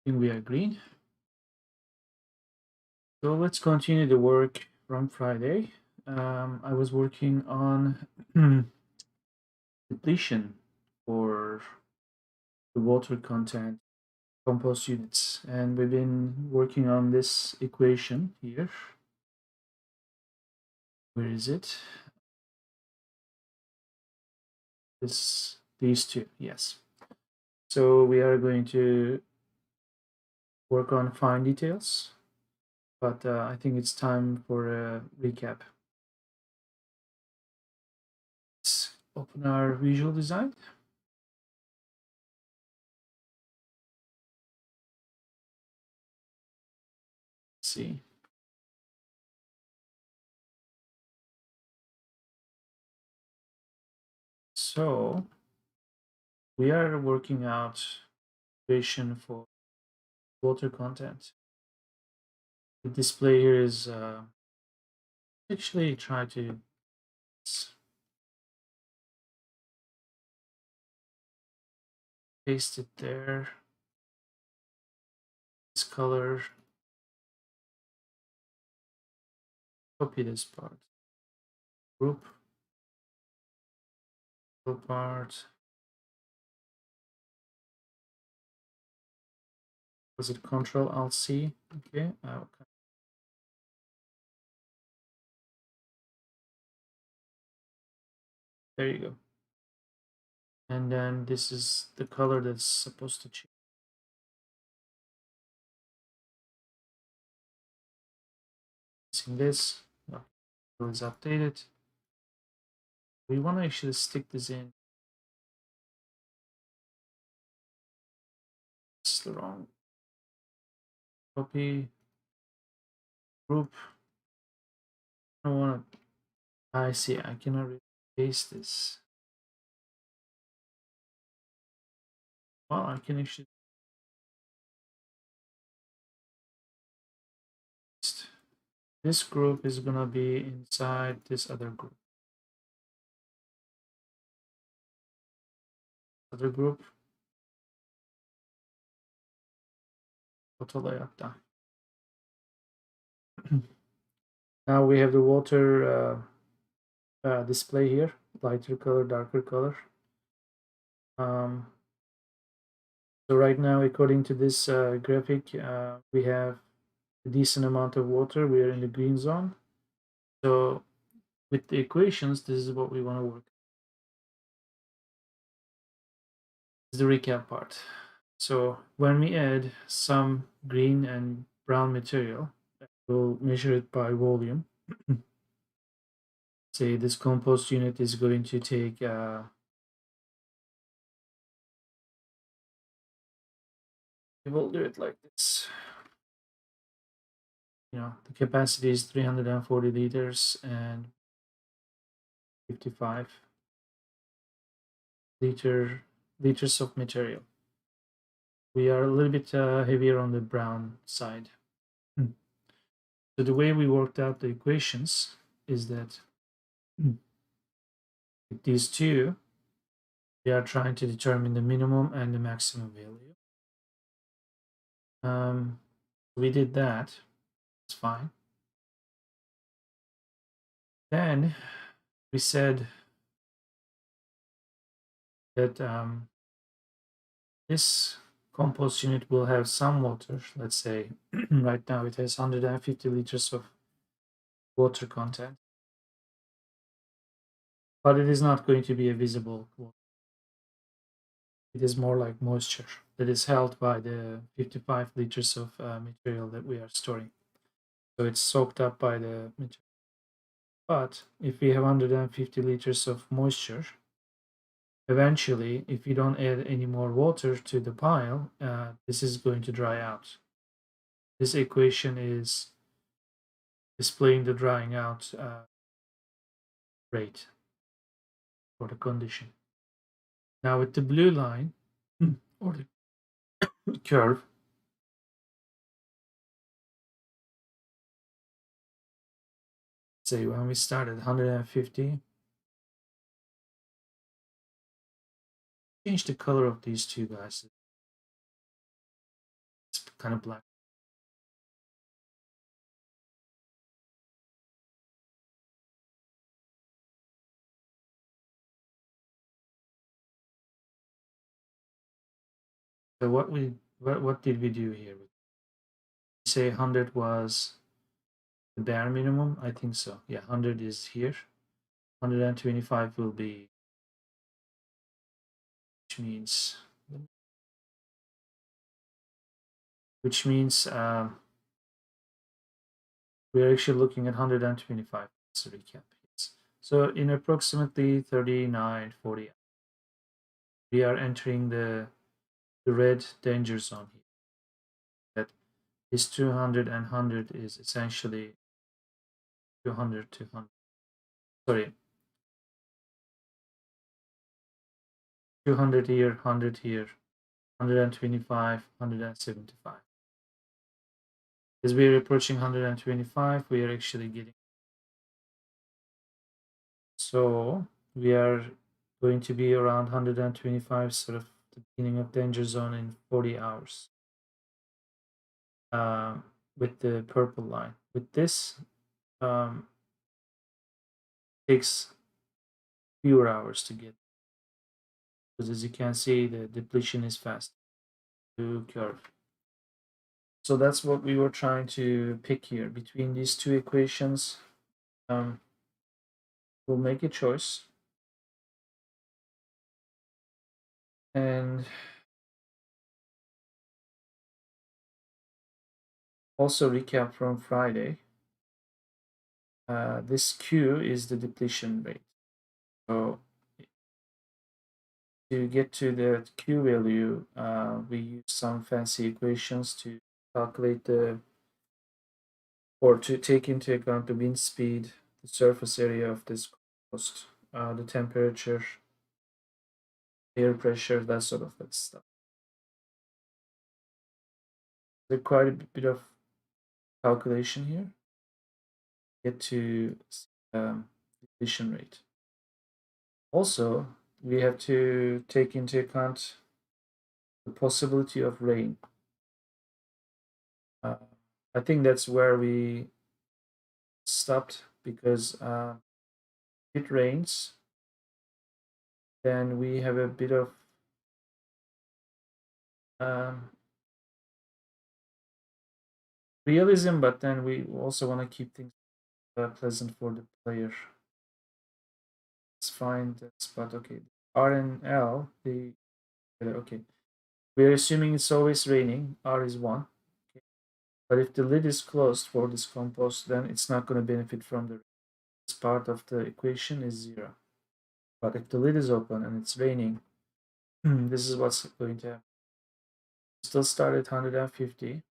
think we agreed. So let's continue the work from Friday. I was working on depletion for the water content compost units, and we've been working on this equation here. Where is it? These two, yes. So we are going to work on fine details, but I think it's time for a recap. Let's open our visual design. Let's see. So we are working out equation for water content. The display here is actually try to paste it there. This color, copy this part, group part. Was it Control Alt C? Okay. Okay. There you go. And then this is the color that's supposed to change. Using this, is updated. We want to actually stick this in. It's the wrong copy group. I don't want to. I see. I cannot paste this. Well, I can actually. This group is gonna be inside this other group. Other group. Foto layakta. Now we have the water display here, lighter color, darker color. So right now, according to this graphic, we have a decent amount of water. We are in the green zone. So with the equations, this is what we want to work. This is the recap part. So when we add some green and brown material, we'll measure it by volume. Say this compost unit is going to take we'll do it like this. The capacity is 340 liters and 55 liters of material. We are a little bit heavier on the brown side. So the way we worked out the equations is that with these two, we are trying to determine the minimum and the maximum value. We did that. It's fine. Then we said that this compost unit will have some water. Let's say right now it has 150 liters of water content, but it is not going to be a visible water. It is more like moisture that is held by the 55 liters of material that we are storing. So it's soaked up by the material. But if we have 150 liters of moisture, eventually, if you don't add any more water to the pile, this is going to dry out. This equation is displaying the drying out rate for the condition. Now with the blue line or the curve, say when we started 150, change the color of these two guys. kind of black. So what did we do here? Say 100 was the bare minimum. I think so. Yeah, 100 is here. 125 will be, which means which means we're actually looking at 125. Let's recap. So in approximately 39, 40, we are entering the red danger zone here. That is 200 and 100 is essentially 200, 200. Sorry, 200 here, 100 here, 125, 175. As we are approaching 125, we are actually getting. So we are going to be around 125, sort of the beginning of danger zone in 40 hours. With the purple line. With this, takes fewer hours to get, because as you can see, the depletion is fast to curve. So that's what we were trying to pick here. Between these two equations, we'll make a choice. And also recap from Friday. This Q is the depletion rate. So to get to the Q value, we use some fancy equations to calculate or to take into account the wind speed, the surface area of this compost, the temperature, air pressure, that sort of stuff. There's quite a bit of calculation here. Get to depletion rate. Also, we have to take into account the possibility of rain. I think that's where we stopped, because if it rains, then we have a bit of realism, but then we also want to keep things pleasant for the player. Let's find that spot. Okay, R and L, okay. We're assuming it's always raining. R is 1. Okay. But if the lid is closed for this compost, then it's not going to benefit from the rain. This part of the equation is 0. But if the lid is open and it's raining, this is what's going to happen. Still start at 150.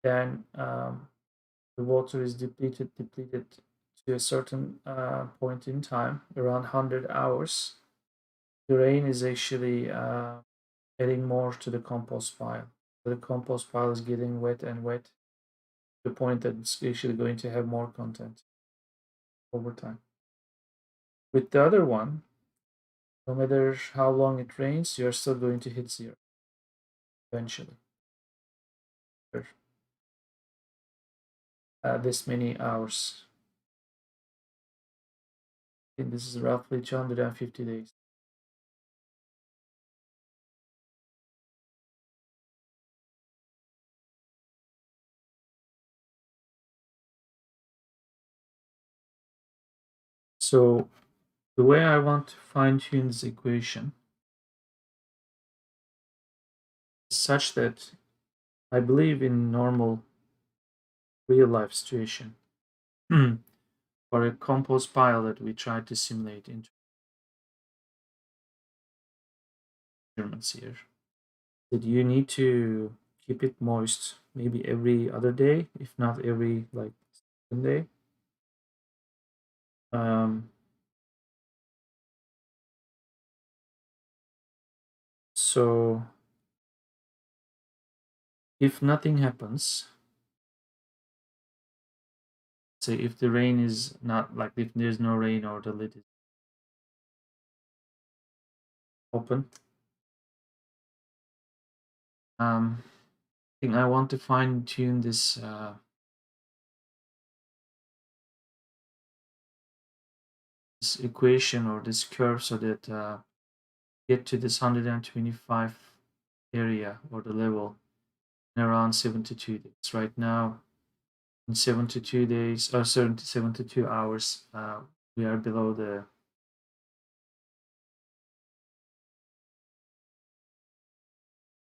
Then the water is depleted to a certain point in time, around 100 hours. The rain is actually adding more to the compost pile. So the compost pile is getting wet and wet to the point that it's actually going to have more content over time. With the other one, no matter how long it rains, you're still going to hit 0 eventually. This many hours. I think this is roughly 250 days. So the way I want to fine-tune this equation is such that I believe in normal real-life situation or a compost pile that we try to simulate into measurements here, that you need to keep it moist maybe every other day, if not every like second day. So if nothing happens, say if the rain is not, like if there's no rain or the lid is open, think I want to fine tune this this equation or this curve so that get to this 125 area or the level in around 72 days. Right now, in 72 days or 72 hours, we are below the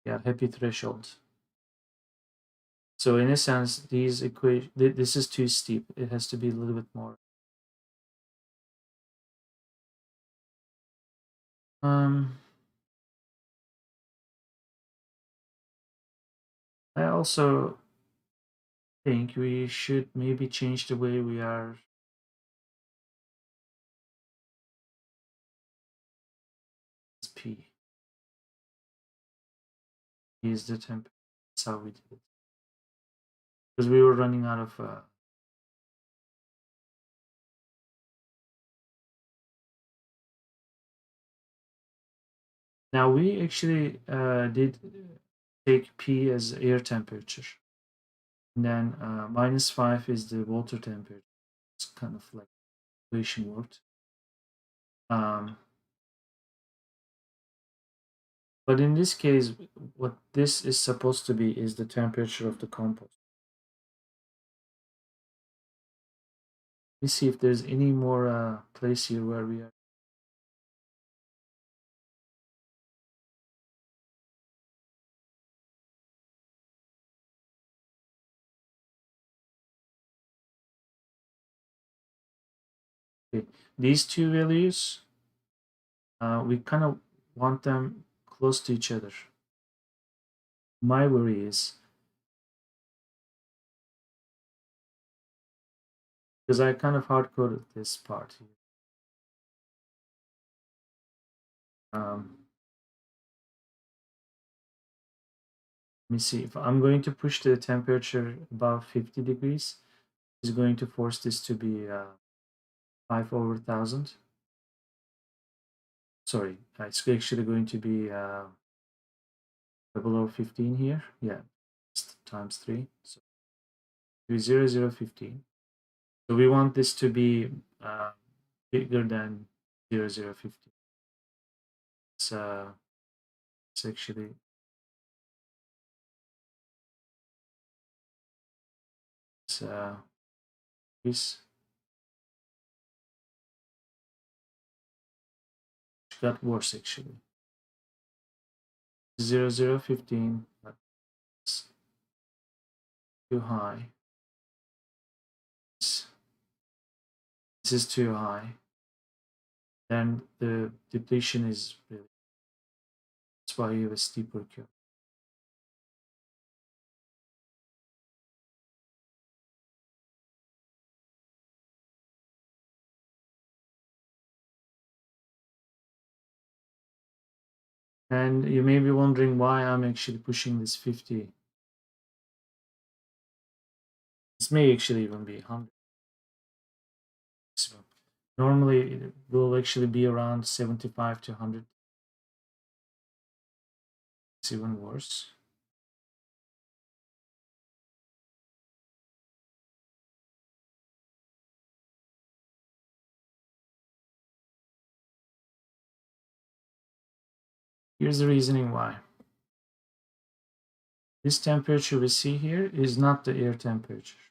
happy threshold. So in a sense, these this is too steep. It has to be a little bit more. I also think we should maybe change the way we are P. Is the temperature. That's how we did it. Because we were running out of now we actually did take P as air temperature. And then -5 is the water temperature. It's kind of like equation worked. But in this case, what this is supposed to be is the temperature of the compost. Let's see if there's any more place here where we are. Okay. These two values, we kind of want them close to each other. My worry is because I kind of hard coded this part here. Let me see if I'm going to push the temperature above 50 degrees. Is going to force this to be 5/1000. Sorry, it's actually going to be below 15 here. Yeah, it's times 3. So 0, 0, 15. So we want this to be bigger than 0, 0, 15. It's actually this got worse actually. 0, 0, 15. That's too high. This is too high. Then the depletion is really. That's why you have a steeper curve. And you may be wondering why I'm actually pushing this 50. This may actually even be 100. So normally it will actually be around 75 to 100. It's even worse. Here's the reasoning why. This temperature we see here is not the air temperature.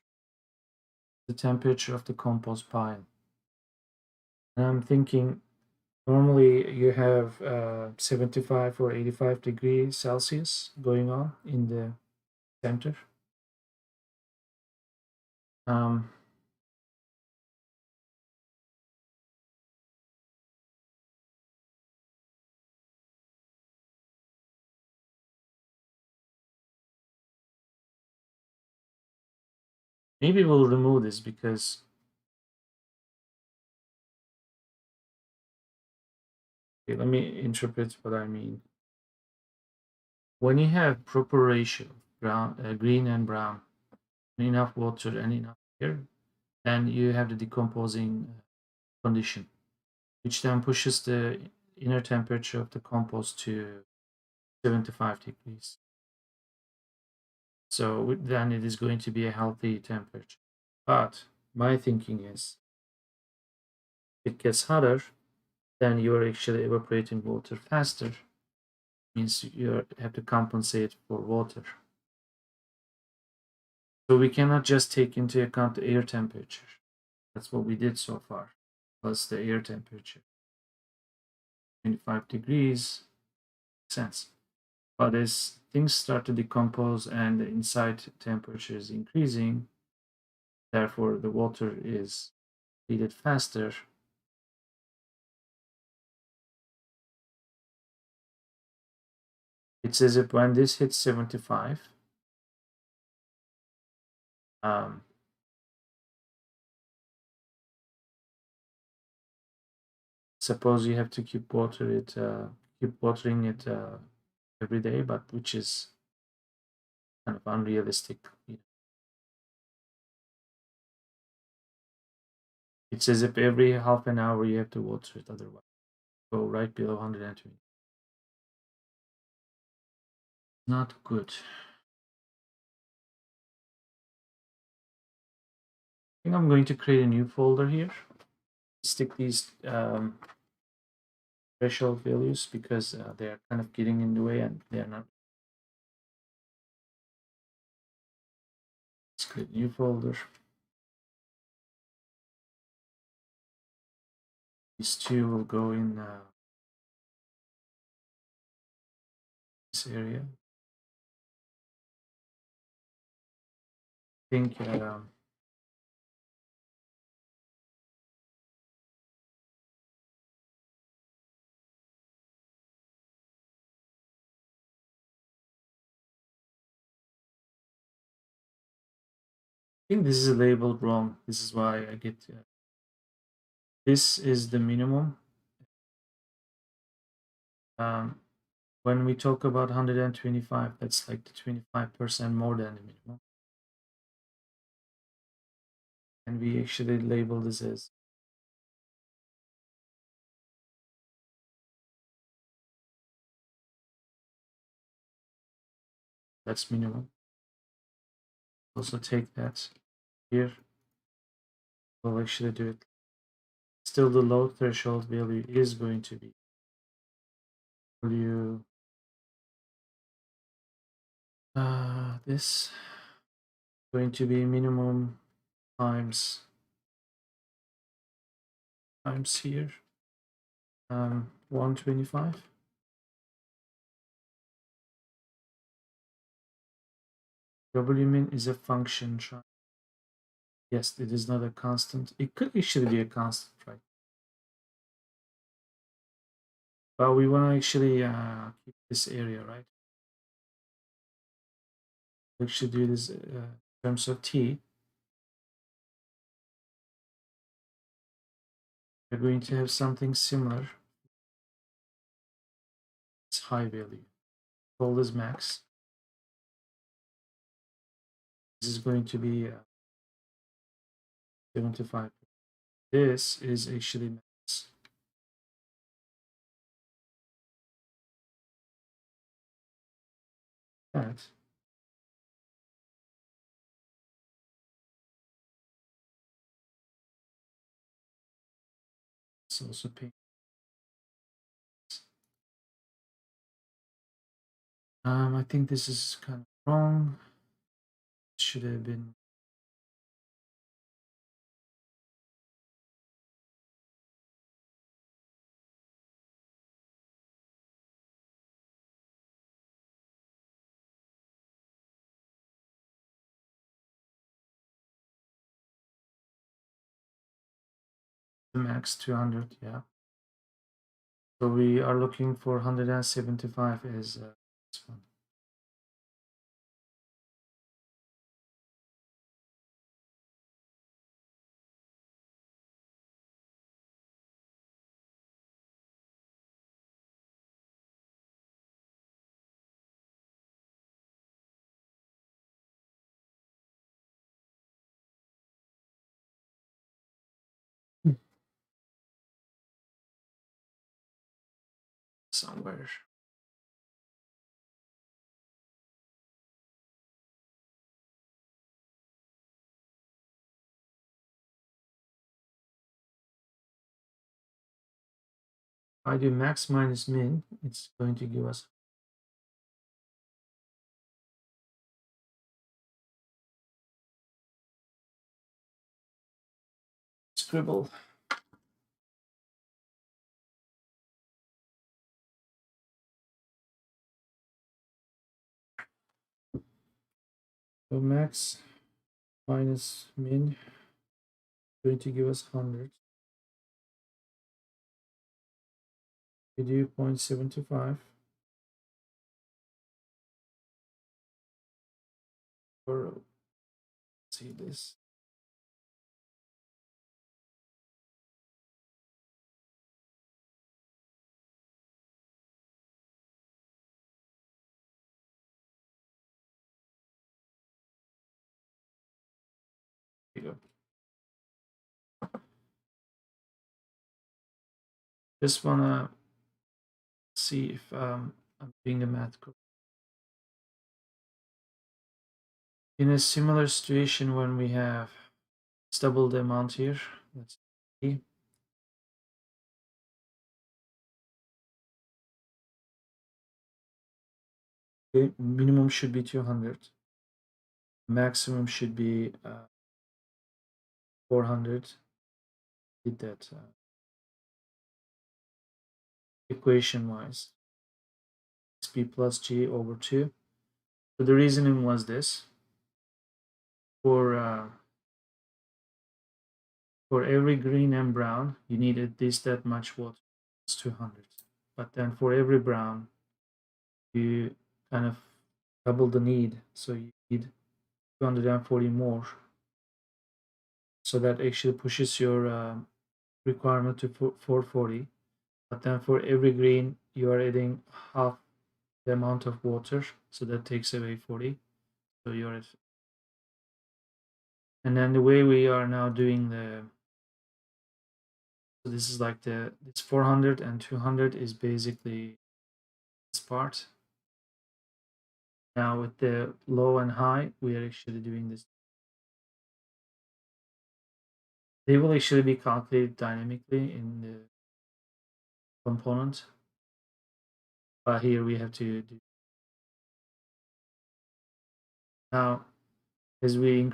The temperature of the compost pile. And I'm thinking normally you have 75 or 85 degrees Celsius going on in the center. Um, Maybe we'll remove this because okay, let me interpret what I mean. When you have proper ratio, green and brown, enough water and enough air, then you have the decomposing condition, which then pushes the inner temperature of the compost to 75 degrees. So then it is going to be a healthy temperature. But my thinking is, if it gets hotter, then you're actually evaporating water faster. Means you have to compensate for water. So we cannot just take into account the air temperature. That's what we did so far, plus the air temperature. 25 degrees, makes sense. But as things start to decompose and the inside temperature is increasing, therefore the water is heated faster. It's as if when this hits 75, um, suppose you have to keep watering it every day, but which is kind of unrealistic. It's as if every half an hour you have to water it, otherwise go right below 120. Not good. I think I'm going to create a new folder here. Stick these threshold values because they are kind of getting in the way and they are not. Let's create a new folder. These two will go in this area. I think this is labeled wrong. This is why I get this is the minimum. Um, when we talk about 125, that's like the 25% more than the minimum. And we actually label this as that's minimum. Also take that here. We'll actually do it. Still, the low threshold value is going to be value this going to be minimum times here 125. Wmin is a function. Yes, it is not a constant. It could actually be a constant, right? But we want to actually keep this area, right? We actually do this in terms of t. We're going to have something similar. It's high value. Call this max. This is going to be 75. This is actually max. That is also pink. I think this is kind of wrong. It should have been the max 200. Yeah. So we are looking for 175 as this one. Somewhere. I do max minus min, it's going to give us scribble. So max minus min going to give us 100. We do 0.725 or see this. Here you go. Just wanna see if I'm doing the math correct. In a similar situation when we have double the amount here, let's see. Okay, minimum should be 200. Maximum should be 400. Did that equation wise. XP plus G over 2. So the reasoning was this. For every green and brown, you need at least that much water. It's 200. But then for every brown, you kind of double the need. So you need 240 more. So that actually pushes your requirement to 440. But then for every green, you are adding half the amount of water. So that takes away 40. So you're at. And then the way we are now doing so this is like it's 400 and 200 is basically this part. Now with the low and high, we are actually doing this. They will actually be calculated dynamically in the component. But here we have to do. Now, as we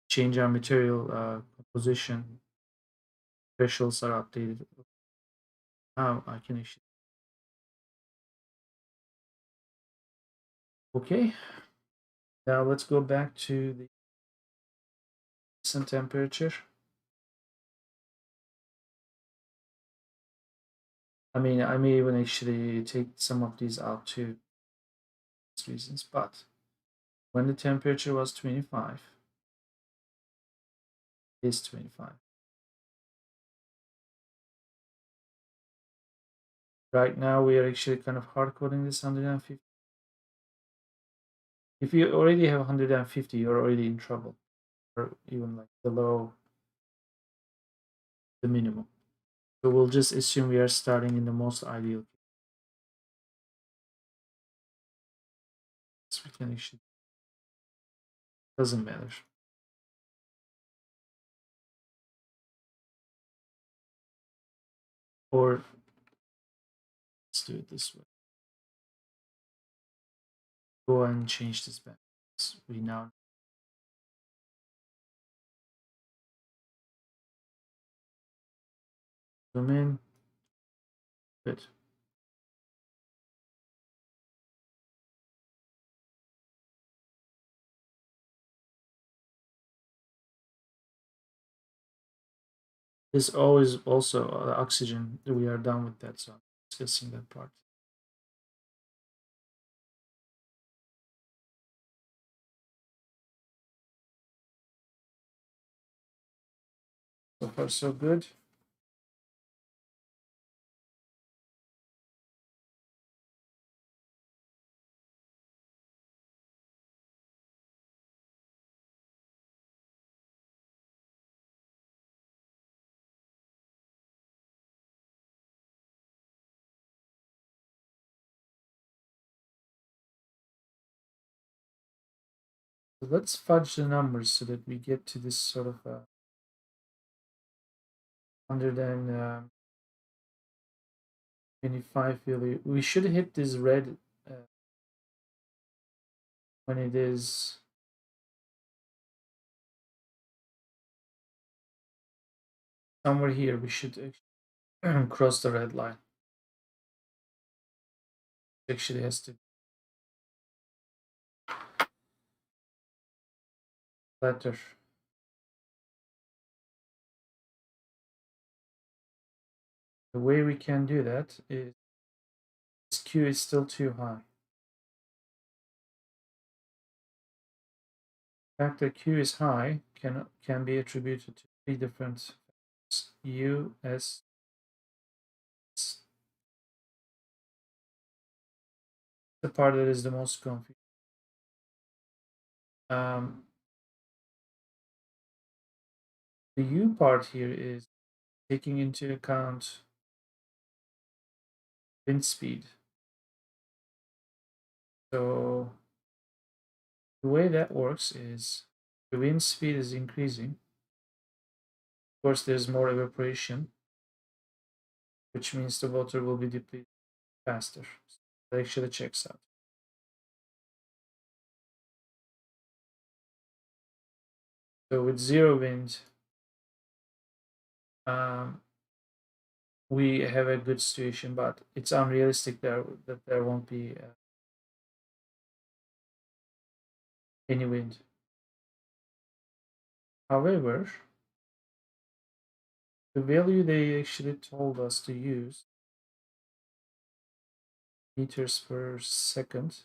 change our material composition, thresholds are updated. Now I can actually. Okay. Now let's go back to the recent temperature. I mean, I may even actually take some of these out too, reasons, but when the temperature was 25, is 25. Right now, we are actually kind of hard coding this 150. If you already have 150, you're already in trouble, or even like below the minimum. So we'll just assume we are starting in the most ideal case. So we can actually, doesn't matter. Or let's do it this way. Go and change this back. So we now zoom in. Good. There's always also oxygen. We are done with that, so I'm discussing that part. So far, so good. So let's fudge the numbers so that we get to this sort of under than 25 value. We should hit this red when it is somewhere here. We should cross the red line. It actually has to be flatter. The way we can do that is this Q is still too high. The fact that Q is high can be attributed to three different factors. U, S, the part that is the most confusing. The U part here is taking into account wind speed. So the way that works is the wind speed is increasing. Of course, there's more evaporation, which means the water will be depleted faster. So that actually checks out. So with zero wind, we have a good situation, but it's unrealistic that there won't be any wind. However, the value they actually told us to use, meters per second,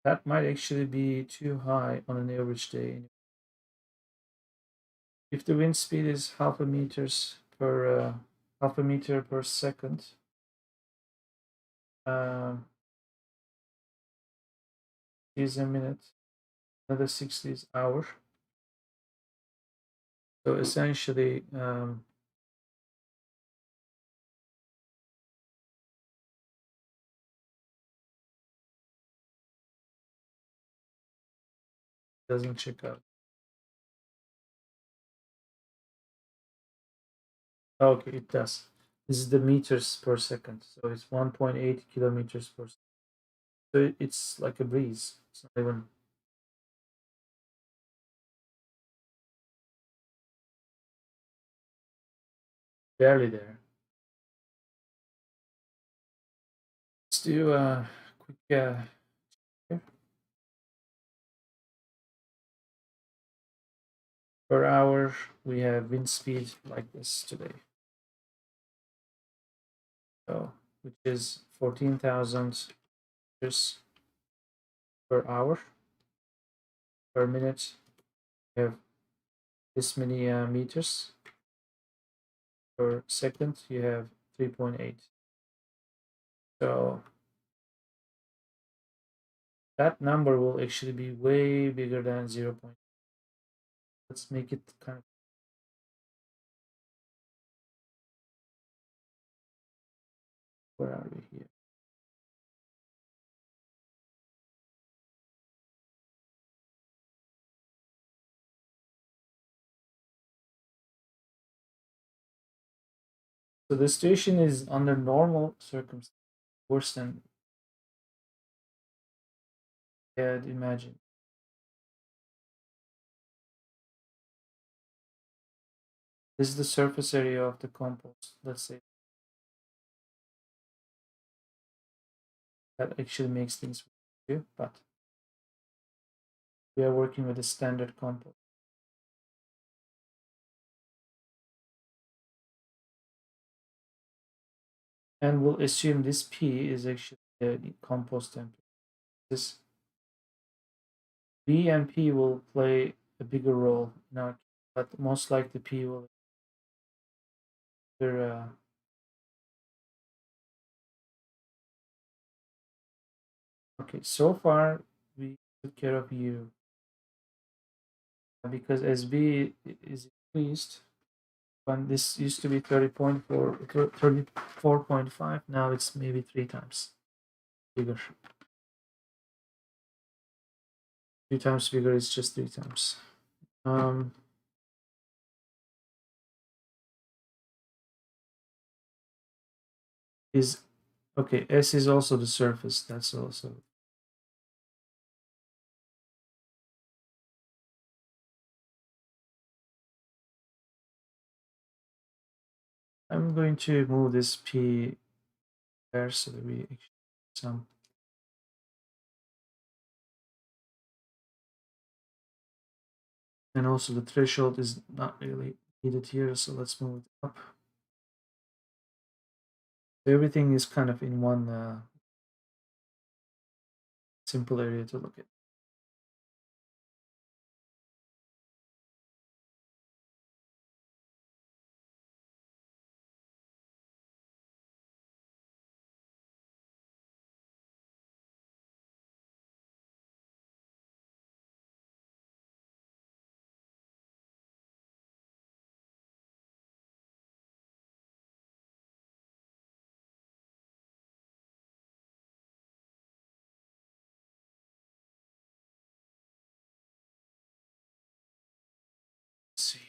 that might actually be too high on an average day. If the wind speed is half a meter per second, is a minute, another 60 is hour. So essentially, doesn't check out. Okay, it does. This is the meters per second, so it's 1.8 kilometers per second. So it's like a breeze. It's not even barely there. Let's do a quick here. Per hour. We have wind speed like this today, so which is 14,000 meters per hour. Per minute, we have this many meters. Per second, you have 3.8. So that number will actually be way bigger than 0. Let's make it kind of, where are we here? So the situation is under normal circumstances worse than I had imagined. This is the surface area of the compost. Let's say that actually makes things weird, but we are working with a standard compost. And we'll assume this P is actually the compost temperature. This B and P will play a bigger role in our, but most likely P will okay, so far we took care of U because as B is increased, when this used to be 34.5, now it's maybe 3 times bigger. 3 times bigger is just 3 times. Um, is okay. S is also the surface. That's also. I'm going to move this P there so that we actually some. And also the threshold is not really needed here, so let's move it up. Everything is kind of in one simple area to look at. Let's see.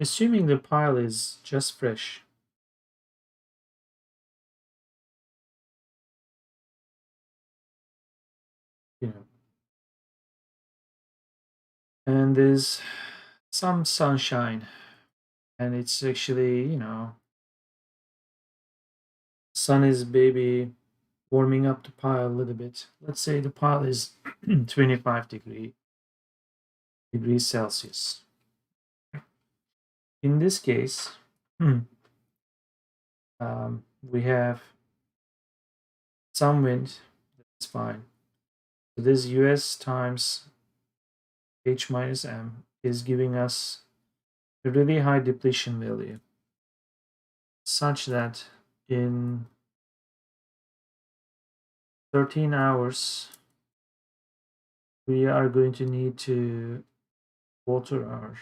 Assuming the pile is just fresh, you know, and there's some sunshine, and it's actually, sun is maybe warming up the pile a little bit. Let's say the pile is 25 degrees Celsius. In this case, we have some wind. That's fine. So this US times H minus M is giving us a really high depletion value, such that in 13 hours we are going to need to water our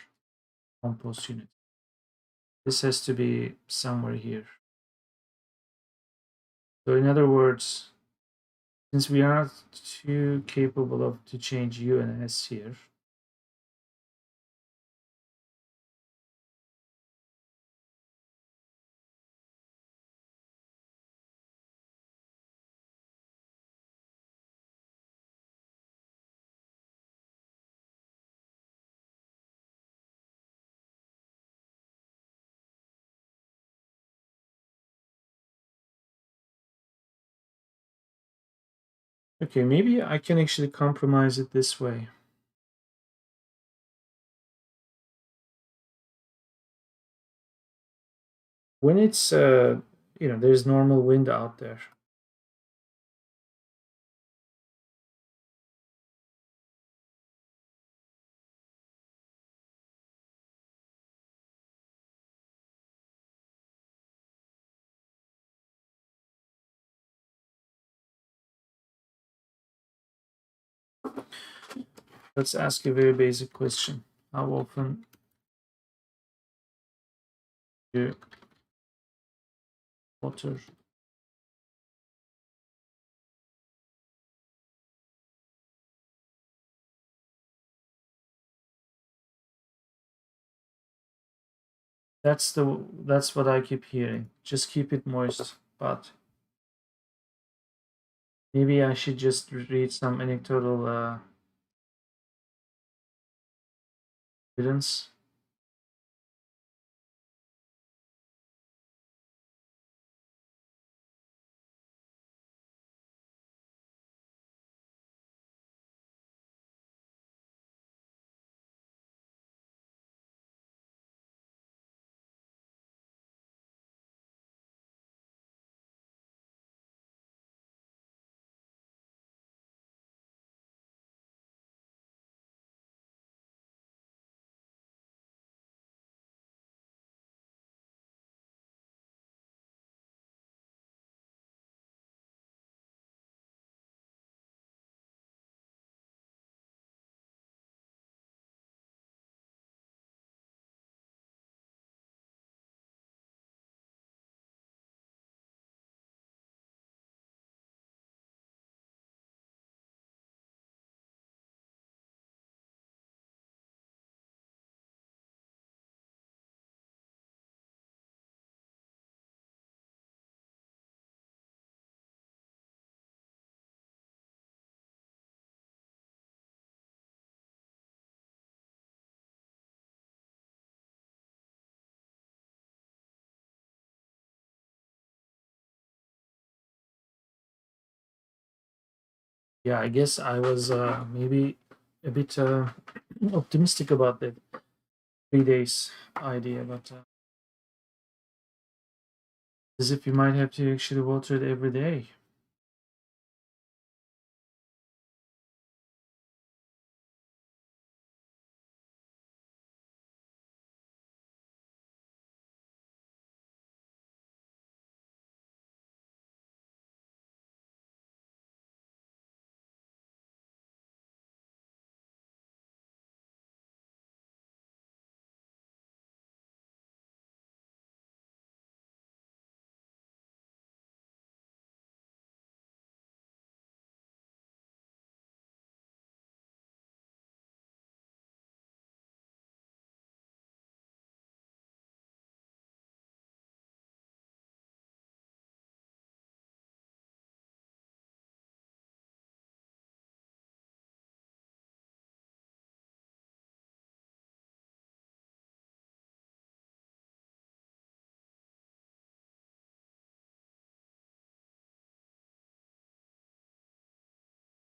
compost unit. This has to be somewhere here. So in other words, since we are not too capable of to change U and S here, okay, maybe I can actually compromise it this way. When it's there's normal wind out there. Let's ask a very basic question. How often do you water? That's what I keep hearing. Just keep it moist. But maybe I should just read some anecdotal evidence. Yeah, I guess I was maybe a bit optimistic about the 3 days idea, but as if you might have to actually water it every day.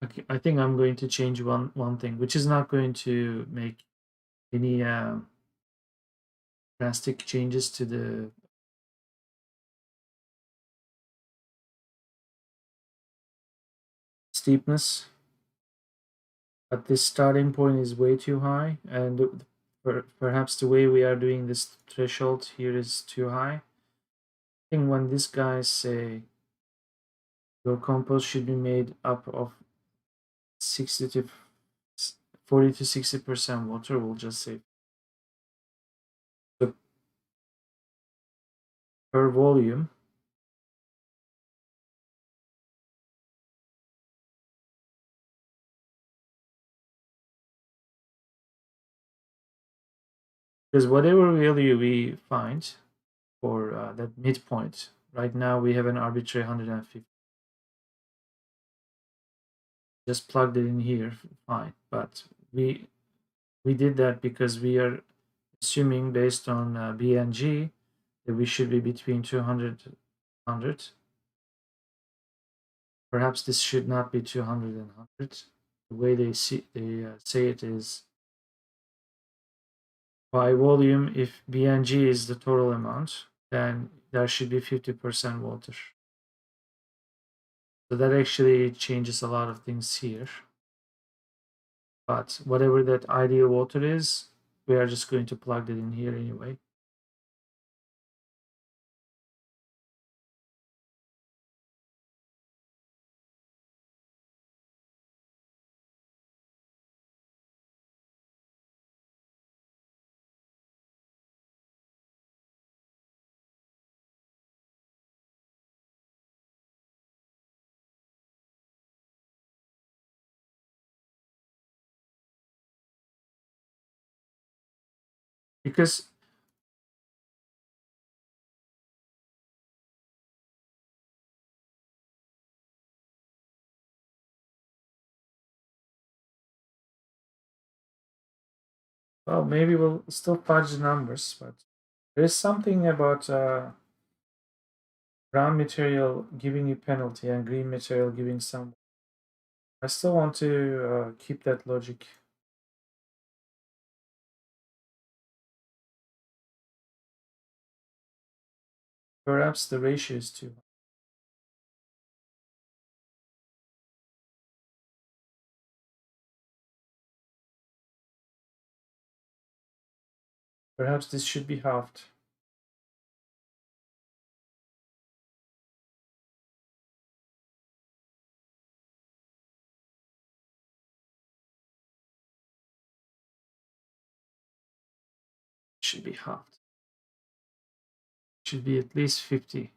Okay, I think I'm going to change one thing, which is not going to make any drastic changes to the steepness, but this starting point is way too high, and perhaps the way we are doing this threshold here is too high. I think when these guys say your compost should be made up of 60 to 40 to 60% water, we'll just say so per volume. Because whatever value we find for that midpoint, right now we have an arbitrary 150. Just plugged it in here, fine. But we we did that because we are assuming based on BNG that we should be between 200 100. Perhaps this should not be 200 and 100. The way they say it is by volume. If BNG is the total amount, then there should be 50% water. So that actually changes a lot of things here. But whatever that ideal water is, we are just going to plug it in here anyway. Because, well, maybe we'll still fudge the numbers, but there is something about brown material giving you penalty and green material giving some. I still want to keep that logic. Perhaps the ratio is too high. Perhaps this should be halved. Should be halved. Should be at least 50.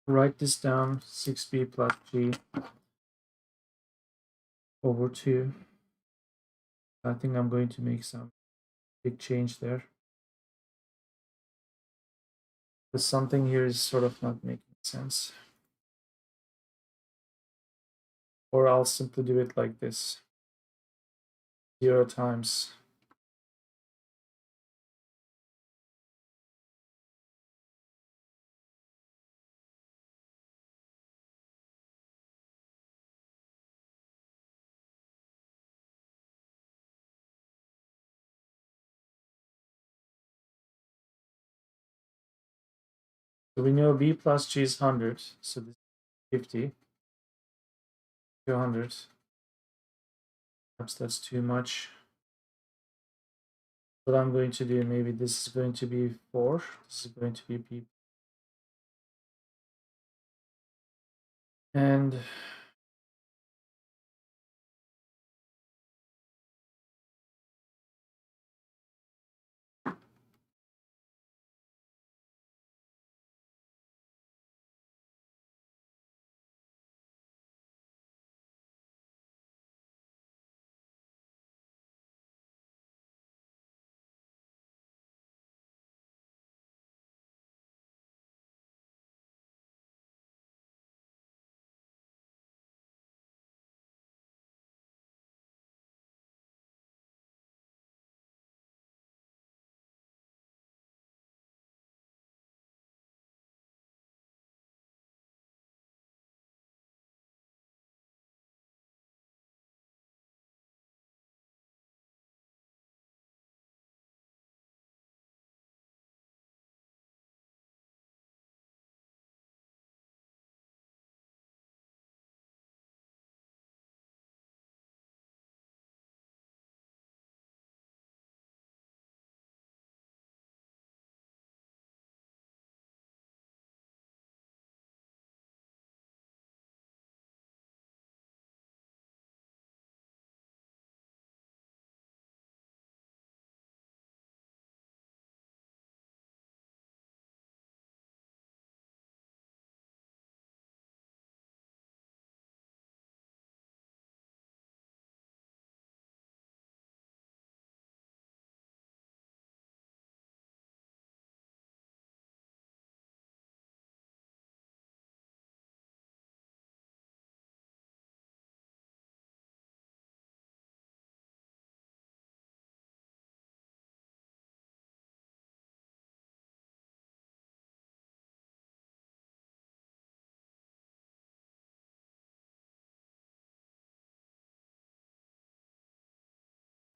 Write this down, 6b plus g over 2. I think I'm going to make some big change there. But something here is sort of not making sense. Or I'll simply do it like this. 0 times so we know b plus g is 100, so this is 50, 200. Perhaps that's too much. What I'm going to do, maybe this is going to be 4, this is going to be b, and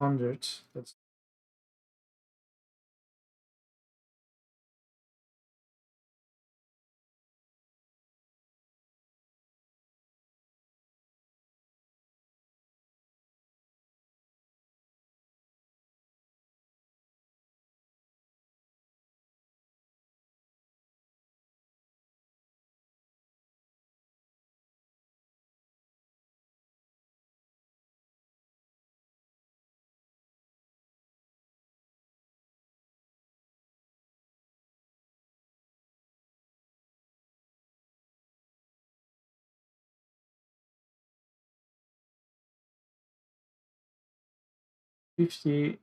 hundred. That's $50.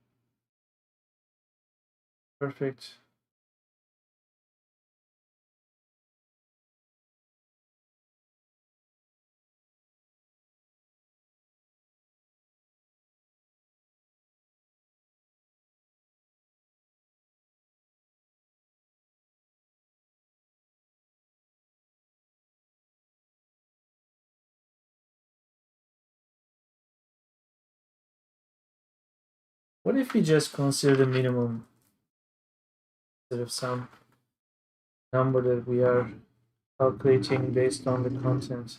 Perfect. What if we just consider the minimum instead of some number that we are calculating based on the content?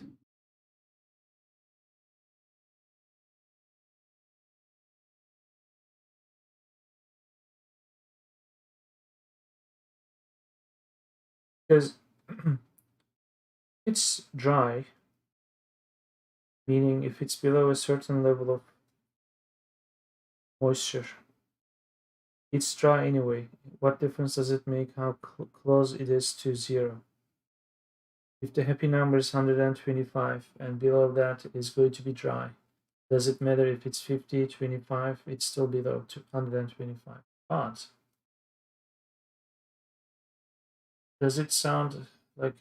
Because it's dry, meaning if it's below a certain level of moisture, it's dry anyway. What difference does it make how close it is to 0? If the happy number is 125 and below that is going to be dry, does it matter if it's 50, 25? It's still below 125. But does it sound like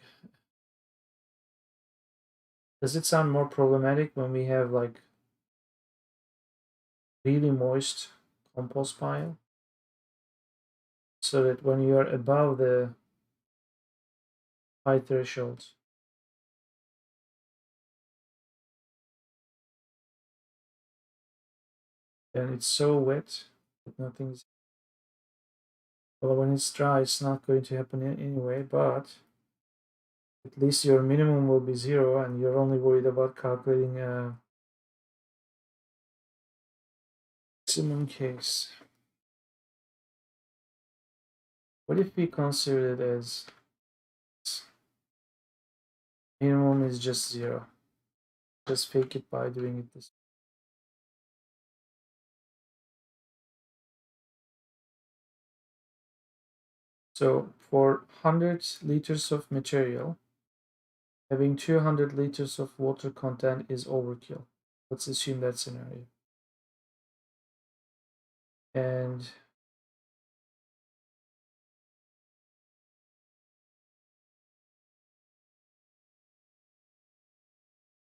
Does it sound more problematic when we have like really moist compost pile? So that when you are above the high threshold, and it's so wet that nothing's. Well, when it's dry, it's not going to happen anyway, but at least your minimum will be zero and you're only worried about calculating a maximum case. What if we consider it as minimum is just zero? Just fake it by doing it this way. So for 100 liters of material, having 200 liters of water content is overkill. Let's assume that scenario. And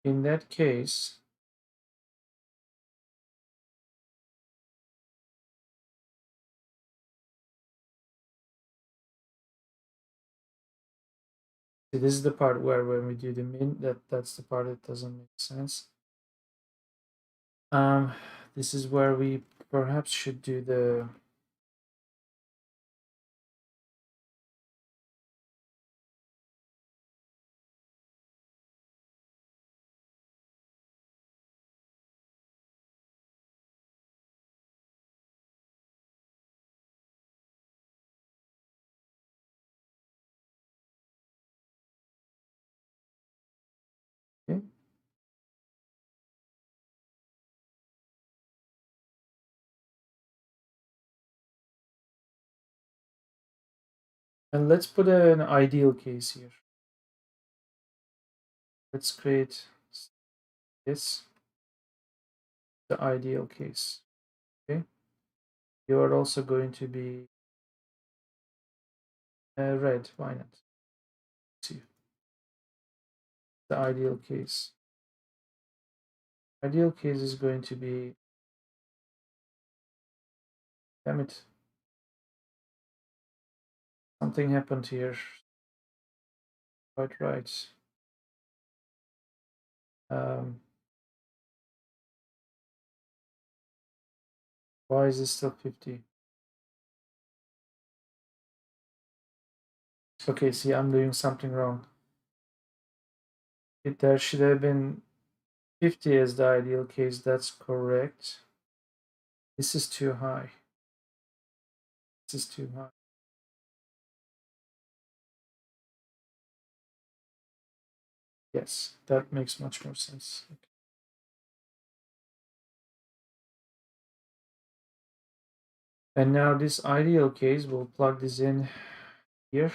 in that case, see, this is the part where when we do the min, that's the part that doesn't make sense. Um, this is where we perhaps should do the okay. And let's put an ideal case here. Let's create this, the ideal case. Okay. You are also going to be red. Why not? See the ideal case. Ideal case is going to be, damn it, something happened here. Quite right. Um, why is this still 50? Okay, see, I'm doing something wrong. There should have been 50 as the ideal case. That's correct. This is too high. This is too high. Yes, that makes much more sense. Okay. And now this ideal case, we'll plug this in here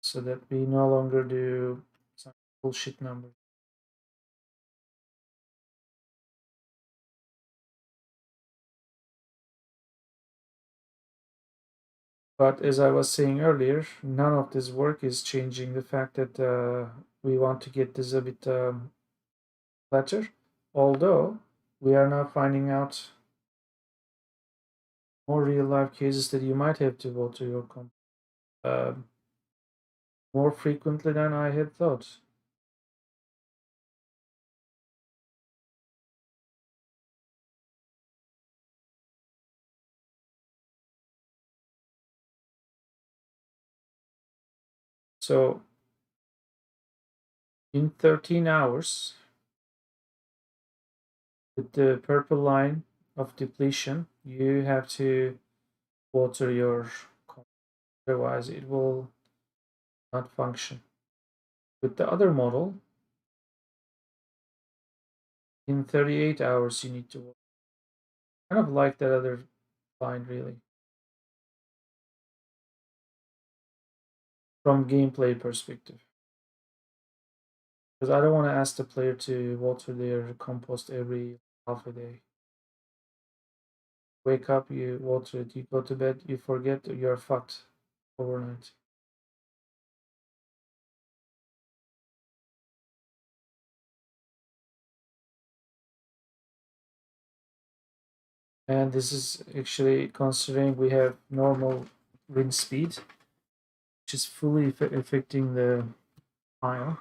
so that we no longer do some bullshit numbers. But as I was saying earlier, none of this work is changing the fact that we want to get this a bit flatter. Although we are now finding out more real life cases that you might have to water your comp more frequently than I had thought. So in 13 hours, with the purple line of depletion, you have to water your comp, otherwise it will not function. With the other model, in 38 hours you need to water. Kind of like that other line, really, from gameplay perspective. Because I don't want to ask the player to water their compost every half a day. Wake up, you water it, you go to bed, you forget, you're fucked overnight. And this is actually considering we have normal wind speed, which is fully affecting the file.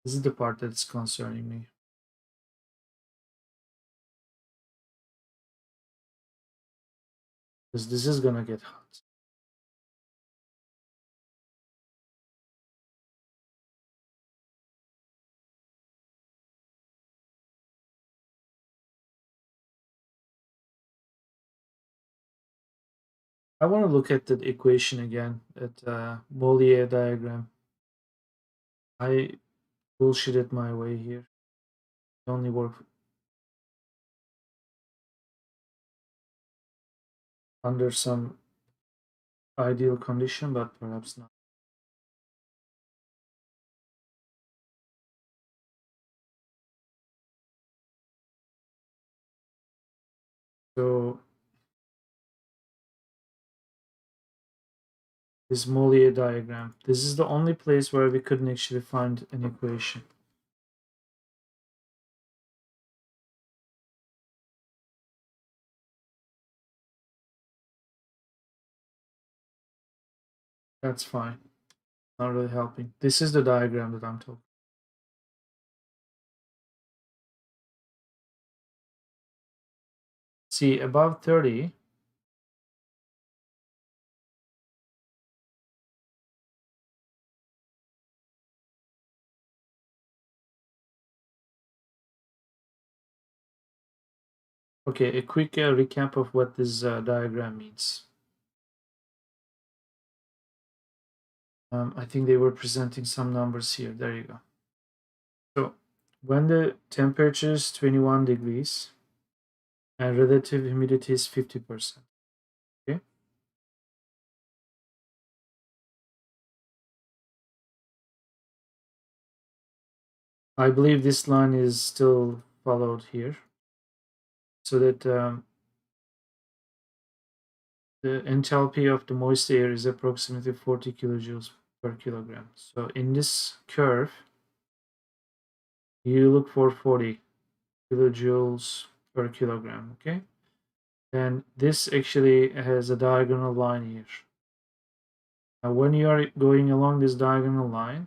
This is the part that's concerning me. Because this is gonna get hot. I want to look at the equation again, at Mollier diagram. I bullshitted my way here. It only work under some ideal condition, but perhaps not. So this Mollier diagram, this is the only place where we couldn't actually find an equation. That's fine. Not really helping. This is the diagram that I'm talking. See, above 30, okay, a quick recap of what this diagram means. I think they were presenting some numbers here. There you go. So when the temperature is 21 degrees and relative humidity is 50%, okay? I believe this line is still followed here, so that the enthalpy of the moist air is approximately 40 kilojoules per kilogram. So in this curve, you look for 40 kilojoules per kilogram, okay? And this actually has a diagonal line here. Now, when you are going along this diagonal line,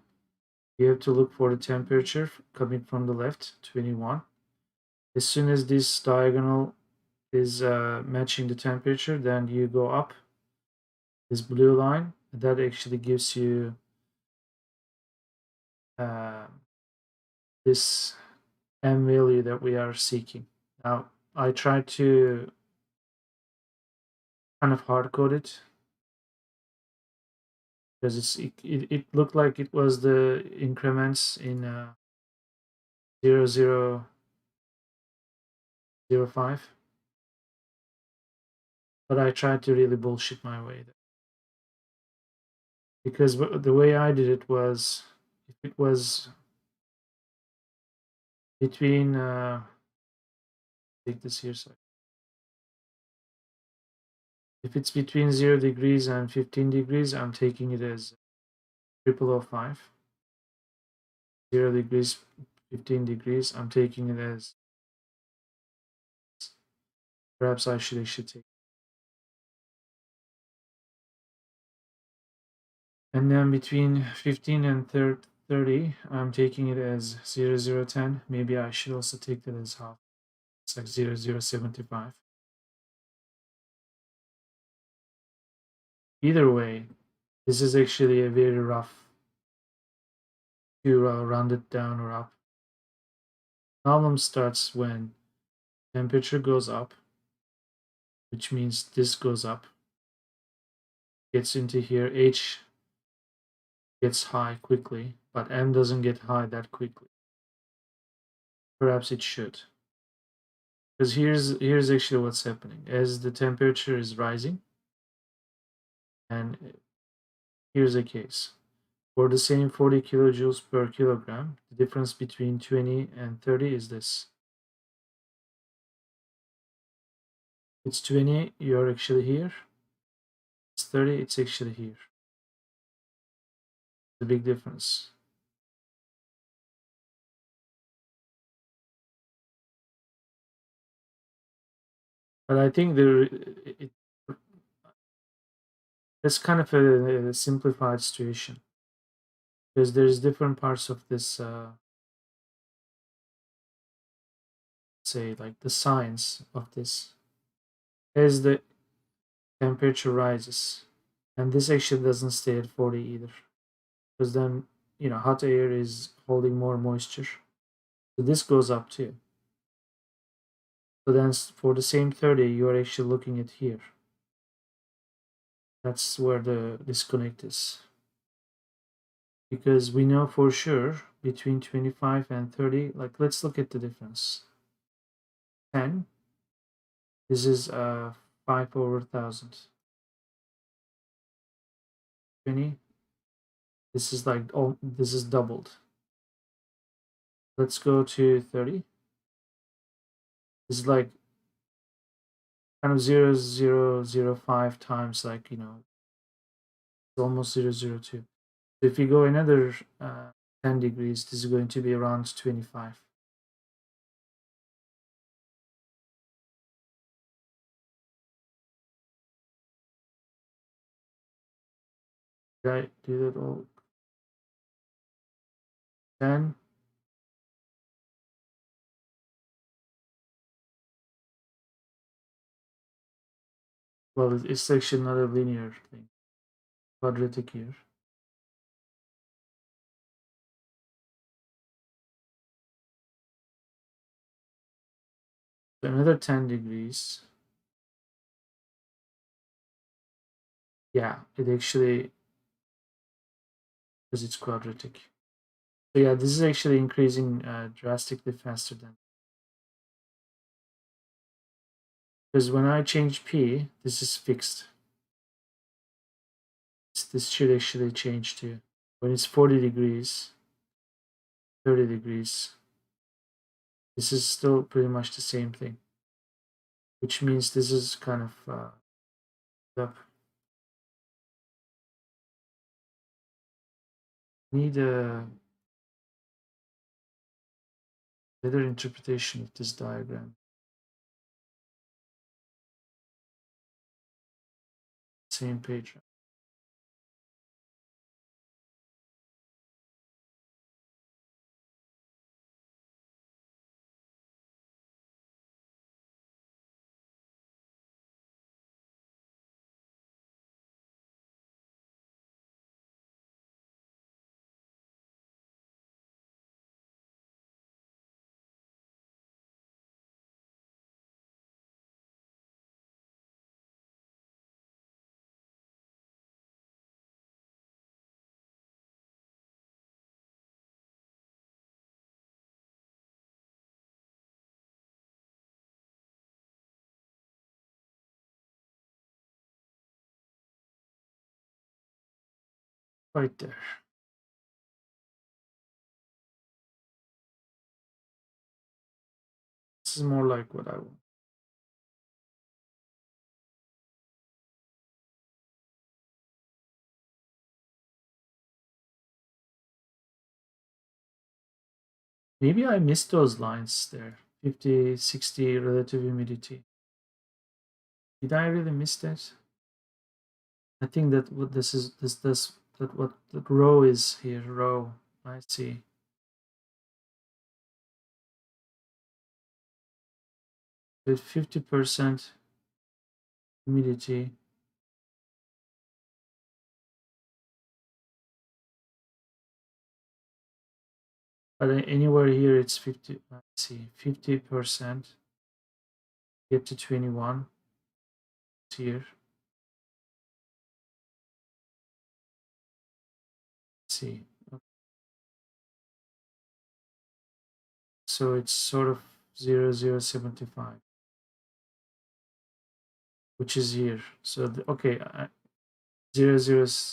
you have to look for the temperature coming from the left, 21. As soon as this diagonal is matching the temperature, then you go up this blue line. That actually gives you uh, this M value that we are seeking. Now, I tried to kind of hard code it because it looked like it was the increments in 0005, but I tried to really bullshit my way there. Because the way I did it was, if it was between take this here, so if it's between 0 degrees and 15 degrees, I'm taking it as 0005. 0 degrees, 15 degrees, I'm taking it as, perhaps I should take. And then between 15 and 30, I'm taking it as 0010. Maybe I should also take that as half. It's like 0075. Either way, this is actually a very rough to round it down or up. Problem starts when temperature goes up, which means this goes up, gets into here, H gets high quickly, but M doesn't get high that quickly. Perhaps it should. Because here's actually what's happening. As the temperature is rising, and here's a case. For the same 40 kilojoules per kilogram, the difference between 20 and 30 is this. It's 20, you're actually here. It's 30, it's actually here. The big difference. But I think it's kind of a simplified situation because there's different parts of this, say, like the science of this. As the temperature rises, and this actually doesn't stay at 40 either, because then hot air is holding more moisture, so this goes up too. So then for the same 30, you are actually looking at here. That's where the disconnect is. Because we know for sure between 25 and 30, like let's look at the difference. 10, this is 5 over 1,000. 20, this is like, oh, this is doubled. Let's go to 30. This is like kind of 0.005 times, like, it's almost 0.002. So if you go another 10 degrees, this is going to be around 25. Did I do that all? 10. Well, it's actually not a linear thing, quadratic here. So another 10 degrees. Yeah, it actually, because it's quadratic. So yeah, this is actually increasing drastically faster than, because when I change P, this is fixed. This should actually change too. When it's 40 degrees, 30 degrees, this is still pretty much the same thing, which means this is kind of up. Need a better interpretation of this diagram. Same page. Right there. This is more like what I want. Maybe I missed those lines there. 50, 60 relative humidity. Did I really miss that? I think that what this is, this that what that row is here. Row. I see. With 50% humidity. But anywhere here it's 50. Let's see, 50%. Get to 21. It's here. Let's see. So it's sort of 0.075, which is here. So okay, 0.0.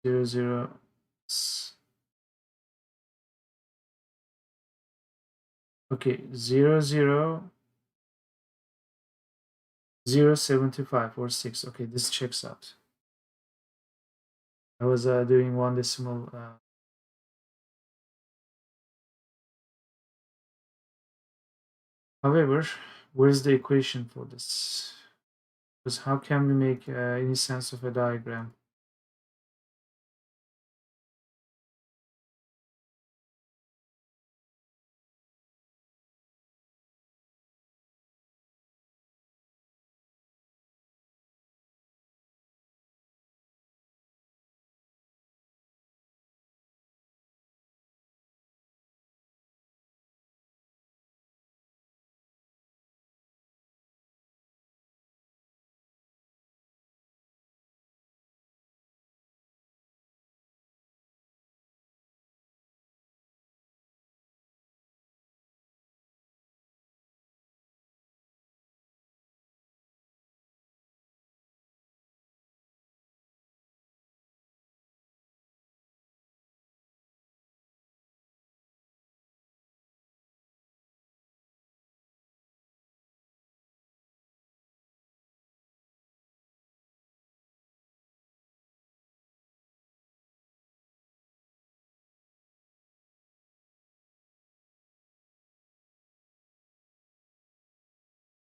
0, 0. Okay, 0, 0, 0, 75 or 6. Okay, this checks out. I was doing one decimal. However, where's the equation for this? Because how can we make any sense of a diagram?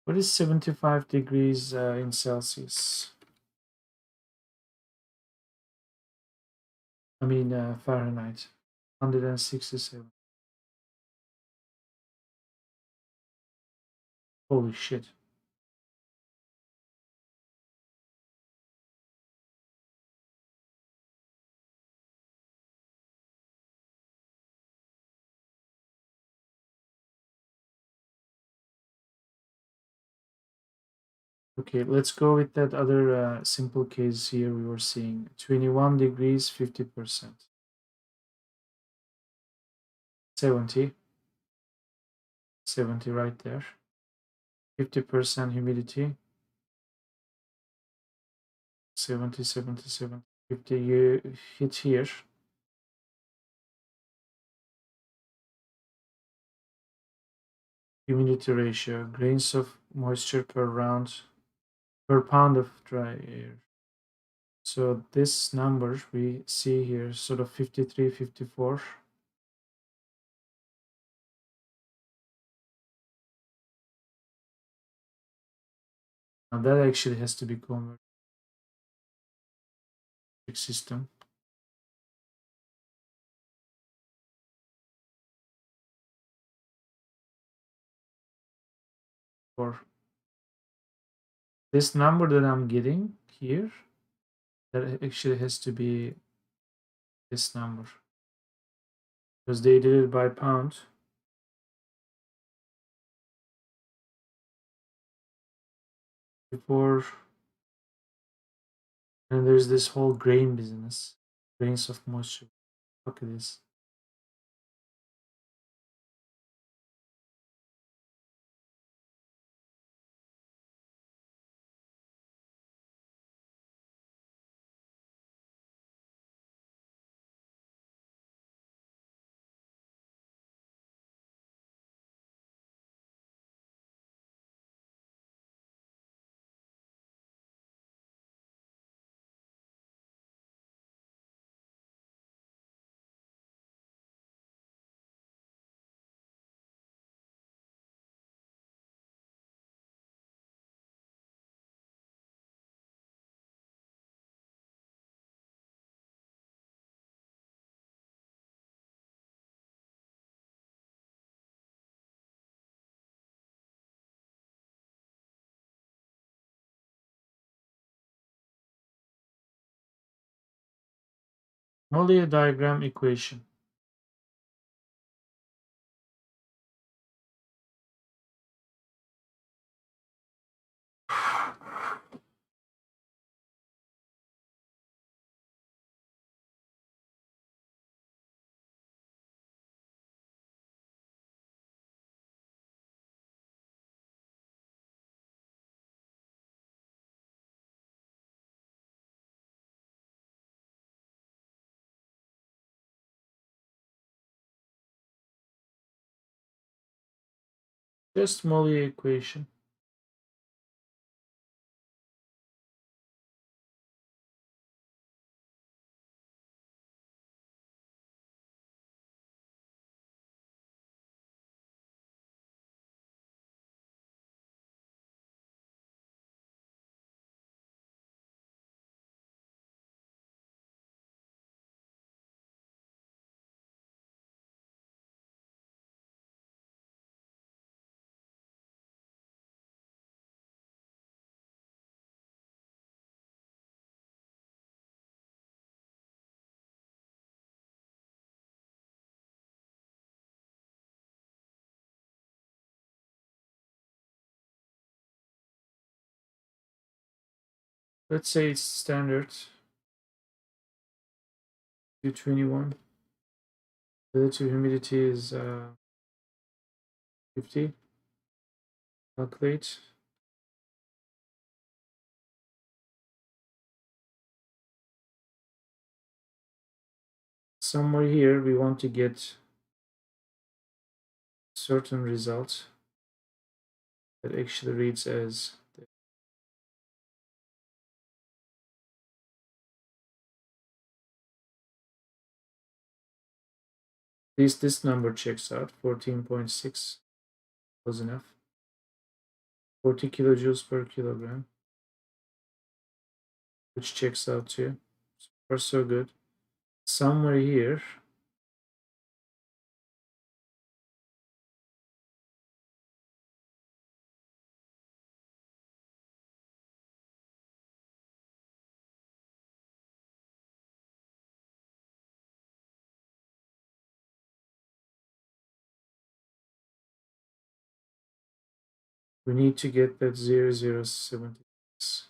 What is 75 degrees in Celsius? I mean Fahrenheit. 167. Holy shit. Okay, let's go with that other simple case here we were seeing. 21 degrees, 50%. 70. 70 right there. 50% humidity. 70, 70, 70, 50. You hit here. Humidity ratio, grains of moisture per pound of dry air. So this number we see here, sort of 53, 54. Now that actually has to be converted system. For this number that I'm getting here, that actually has to be this number because they did it by pound. Before, and there's this whole grain business, grains of moisture. Look at this. Mollier diagram equation. Just Molly equation. Let's say it's standard 221. Relative humidity is 50. Calculate. Somewhere here we want to get certain result that actually reads as at least this number checks out. 14.6 was enough. 40 kilojoules per kilogram, which checks out too. So far so good. Somewhere here we need to get that 0076.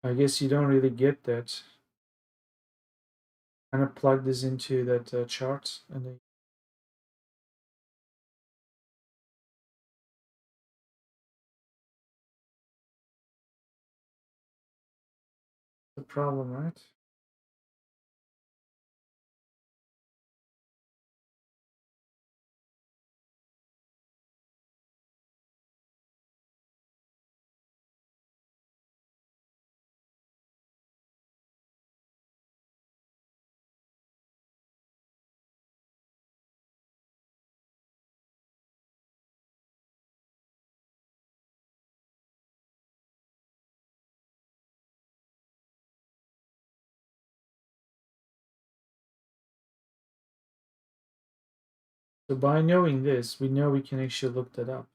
I guess you don't really get that. Kind of plug this into that chart and then the problem, right? So by knowing this, we know we can actually look that up.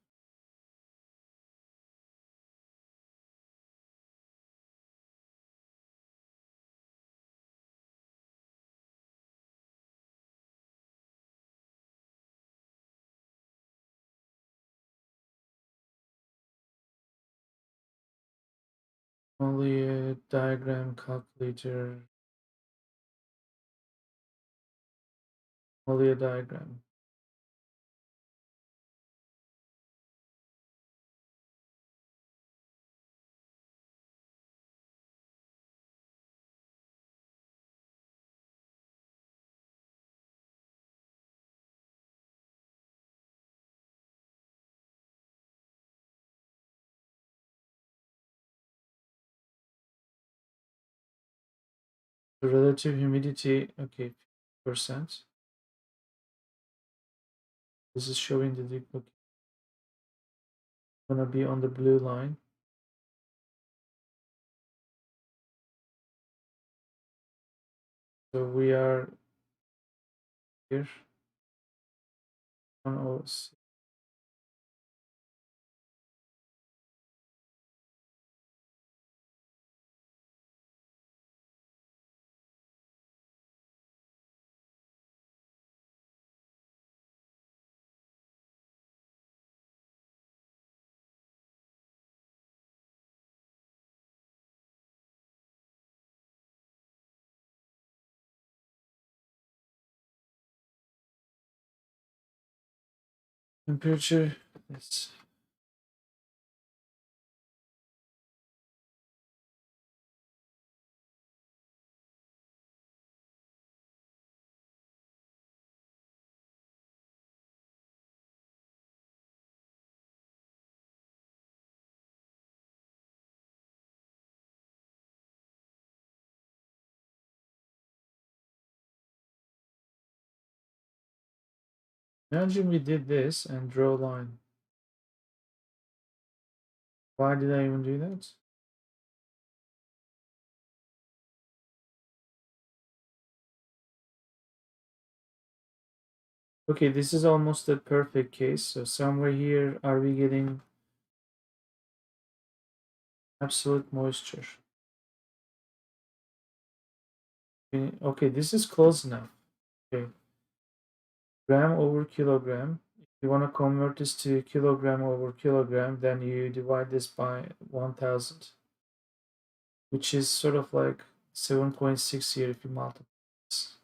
Only a diagram calculator. Only a diagram. The relative humidity, okay, percent. This is showing the okay, gonna be on the blue line. So we are here. 106. Temperature is imagine we did this and draw a line. Why did I even do that? Okay, this is almost a perfect case. So somewhere here, are we getting absolute moisture? Okay, this is close enough. Okay, gram over kilogram. If you want to convert this to kilogram over kilogram, then you divide this by 1000, which is sort of like 7.6 here if you multiply this.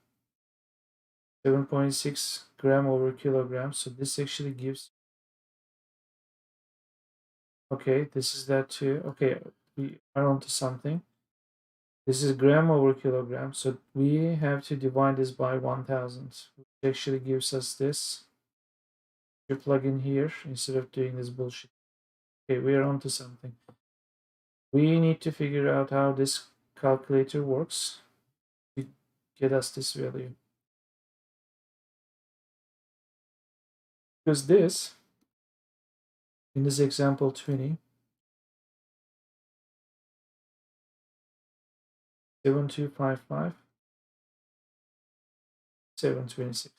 7.6 gram over kilogram. So this actually gives, okay, this is that too. Okay, we are onto something. This is gram over kilogram. So we have to divide this by 1000, which actually gives us this. You plug in here instead of doing this bullshit. Okay, we are onto something. We need to figure out how this calculator works to get us this value. Because this, in this example 20, 7255, 726.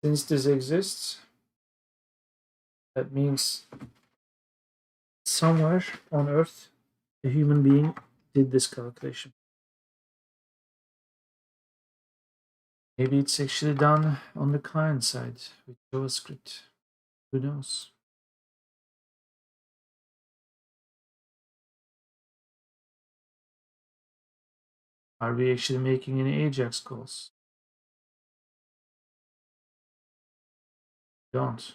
Since this exists, that means somewhere on Earth, a human being did this calculation. Maybe it's actually done on the client side with JavaScript. Who knows? Are we actually making any Ajax calls? Don't.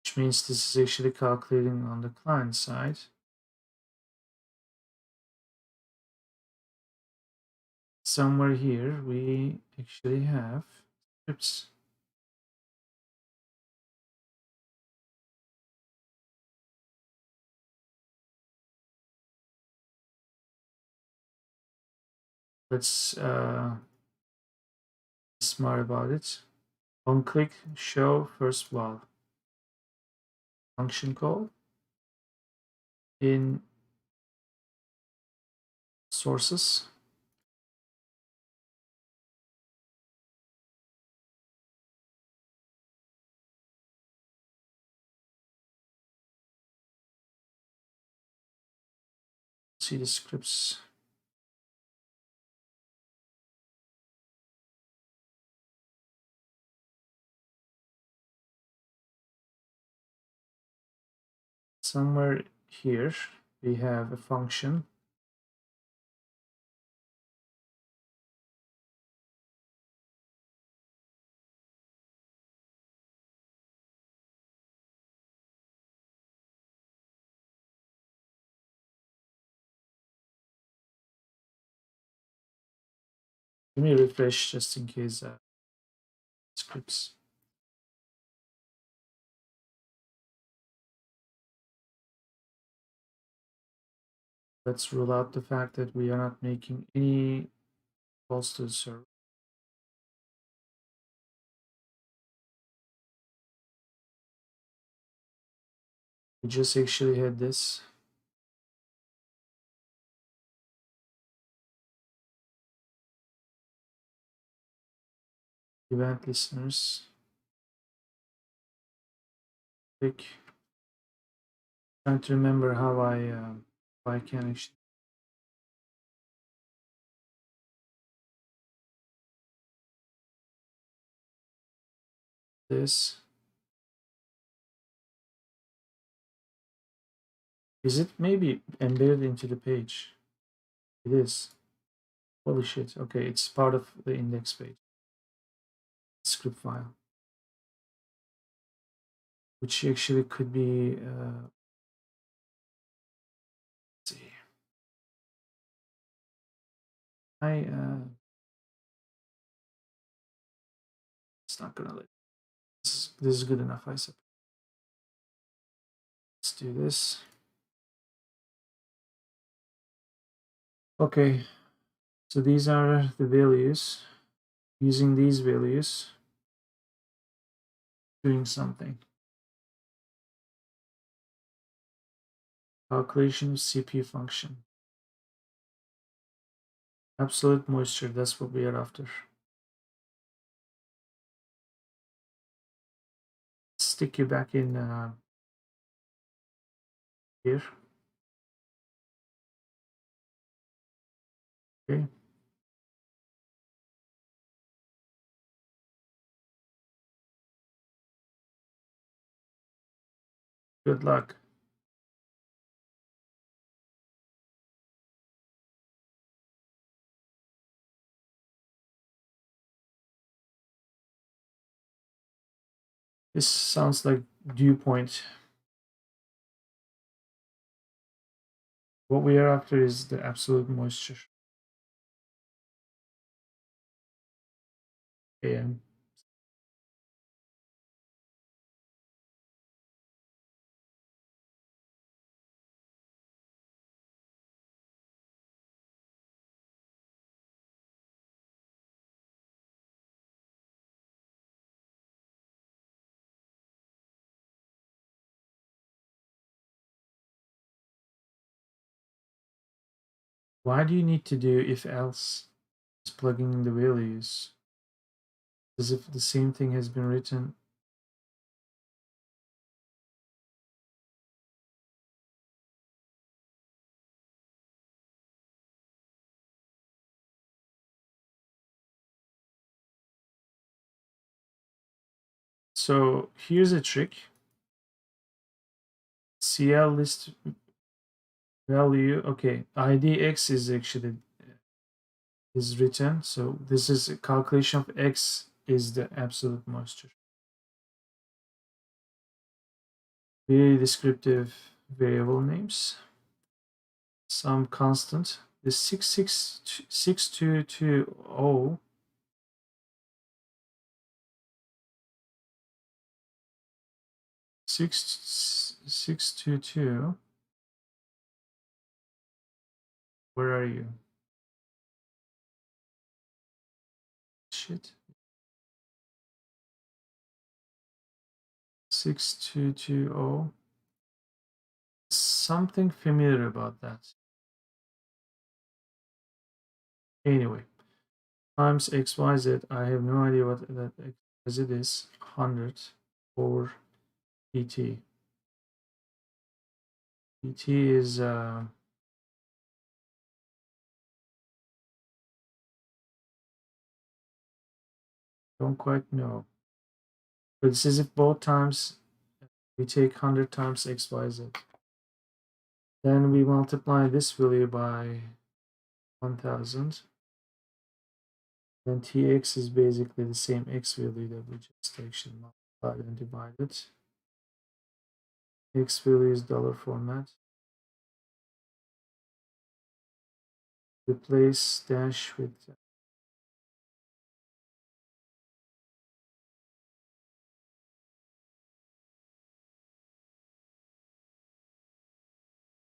Which means this is actually calculating on the client side. Somewhere here, we actually have scripts. Let's be smart about it. On click, show first val function call in sources. See the scripts. Somewhere here, we have a function. Let me refresh just in case scripts. Let's rule out the fact that we are not making any calls to the server. We just actually had this. Event listeners. Click. Trying to remember how I can actually this. Is it maybe embedded into the page? It is. Holy shit. Okay, it's part of the index page script file, which actually could be. Let's see. I it's not gonna let. This is good enough, I suppose. Let's do this. Okay, so these are the values. Using these values, doing something. Calculation of CPU function. Absolute moisture, that's what we are after. Stick you back in here. Okay. Good luck. This sounds like dew point. What we are after is the absolute moisture. AM. Why do you need to do if else? Just plugging in the values as if the same thing has been written. So here's a trick. CL list value. Okay, IDX is actually is written. So this is a calculation of X is the absolute moisture. Very descriptive variable names. Some constant. The 66220 622. Where are you? Shit. 6220. Something familiar about that. Anyway, times xyz. I have no idea what that xyz is. 100 over pt. pt is don't quite know. But this is if both times we take 100 times xyz. Then we multiply this value by 1000. Then tx is basically the same x value that we just actually multiplied and divided. X value is dollar format. Replace dash with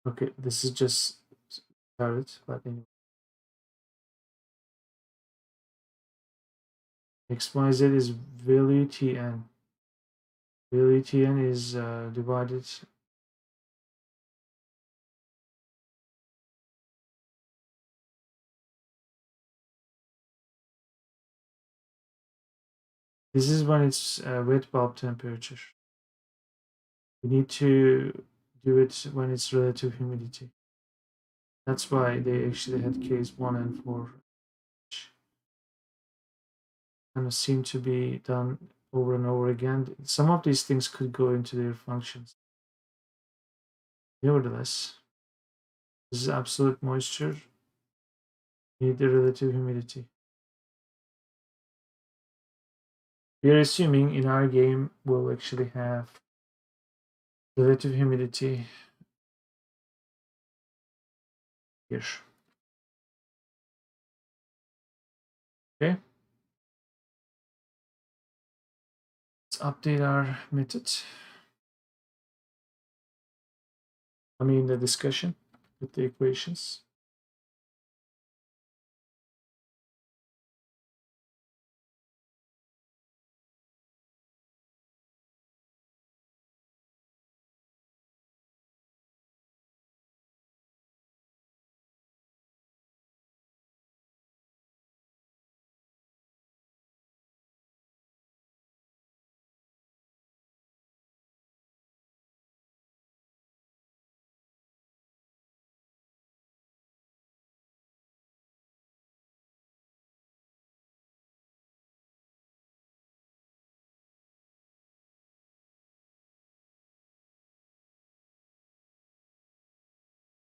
okay, this is just started, but anyway. XYZ is value tn. Value tn is divided. This is when it's wet bulb temperature. We need to do it when it's relative humidity. That's why they actually had case 1 and 4. Kind of seem to be done over and over again. Some of these things could go into their functions. Nevertheless, this is absolute moisture. Need the relative humidity. We are assuming in our game we'll actually have relative humidity here. Okay. Let's update our method. I mean the discussion with the equations.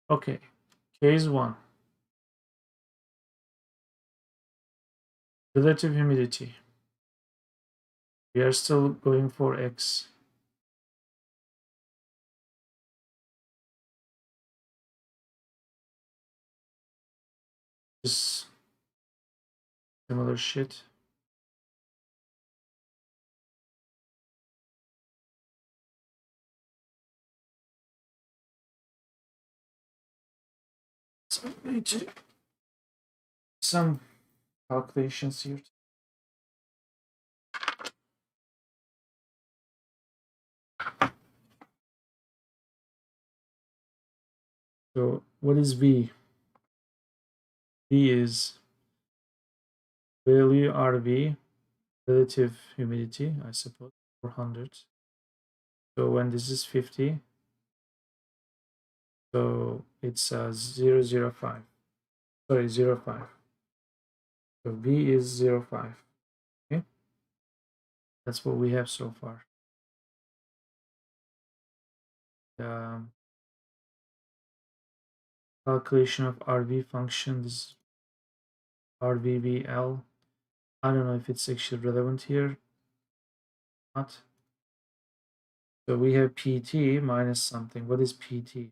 Okay, case 1. Relative humidity. We are still going for X. Just similar shit. So I need to some calculations here. So what is V? V is value RV, relative humidity, I suppose, 400. So when this is 50, so it's 0.05. Sorry, 0.5. So V is 0.5. Okay, that's what we have so far. Calculation of RV function, this RVVL. I don't know if it's actually relevant here. Not. So we have PT minus something. What is PT?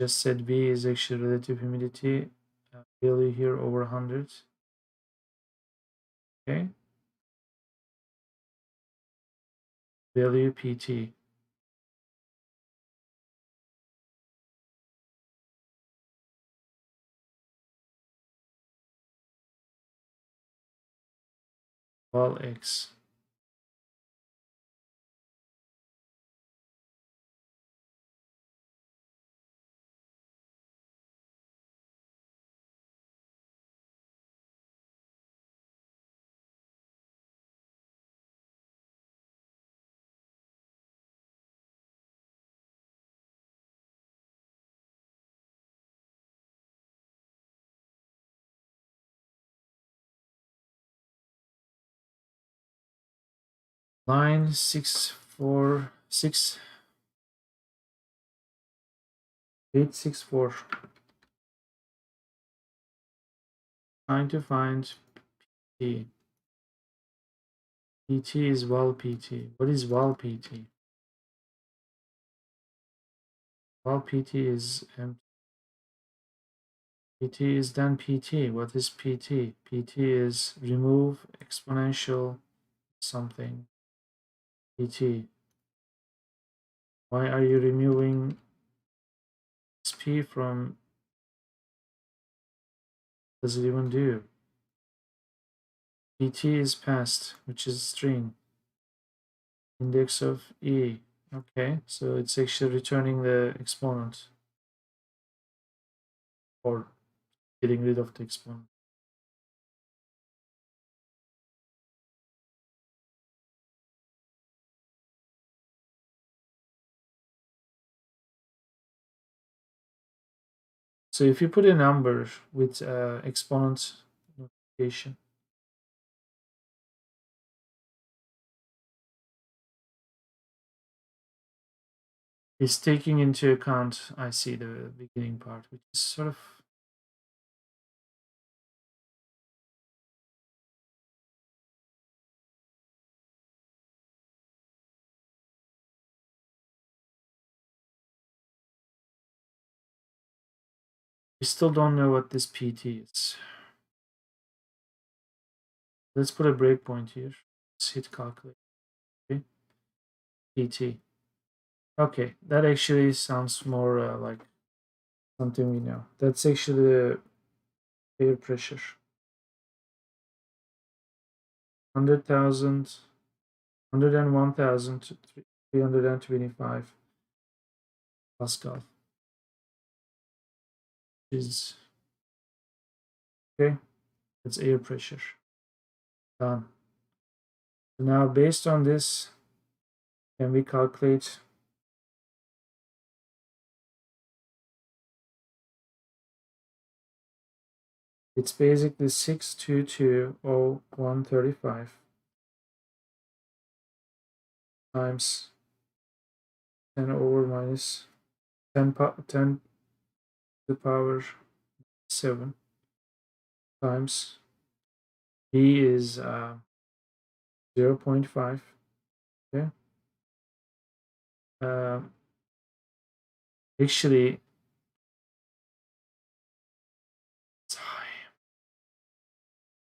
Just said V is actually relative humidity value here over 100. Okay. Value PT. Val X. Line 864. Trying to find P. PT is val PT. What is val PT? Val PT is PT is then PT. What is PT? PT is remove exponential something. PT. Why are you removing XP from? Does it even do? PT is passed, which is string. Index of E. Okay, so it's actually returning the exponent or getting rid of the exponent. So if you put a number with exponent notification, is taking into account, I see the beginning part, which is sort of we still don't know what this PT is. Let's put a breakpoint here. Let's hit calculate. Okay. PT. Okay, that actually sounds more like something we know. That's actually the air pressure. 100,000, 101,325 Pascal is okay. That's air pressure. Done. So now, based on this, can we calculate? It's basically 622,0135 times 10 over minus 10 to the power 7 times B is 0.5. Okay. Actually, it's high.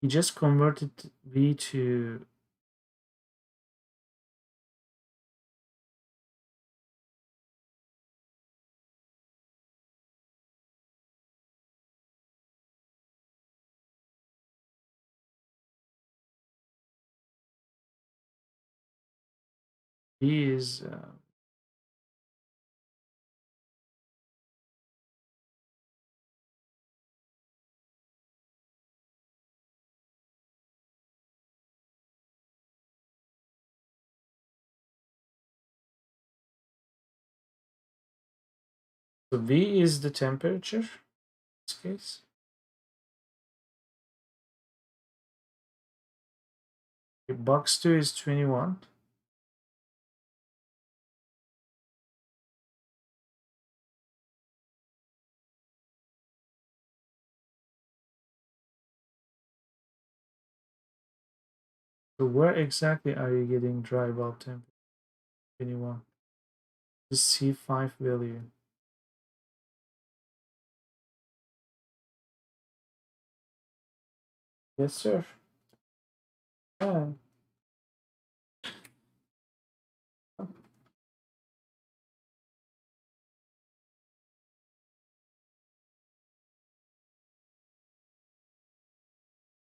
He just converted V to V is so V is the temperature in this case. Box 2 is 21. So where exactly are you getting dry bulb temperature? 21. The C5 value. Yes, sir. Yeah.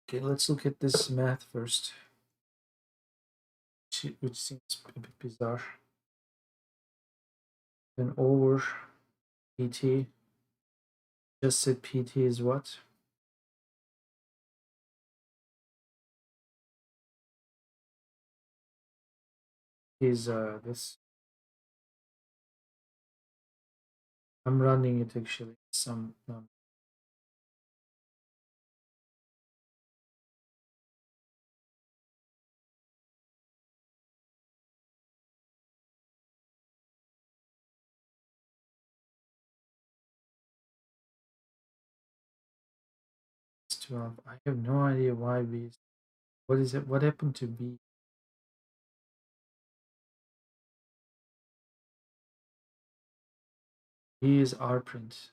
Okay, let's look at this math first, which seems a bit bizarre. Then over PT. Just said PT is what? Is this? I'm running it actually. Some it's 12. I have no idea why B. What is it? What happened to B? B is R print.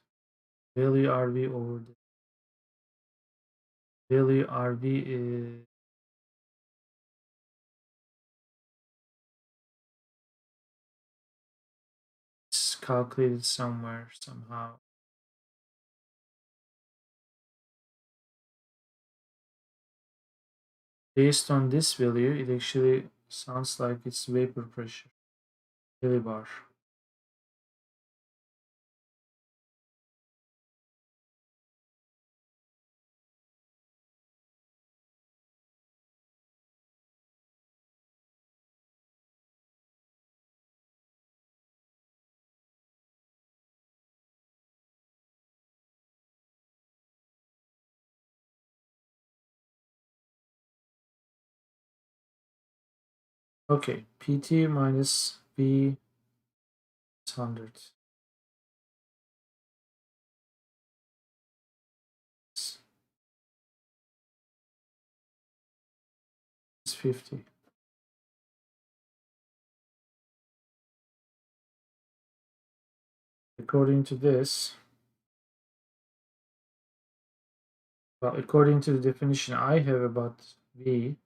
Value RV over the value RV is calculated somewhere somehow. Based on this value, it actually sounds like it's vapor pressure. Millibar. Okay, PT minus V 100. It's 50. According to this, well, according to the definition I have about V,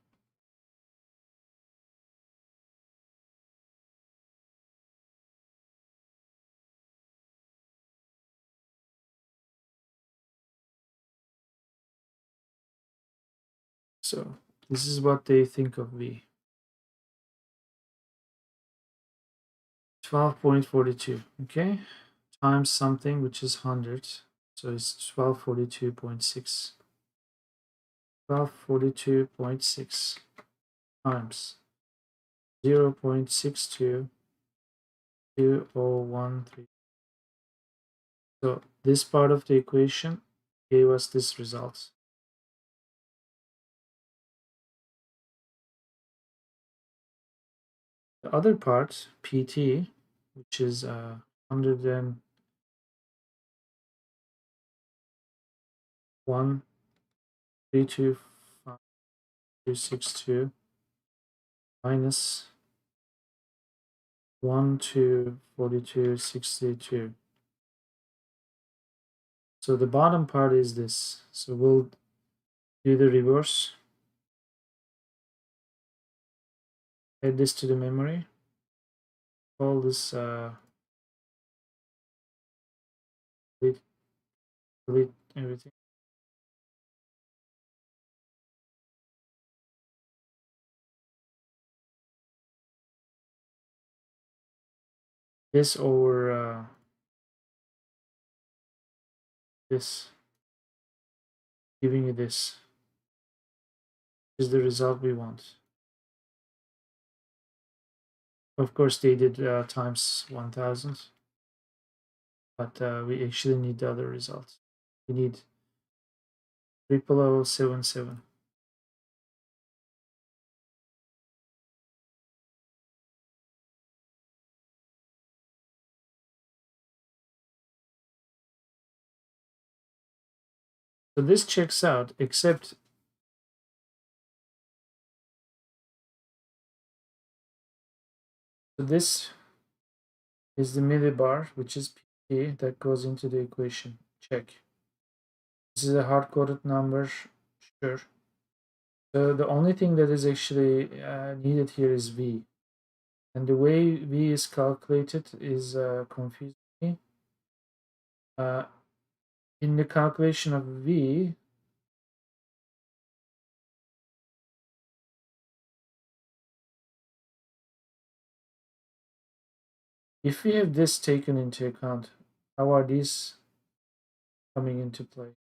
so this is what they think of V. 12.42, okay? Times something, which is 100. So it's 1242.6. 1242.6 times 0.622013. So this part of the equation gave us this result. The other part, PT, which is 101.325.262 minus 1,242.62. So the bottom part is this. So we'll do the reverse. Add this to the memory. Call this delete everything. This over this, giving you this is the result we want. Of course, they did times 1000, but we actually need the other result. We need 0077. So this checks out, except this is the millibar, which is P that goes into the equation. Check. This is a hard-coded number, sure. So the only thing that is actually needed here is V. And the way V is calculated is confusing me. In the calculation of V, if we have this taken into account, how are these coming into play?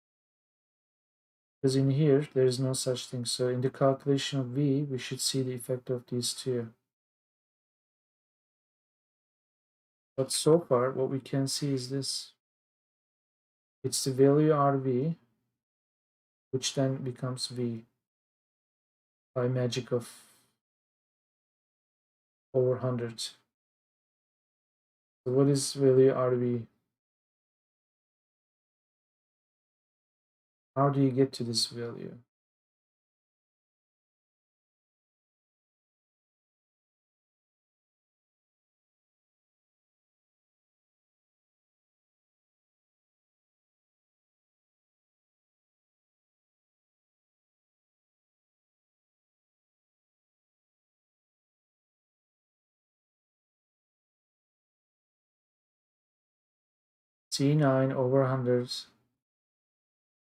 Because in here, there is no such thing. So in the calculation of V, we should see the effect of these two. But so far, what we can see is this. It's the value RV, which then becomes V by magic of over 100. So what is value RV? How do you get to this value? C9 over 100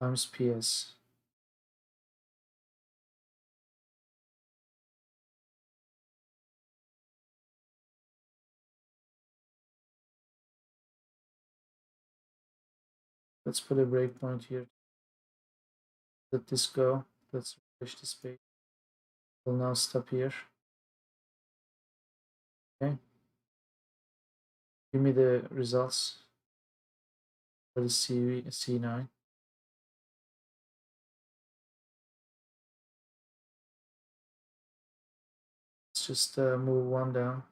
times PS. Let's put a breakpoint here. Let this go. Let's refresh this page. We'll now stop here. Okay. Give me the results for the C9. Let's just move one down.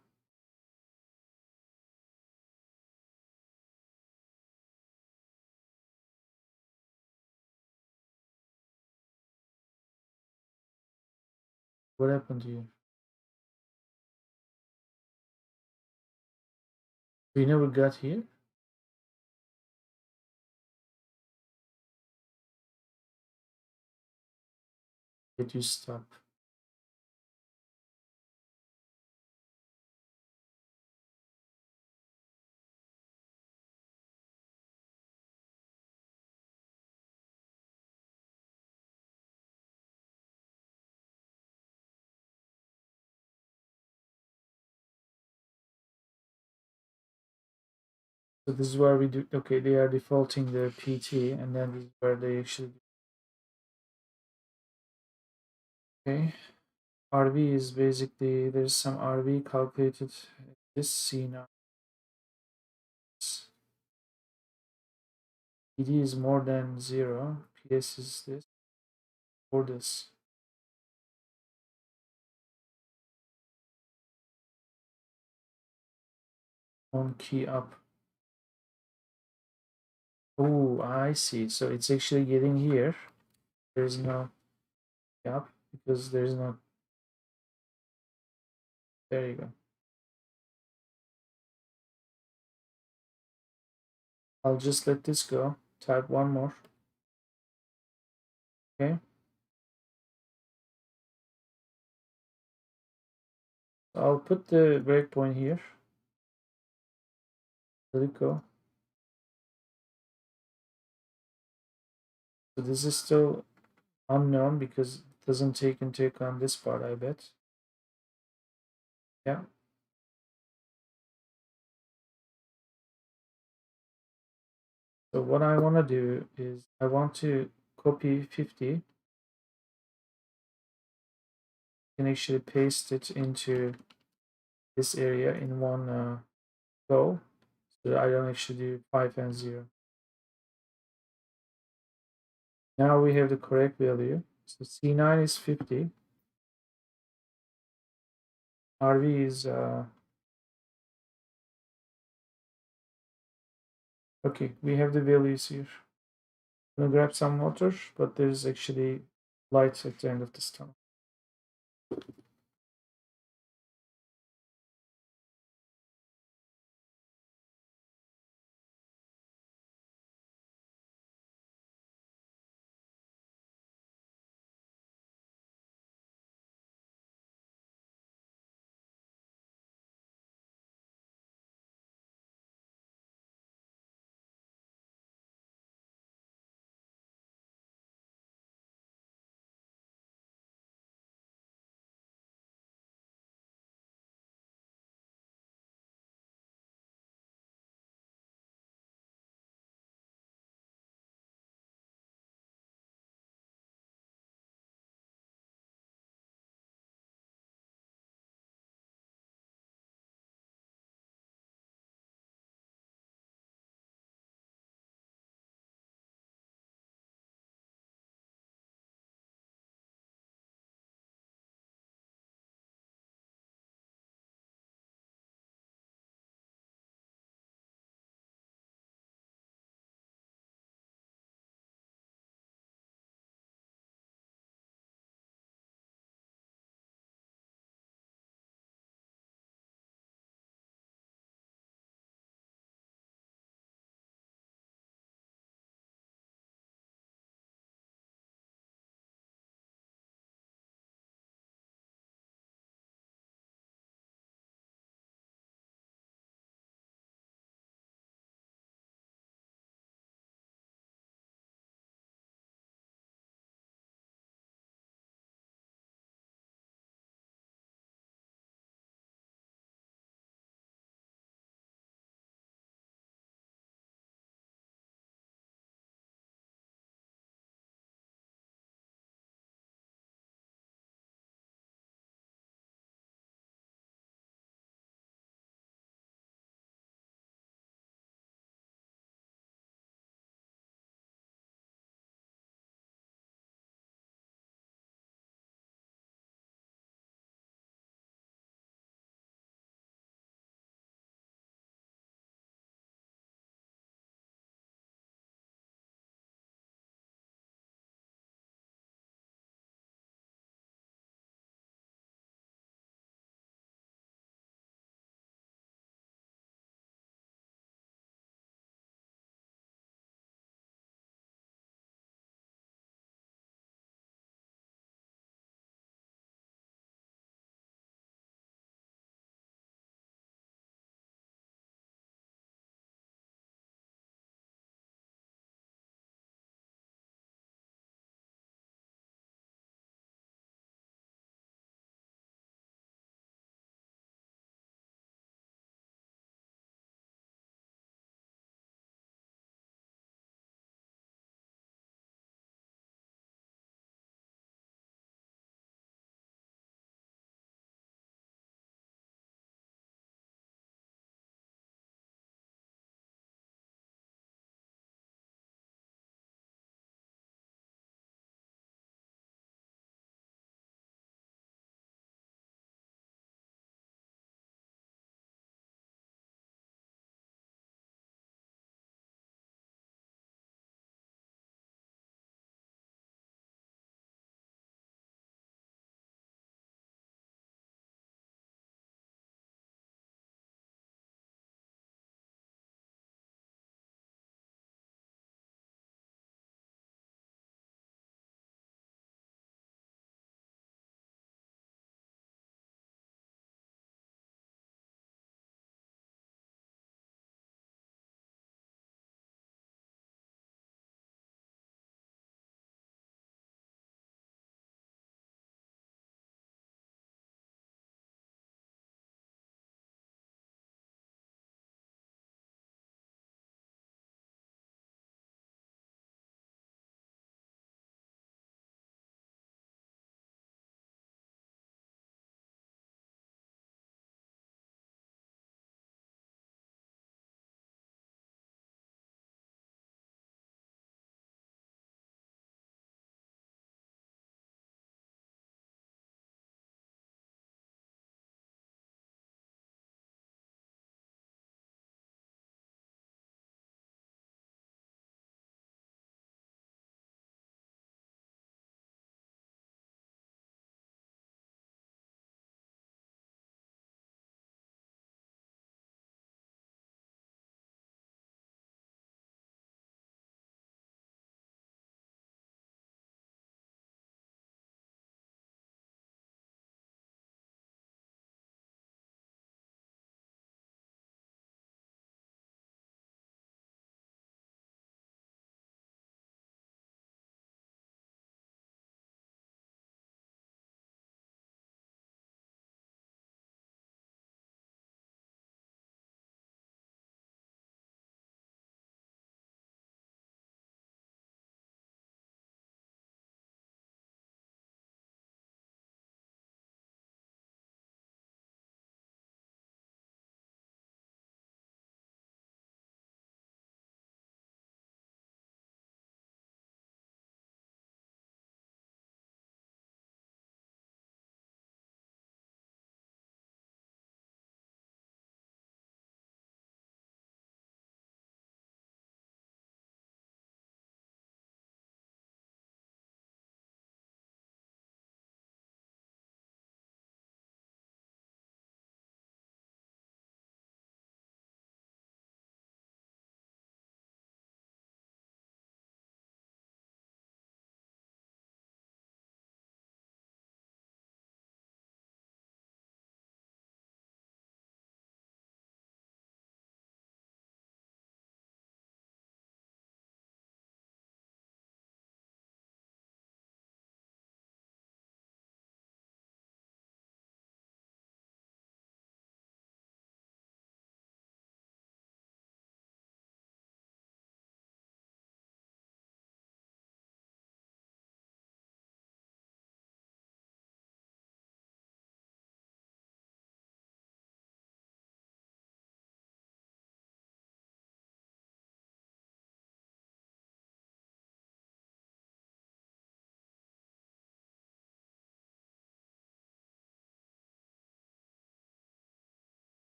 What happened here? We never got here. Did you stop? So this is where we do. Okay, they are defaulting the PT, and then this is where they actually. Okay, RV is basically there's some RV calculated. This C9. PD is more than 0. PS is this or this. On key up. Oh, I see. So it's actually getting here. There's no gap because there's no. There you go. I'll just let this go. Type one more. Okay. I'll put the breakpoint here. Let it go. So this is still unknown because it doesn't take into account this part, I bet. Yeah. So what I want to do is I want to copy 50. You can actually paste it into this area in one go. So that I don't actually do 5 and 0. Now we have the correct value. So C9 is 50. RV is okay. We have the values here. I'm gonna grab some water, but there's actually light at the end of this tunnel.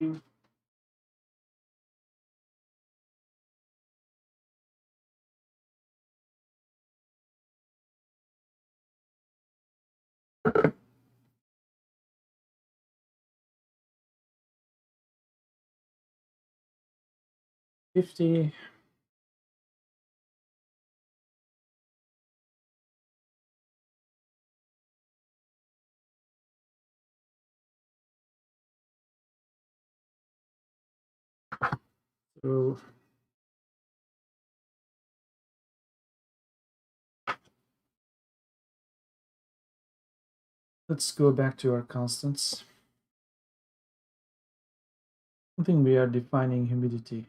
50. So let's go back to our constants. I think we are defining humidity.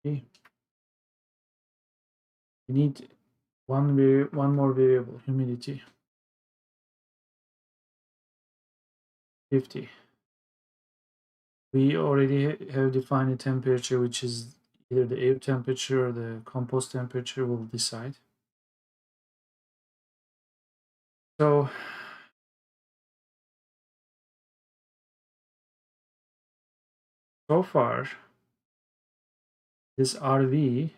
Okay. We need one more variable, humidity. 50. We already have defined a temperature, which is either the air temperature or the compost temperature will decide. So far, this RV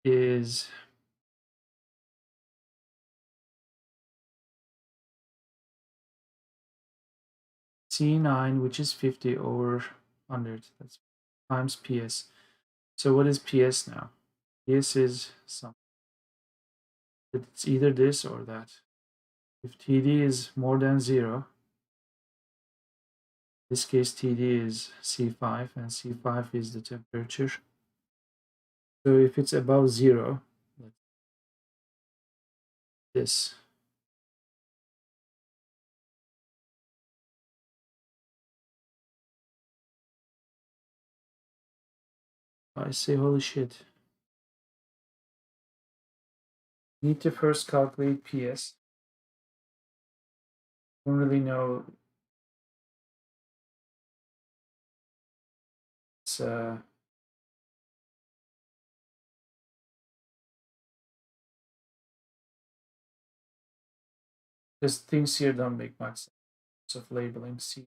is C9, which is 50 over 100. That's times PS. So what is PS now? PS is something. It's either this or that. If TD is more than 0, in this case TD is C5, and C5 is the temperature. So if it's above 0, this. I say, holy shit. Need to first calculate PS. Don't really know. It's just things here don't make much sense of labeling C.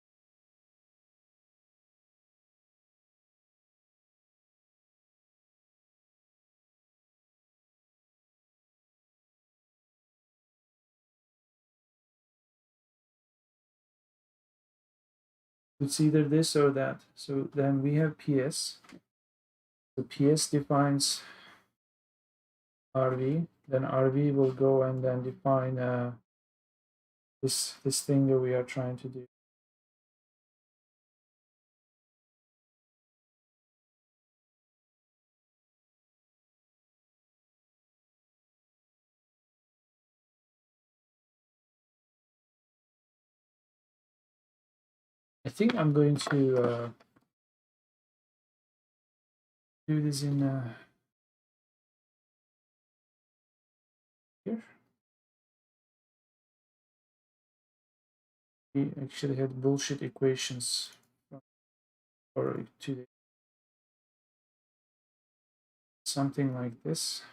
It's either this or that. So then we have PS. The PS defines RV. Then RV will go and then define this thing that we are trying to do. I think I'm going to do this in here. We actually had bullshit equations for today. Something like this,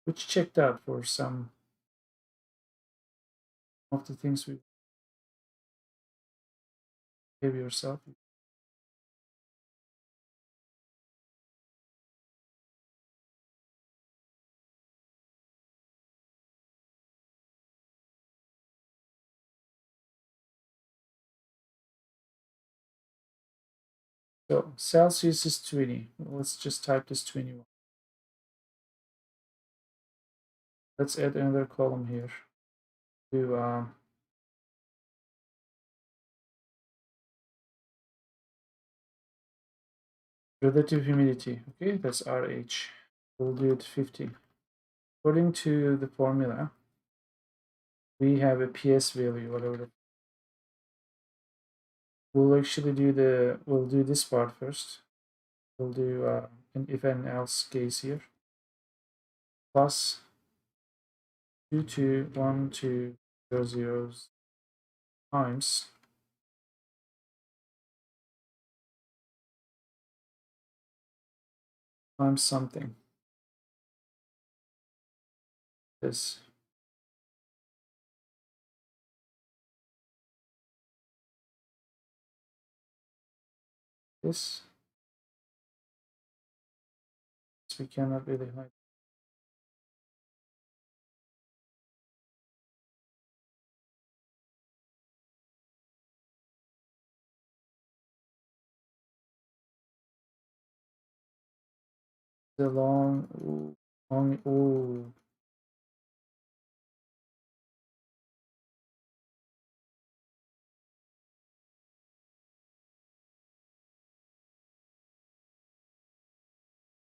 which checked out for some of the things we give yourself. So Celsius is 20. Let's just type this 21. Let's add another column here to relative humidity. Okay, that's RH. We'll do it 50. According to the formula, we have a PS value, whatever. We'll actually we'll do this part first. We'll do an if and else case here. Plus 22120 times something. This this. We cannot really hide. The long, ooh, long, ooh.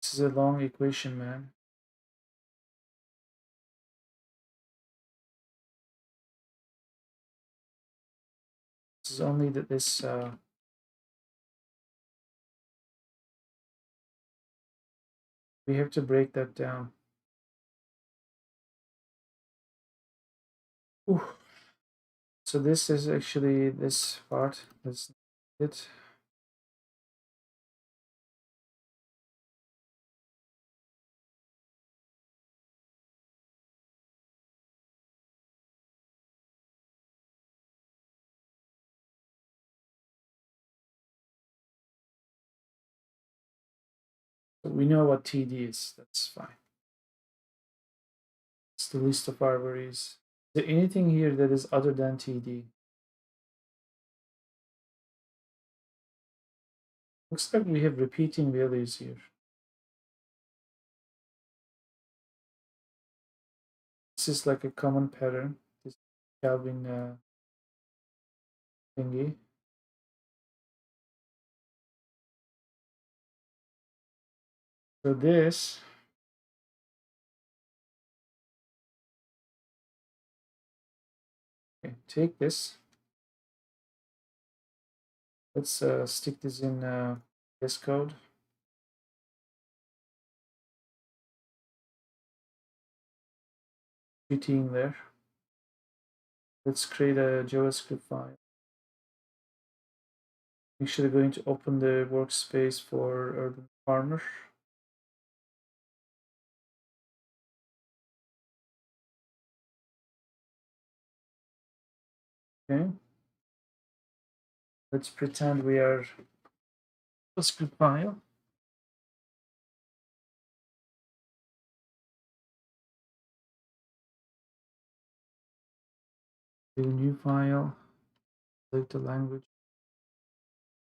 This is a long equation, man. This is only that this. We have to break that down. Ooh. So this is actually this part. That's it. So we know what TD is. That's fine. It's the list of our worries. Is there anything here that is other than TD? Looks like we have repeating values here. This is like a common pattern. This Kelvin thingy. So this, okay, take this. Let's stick this in VS Code. GT there. Let's create a JavaScript file. Actually going to open the workspace for Urban Farmer. Okay. Let's pretend we are JavaScript file. Do a new file. Select the language.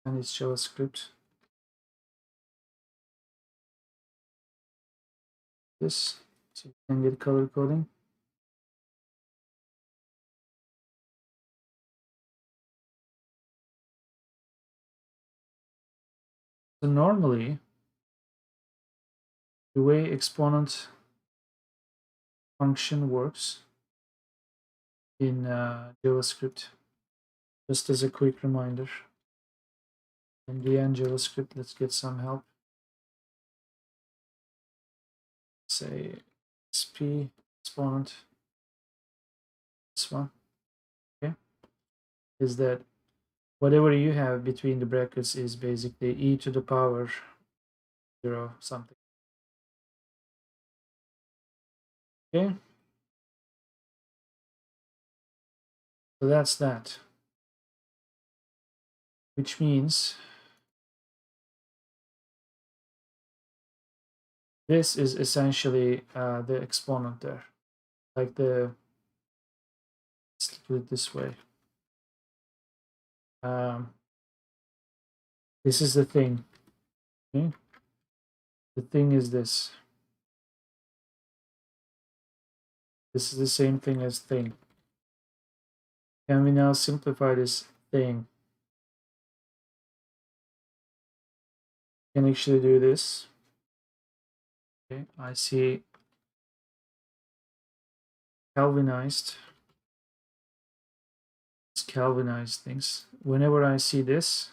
And it's JavaScript. This. So you can get color coding. So normally, the way exponent function works in JavaScript, just as a quick reminder, in the end JavaScript, let's get some help. Say sp exponent, this one, okay, is that whatever you have between the brackets is basically e to the power 0 something. Okay, so that's that, which means this is essentially the exponent there, like the, let's do it this way. This is the thing. Okay? The thing is this. This is the same thing as thing. Can we now simplify this thing? Can actually do this. Okay, I see Calvinized. It's Calvinized things. Whenever I see this,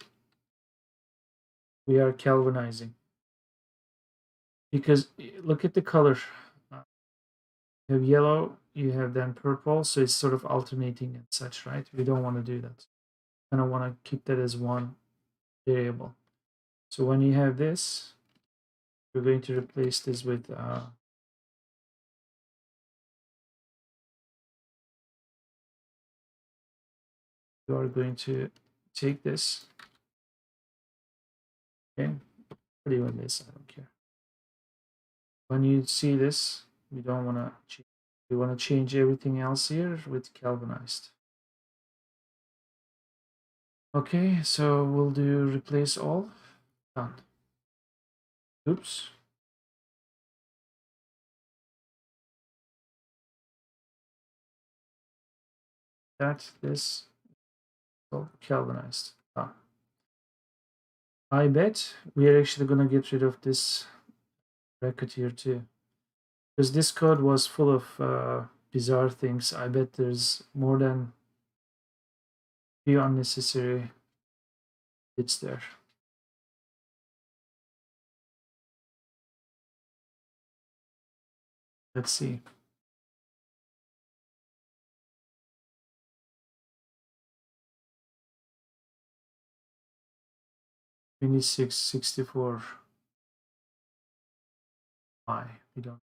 we are Calvinizing. Because look at the color. You have yellow, you have then purple, so it's sort of alternating and such, right? We don't want to do that. I don't want to keep that as one variable. So when you have this, we're going to replace this with you are going to take this Okay, pretty much this. I don't care. When you see this, we don't want to change. We want to change everything else here with galvanized. Okay, so we'll do replace all. Done. Oops. This, oh, galvanized. Done. I bet we are actually gonna get rid of this bracket here too, because this code was full of bizarre things. I bet there's more than few unnecessary bits there. Let's see. 26, 64. Why? We don't.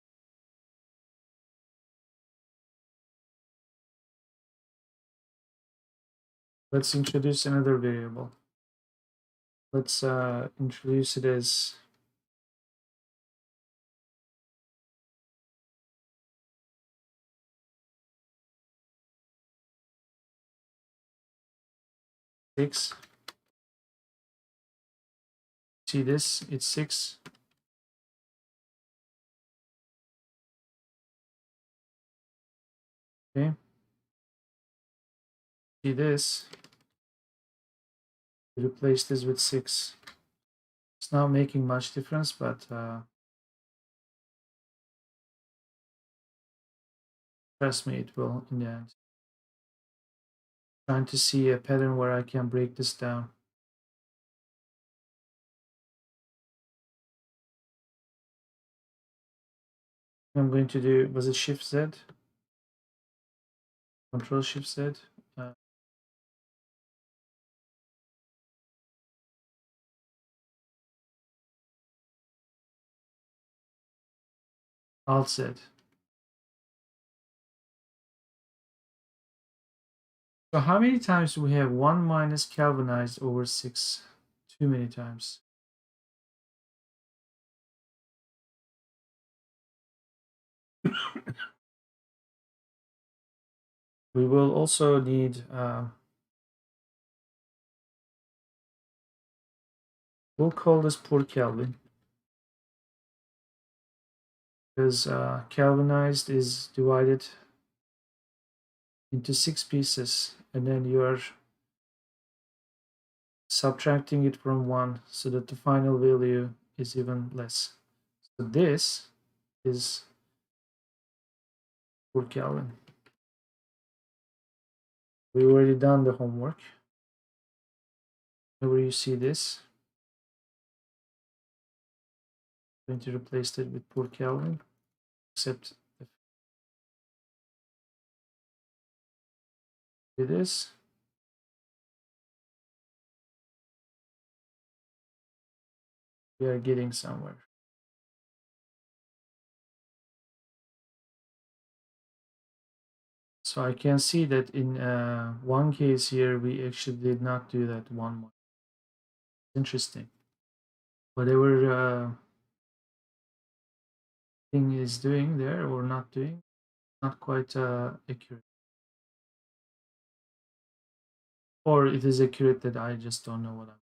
Let's introduce another variable. Let's introduce it as six. See this? It's 6. Okay. See this? Replace this with 6. It's not making much difference, but trust me, it will in the end. Trying to see a pattern where I can break this down. I'm going to do, was it Shift Z? Control Shift Z? Alt Z. So how many times do we have 1 minus galvanized over 6? Too many times. We will also need, we'll call this poor Kelvin, because galvanized is divided into 6 pieces, and then you are subtracting it from 1 so that the final value is even less. So this is poor Kelvin. We already done the homework. Where you see this, I'm going to replace it with poor Kelvin, except with this. We are getting somewhere. So I can see that in one case here, we actually did not do that one. Interesting. Whatever thing is doing there or not doing, not quite accurate. Or it is accurate that I just don't know what I'm.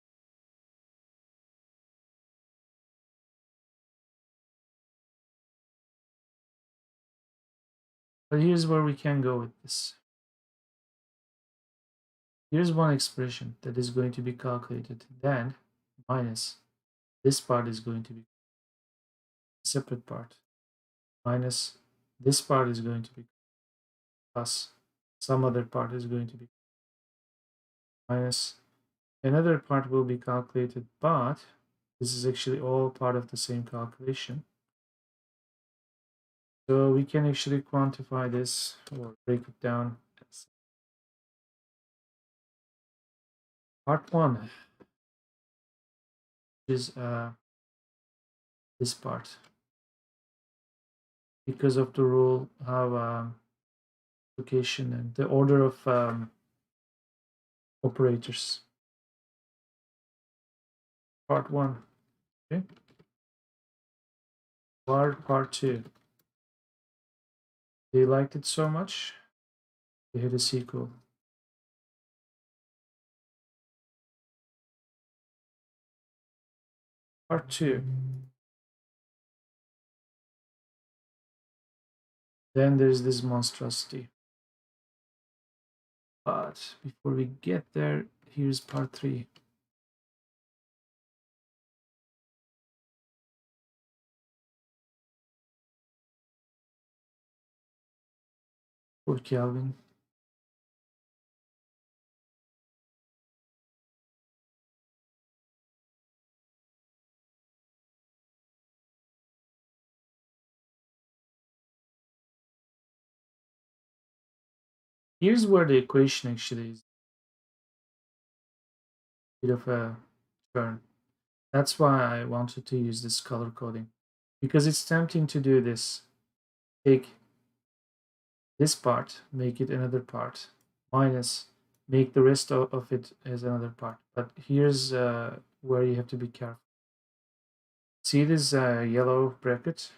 But here's where we can go with this. Here's one expression that is going to be calculated, then minus this part is going to be a separate part, minus this part is going to be plus some other part is going to be minus another part will be calculated, but this is actually all part of the same calculation. So we can actually quantify this or break it down. Part 1 is this part. Because of the rule how location and the order of operators. Part 1. Okay. Part 2. They liked it so much, they had a sequel. Part 2. Then there's this monstrosity. But before we get there, here's part 3. For Calvin. Here's where the equation actually is a bit of a turn. That's why I wanted to use this color coding. Because it's tempting to do this. Take this part, make it another part, minus, make the rest of it as another part. But here's where you have to be careful. See this yellow bracket?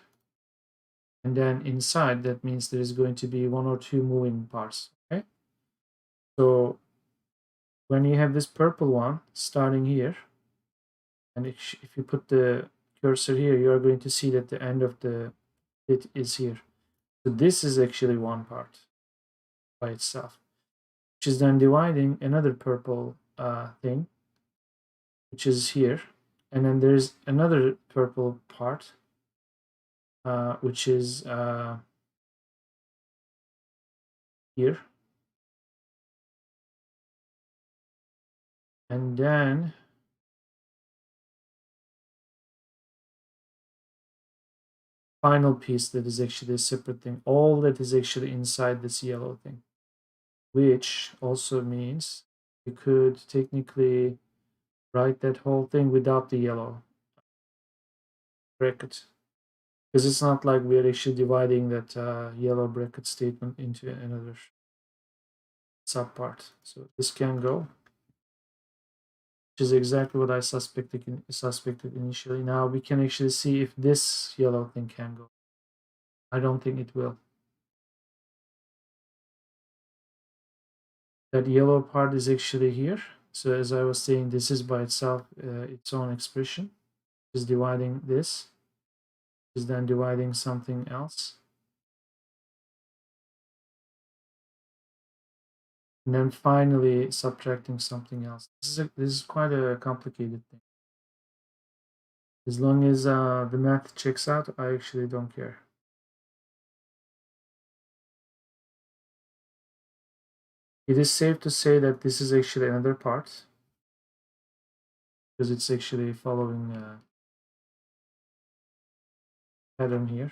And then inside, that means there is going to be 1 or 2 moving parts. Okay. So when you have this purple one starting here, and if you put the cursor here, you are going to see that the end of the it is here. So this is actually one part by itself, which is then dividing another purple thing, which is here. And then there's another purple part, which is here. And then final piece that is actually a separate thing. All that is actually inside this yellow thing, which also means you could technically write that whole thing without the yellow bracket, because it's not like we're actually dividing that yellow bracket statement into another subpart. So this can go, which is exactly what I suspected initially. Now we can actually see if this yellow thing can go. I don't think it will. That yellow part is actually here. So as I was saying, this is by itself its own expression. Is dividing this, is then dividing something else. And then finally subtracting something else. This is quite a complicated thing. As long as the math checks out, I actually don't care. It is safe to say that this is actually another part, because it's actually following a pattern here.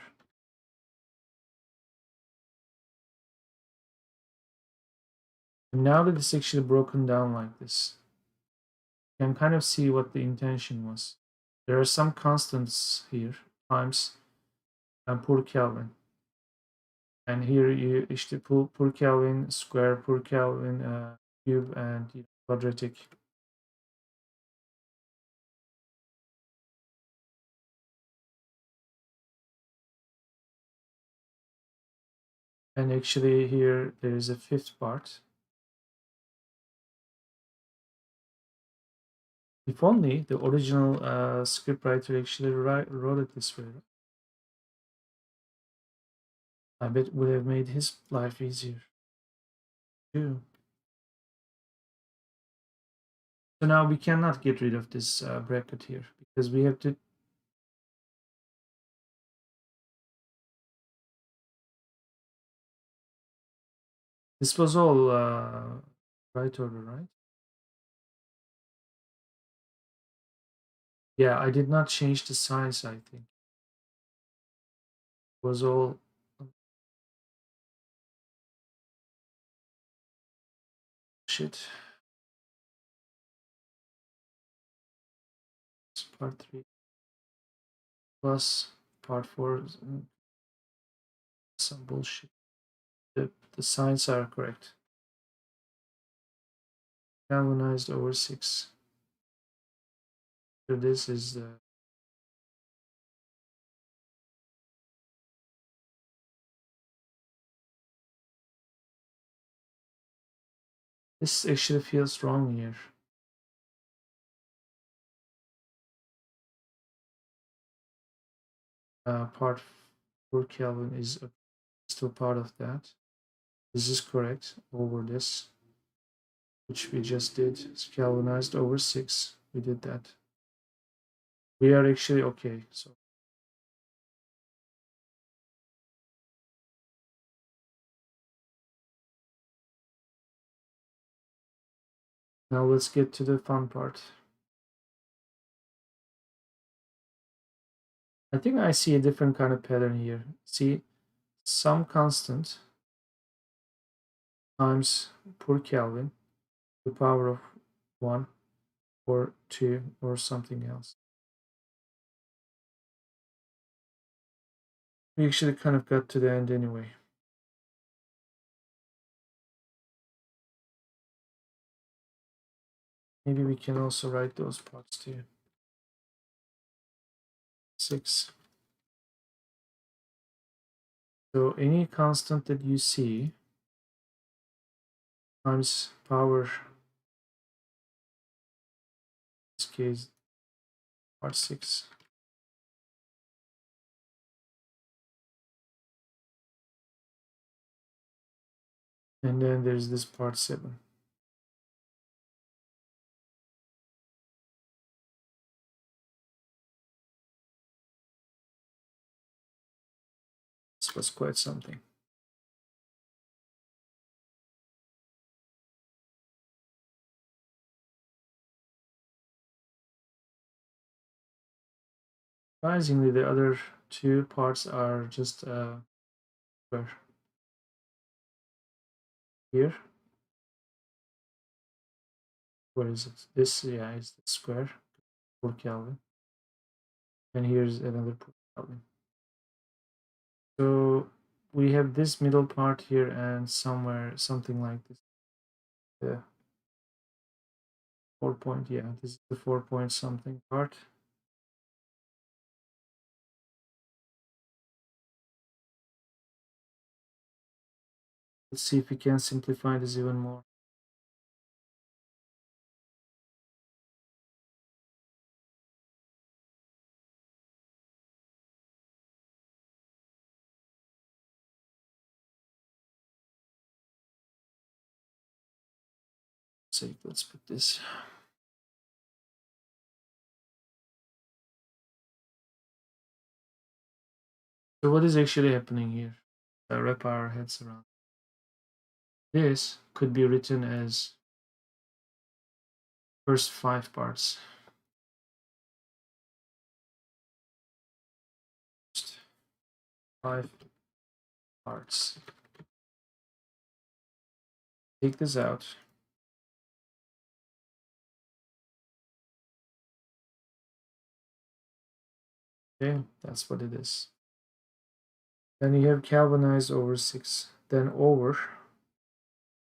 And now that it's actually broken down like this, you can kind of see what the intention was. There are some constants here, times and per Kelvin. And here you işte per Kelvin square, per Kelvin cube, and quadratic. And actually here there is a fifth part. If only the original scriptwriter actually wrote it this way. I bet it would have made his life easier too. So now we cannot get rid of this bracket here, because we have to. This was all right order, right? Yeah, I did not change the size, I think. It was all. Shit. It's part 3 plus part 4 is some bullshit. The signs are correct. Galvanized over 6. So this is the This actually feels wrong here. Part 4 Kelvin is still part of that. This is correct over this, which we just did. It's Kelvinized over 6. We did that. We are actually okay. So now let's get to the fun part. I think I see a different kind of pattern here. See, some constant times per Kelvin, the power of 1 or 2 or something else. We actually kind of got to the end anyway. Maybe we can also write those parts too. 6. So any constant that you see times power, in this case, part 6. And then there's this part 7. This was quite something. Surprisingly, the other 2 parts are just where? Here. Where is it? This, yeah, is the square, 4 Kelvin. And here's another 4 Kelvin. So we have this middle part here and somewhere something like this. Yeah. 4 point, yeah, this is the 4 point something part. Let's see if we can simplify this even more. So let's put this. So what is actually happening here? Wrap our heads around. This could be written as first 5 parts. First 5 parts. Take this out. Okay, that's what it is. Then you have Calvinized over 6. Then over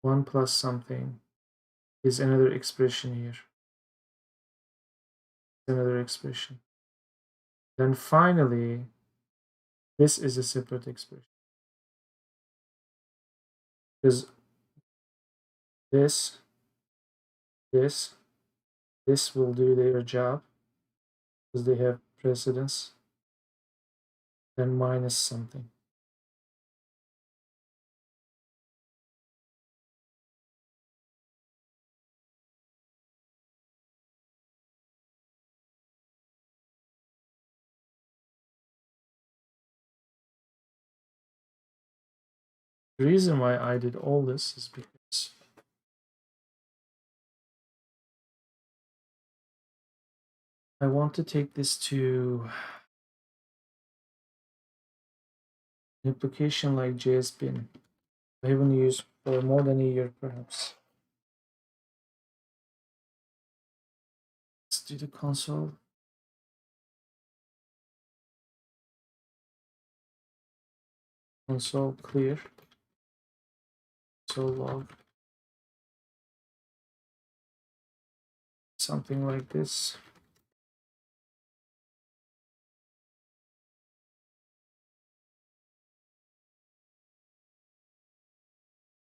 1 plus something is another expression here. Another expression. Then finally, this is a separate expression. Because this will do their job because they have precedence. Then minus something. The reason why I did all this is because I want to take this to an application like JSBin. I haven't used for more than a year, perhaps. Let's do the console. Console clear. Console log. Something like this.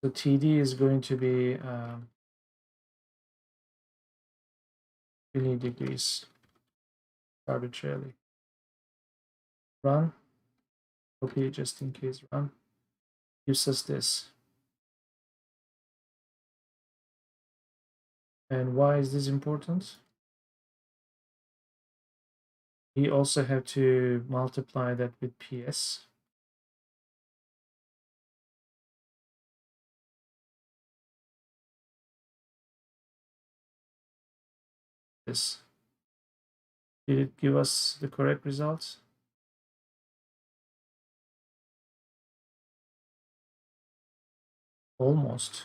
The TD is going to be 20 degrees arbitrarily. Run. Copy just in case. Run. Gives us this. And why is this important? We also have to multiply that with PS. This. Did it give us the correct results? Almost.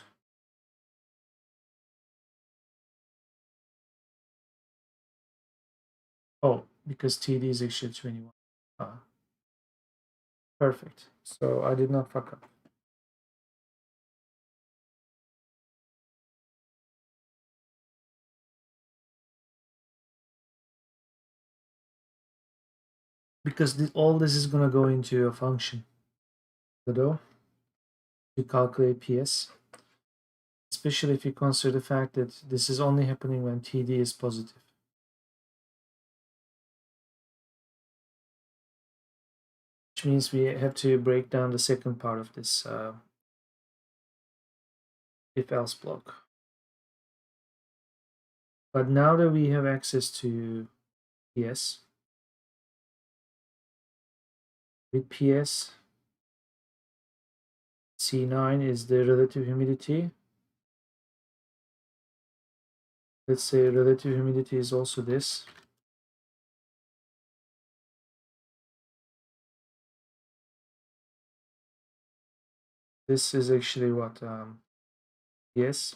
Oh, because TD is actually 21. Perfect. So I did not fuck up. Because all this is going to go into a function, Godot, to calculate PS, especially if you consider the fact that this is only happening when TD is positive. Which means we have to break down the second part of this if-else block. But now that we have access to PS, with PS, C9 is the relative humidity. Let's say relative humidity is also this. This is actually what? PS.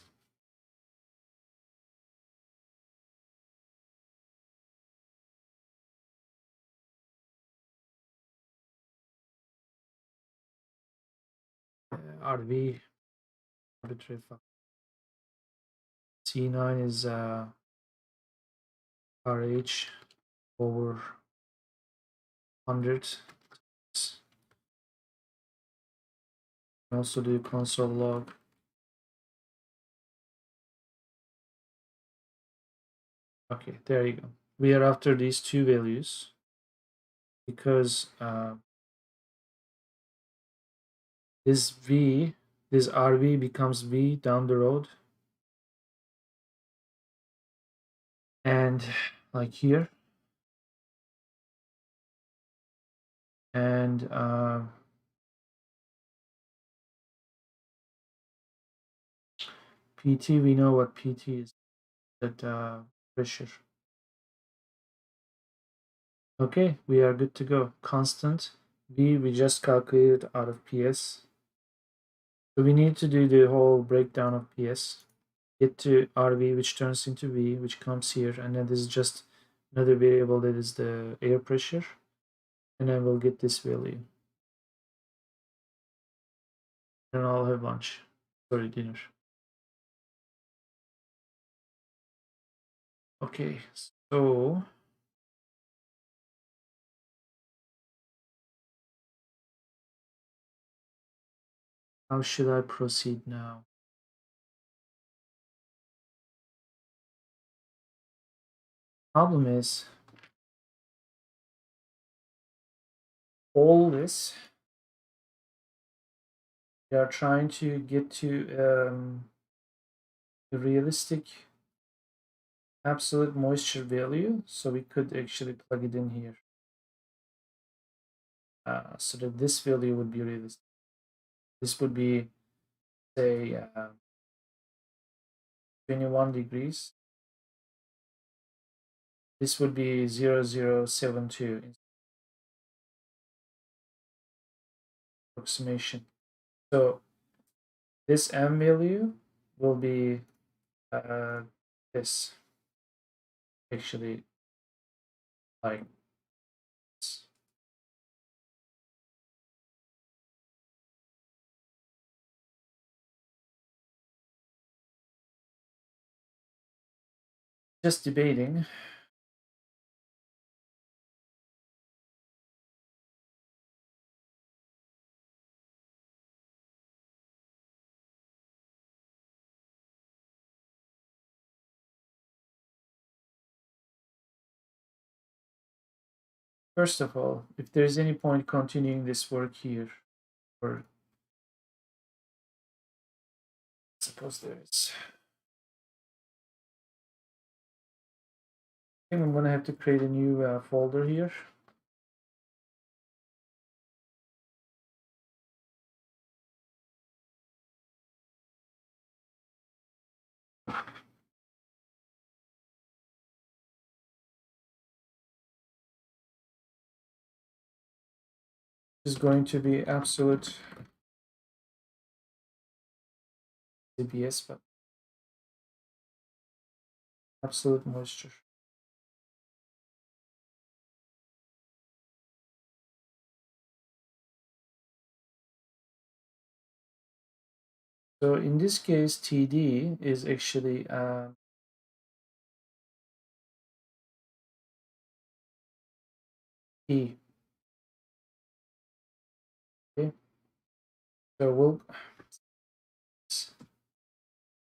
RV arbitrary function. C9 is RH over 100. Also do console log. Okay, there you go. We are after these two values because this V, this RV becomes V down the road. And like here. And PT, we know what PT is, that pressure. Okay, we are good to go. Constant V, we just calculated out of PS. So we need to do the whole breakdown of PS. Get to RV, which turns into V, which comes here, and then this is just another variable that is the air pressure, and then we'll get this value. And I'll have lunch. Sorry, dinner. Okay, so how should I proceed now? Problem is, all this, we are trying to get to a realistic absolute moisture value, so we could actually plug it in here. So that this value would be realistic. This would be, say, 21 degrees. This would be 0072 approximation. So this M value will be this, actually, like this. Just debating. First of all, if there's any point continuing this work here, or suppose there is, I think I'm going to have to create a new folder here. Is going to be absolute CBS, but absolute moisture. So in this case, TD is actually T. Okay, so we'll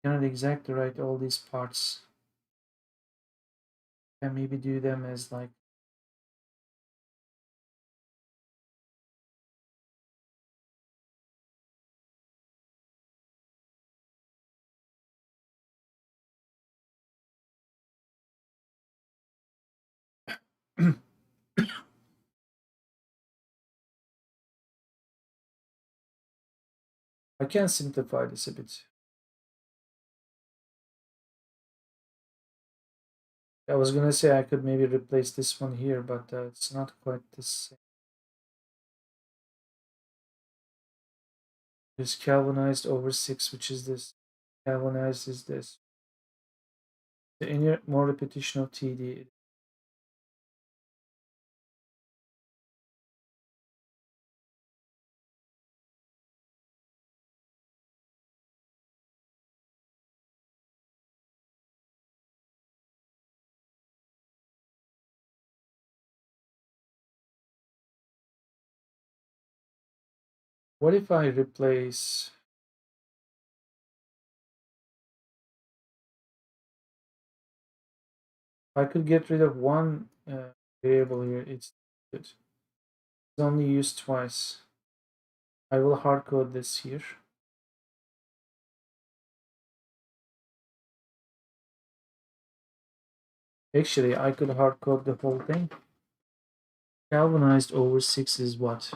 cannot exactly write all these parts. And maybe do them as like I can simplify this a bit. I was gonna say I could maybe replace this one here, but it's not quite the same. This Calvinized over 6, which is this. Calvinized is this. Any more repetition of TD. What if I replace? I could get rid of one variable here. It's good. It's only used twice. I will hard code this here. Actually, I could hard code the whole thing. Calvinized over 6 is what?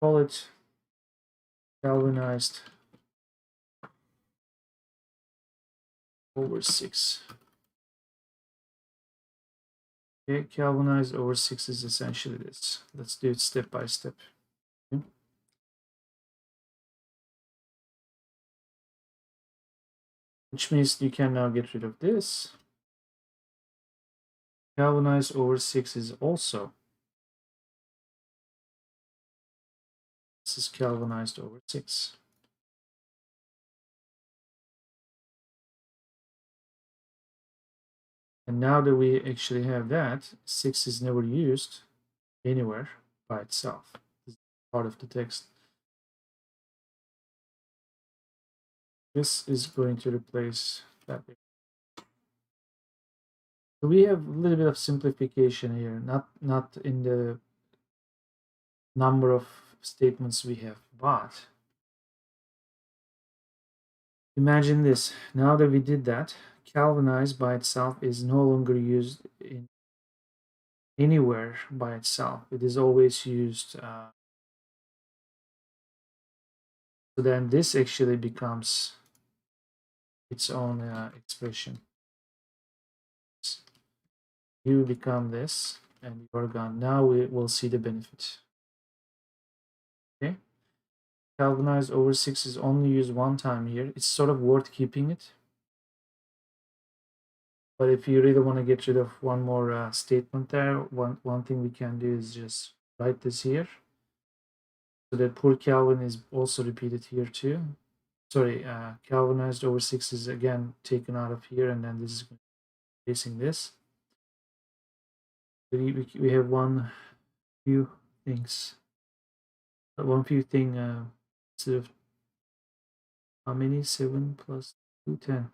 Call it Calvinized over 6. Okay, Calvinized over 6 is essentially this. Let's do it step by step. Okay. Which means you can now get rid of this. Calvinized over 6 is also. This is Calvinized over 6. And now that we actually have that, 6 is never used anywhere by itself. This is part of the text. This is going to replace that. So we have a little bit of simplification here, not in the number of statements we have, but imagine this. Now that we did that, Calvinized by itself is no longer used in anywhere by itself. It is always used. So then this actually becomes its own expression. You become this, and you are gone. Now we will see the benefit. Okay. Calvinized over 6 is only used one time here. It's sort of worth keeping it. But if you really want to get rid of one more statement there, one thing we can do is just write this here. So that poor Calvin is also repeated here too. Sorry, Calvinized over 6 is again taken out of here, and then this is facing this. We have one few things. One few thing instead of how many? 7 plus 2, 10.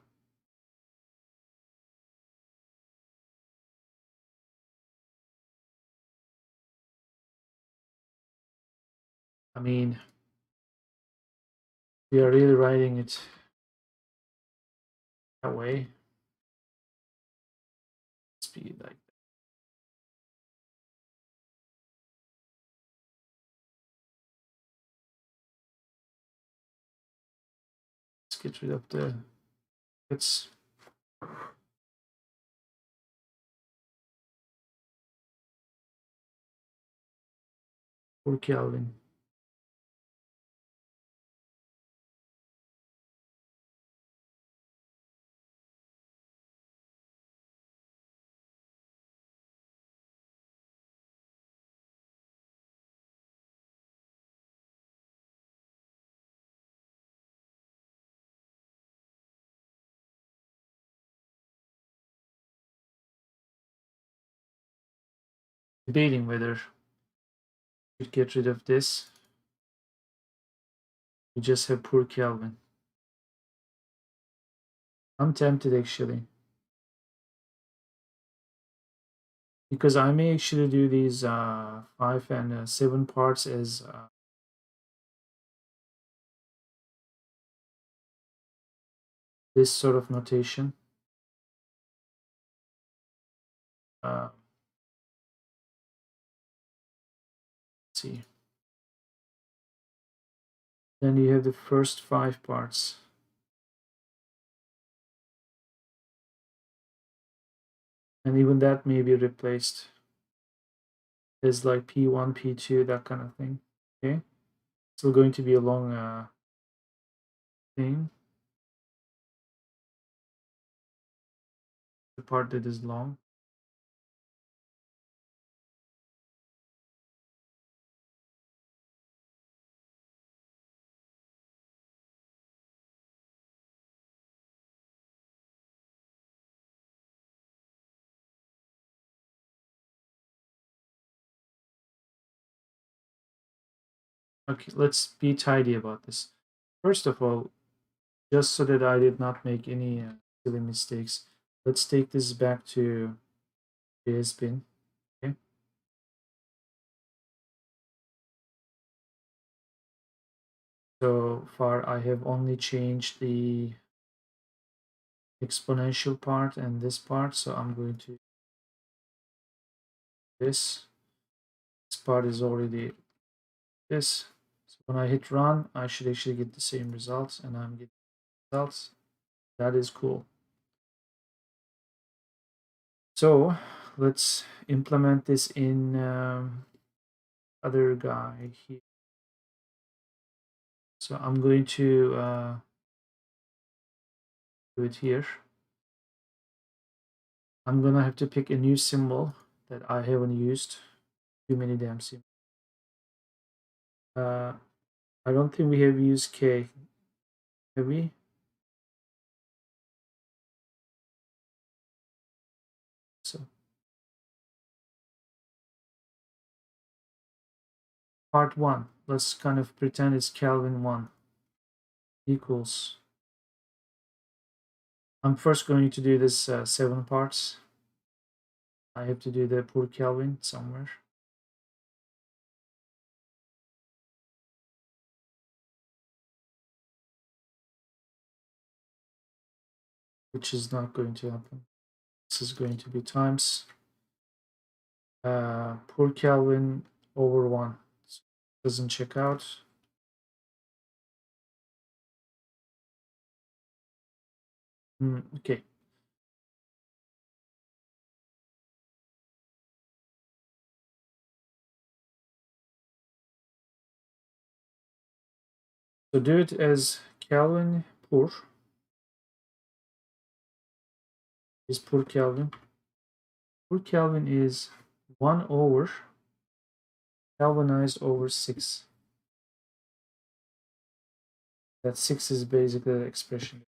I mean, we are really writing it that way. Let's be like that. Let's get rid of the bits. For Kelvin. Debating whether we get rid of this. We just have poor Kelvin. I'm tempted actually. Because I may actually do these 5 and 7 parts as this sort of notation. Let's see. Then you have the first 5 parts. And even that may be replaced as like P1, P2, that kind of thing. Okay. Still going to be a long thing. The part that is long. Okay, let's be tidy about this. First of all, just so that I did not make any silly mistakes, let's take this back to JSBin. Okay. So far, I have only changed the exponential part and this part. So I'm going to this. This part is already this. So when I hit run, I should actually get the same results, and I'm getting results. That is cool. So let's implement this in other guy here. So I'm going to do it here. I'm gonna have to pick a new symbol that I haven't used. Too many damn symbols. I don't think we have used K. Have we? So part 1. Let's kind of pretend it's Kelvin 1 equals. I'm first going to do this 7 parts. I have to do the poor Kelvin somewhere. Which is not going to happen. This is going to be times poor Kelvin over 1. So it doesn't check out. Okay. So do it as Kelvin poor is poor Kelvin. Poor Kelvin is 1 over Kelvinized over 6. That 6 is basically the expression,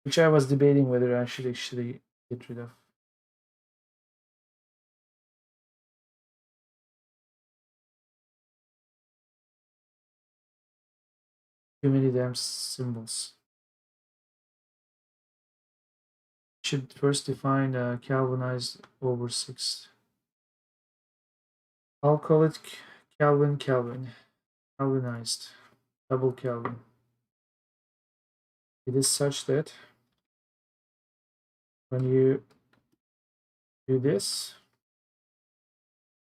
which I was debating whether I should actually get rid of. Too many damn symbols. Should first define Kelvinized over 6. I'll call it Kelvin Kelvin. Kelvinized, double Kelvin. It is such that when you do this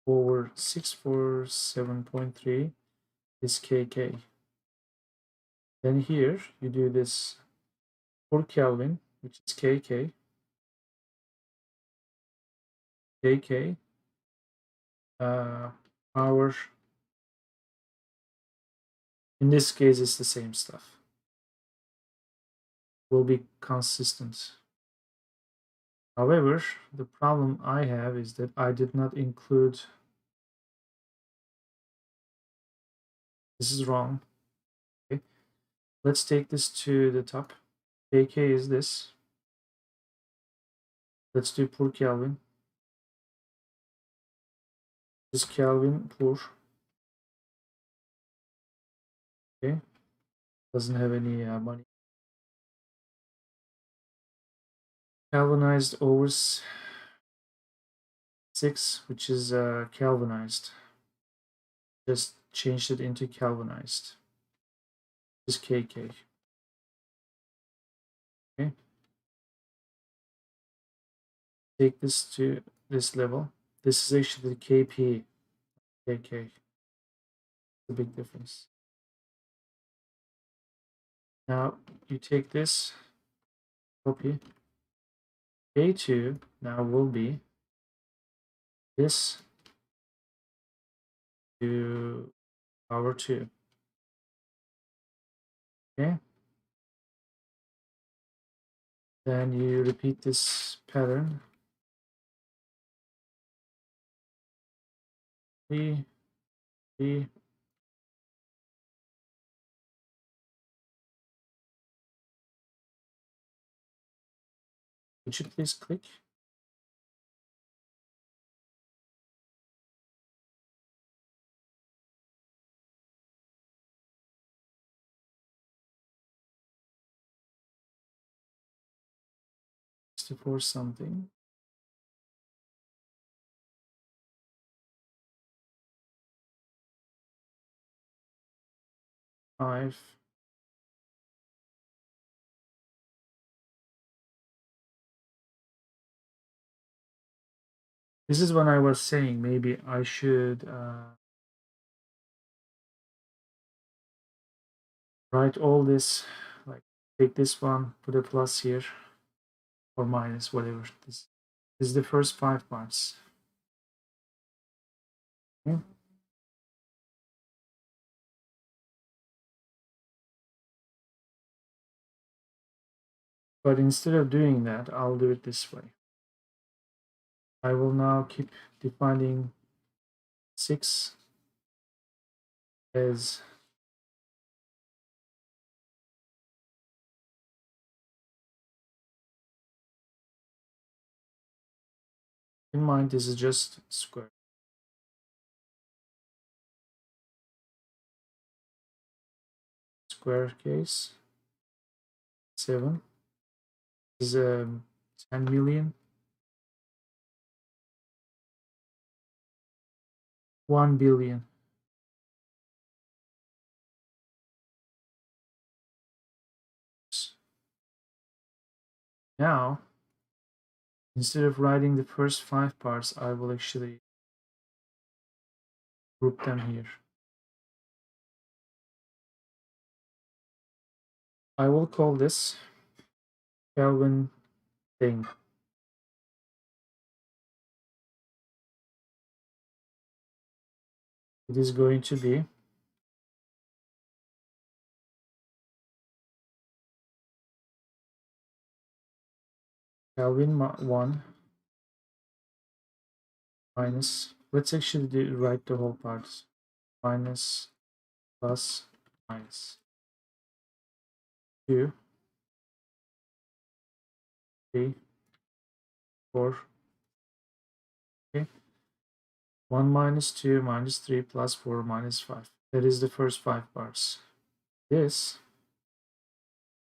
over 647.3 is kk. Then here you do this 4 Kelvin, which is kk, kk, power. In this case, it's the same stuff. Will be consistent. However, the problem I have is that I did not include. This is wrong. Okay. Let's take this to the top. kk is this. Let's do per Kelvin. This Kelvin per. Okay. Doesn't have any money. Kelvinized over 6, which is Kelvinized. Just changed it into Kelvinized. This is kk. Okay. Take this to this level. This is actually the kp. kk. The big difference. Now you take this, copy. K2 now will be this to power 2. Okay. Then you repeat this pattern. 3, 3. Would you please click? For something. Five. This is when I was saying maybe I should write all this, like take this one, put a plus here, or minus, whatever. This is the first 5 parts. Okay. But instead of doing that, I'll do it this way. I will now keep defining 6 as in mind this is just square. Square case 7 is 10 million. 1 billion. Now, instead of writing the first 5 parts, I will actually group them here. I will call this Kelvin thing. It is going to be Kelvin 1 minus, let's actually write the whole parts, minus, plus, minus 2, 3, 4. Okay. 1 minus 2 minus 3 plus 4 minus 5. That is the first 5 parts. This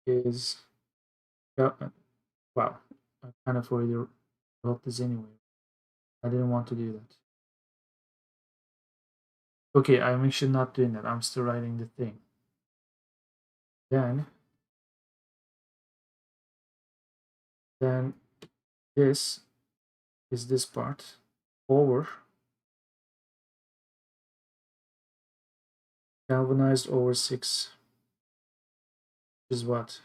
is, wow, I kind of already wrote this anyway. I didn't want to do that. Okay, I'm actually not doing that. I'm still writing the thing. Then this is this part over galvanized over 6 is what?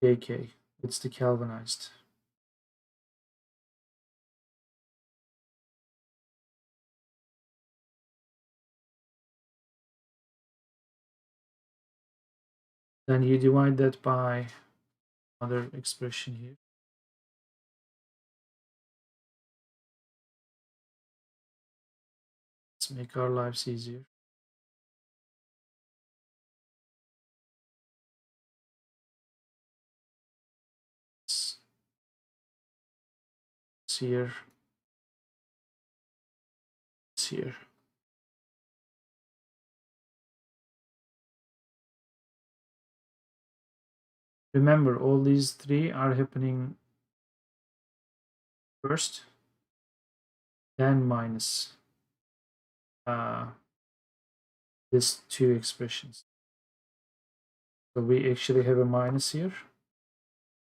KK. It's the galvanized. Then you divide that by another expression here. Let's make our lives easier. It's here. It's here. Remember, all these three are happening first, then minus these two expressions. So we actually have a minus here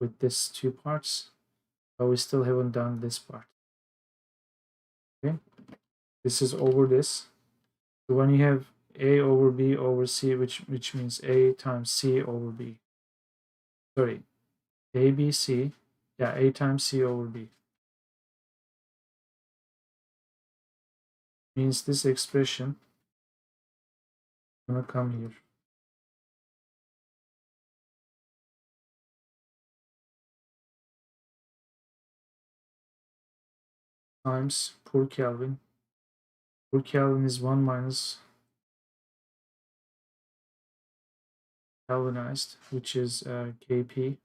with these two parts, but we still haven't done this part. Okay, this is over this. So when you have a over b over c, which means a times c over b. Sorry, a b c. Yeah, a times c over b means this expression gonna come here. Times per Kelvin. Per Kelvin is 1 minus Kelvinized, which is Kp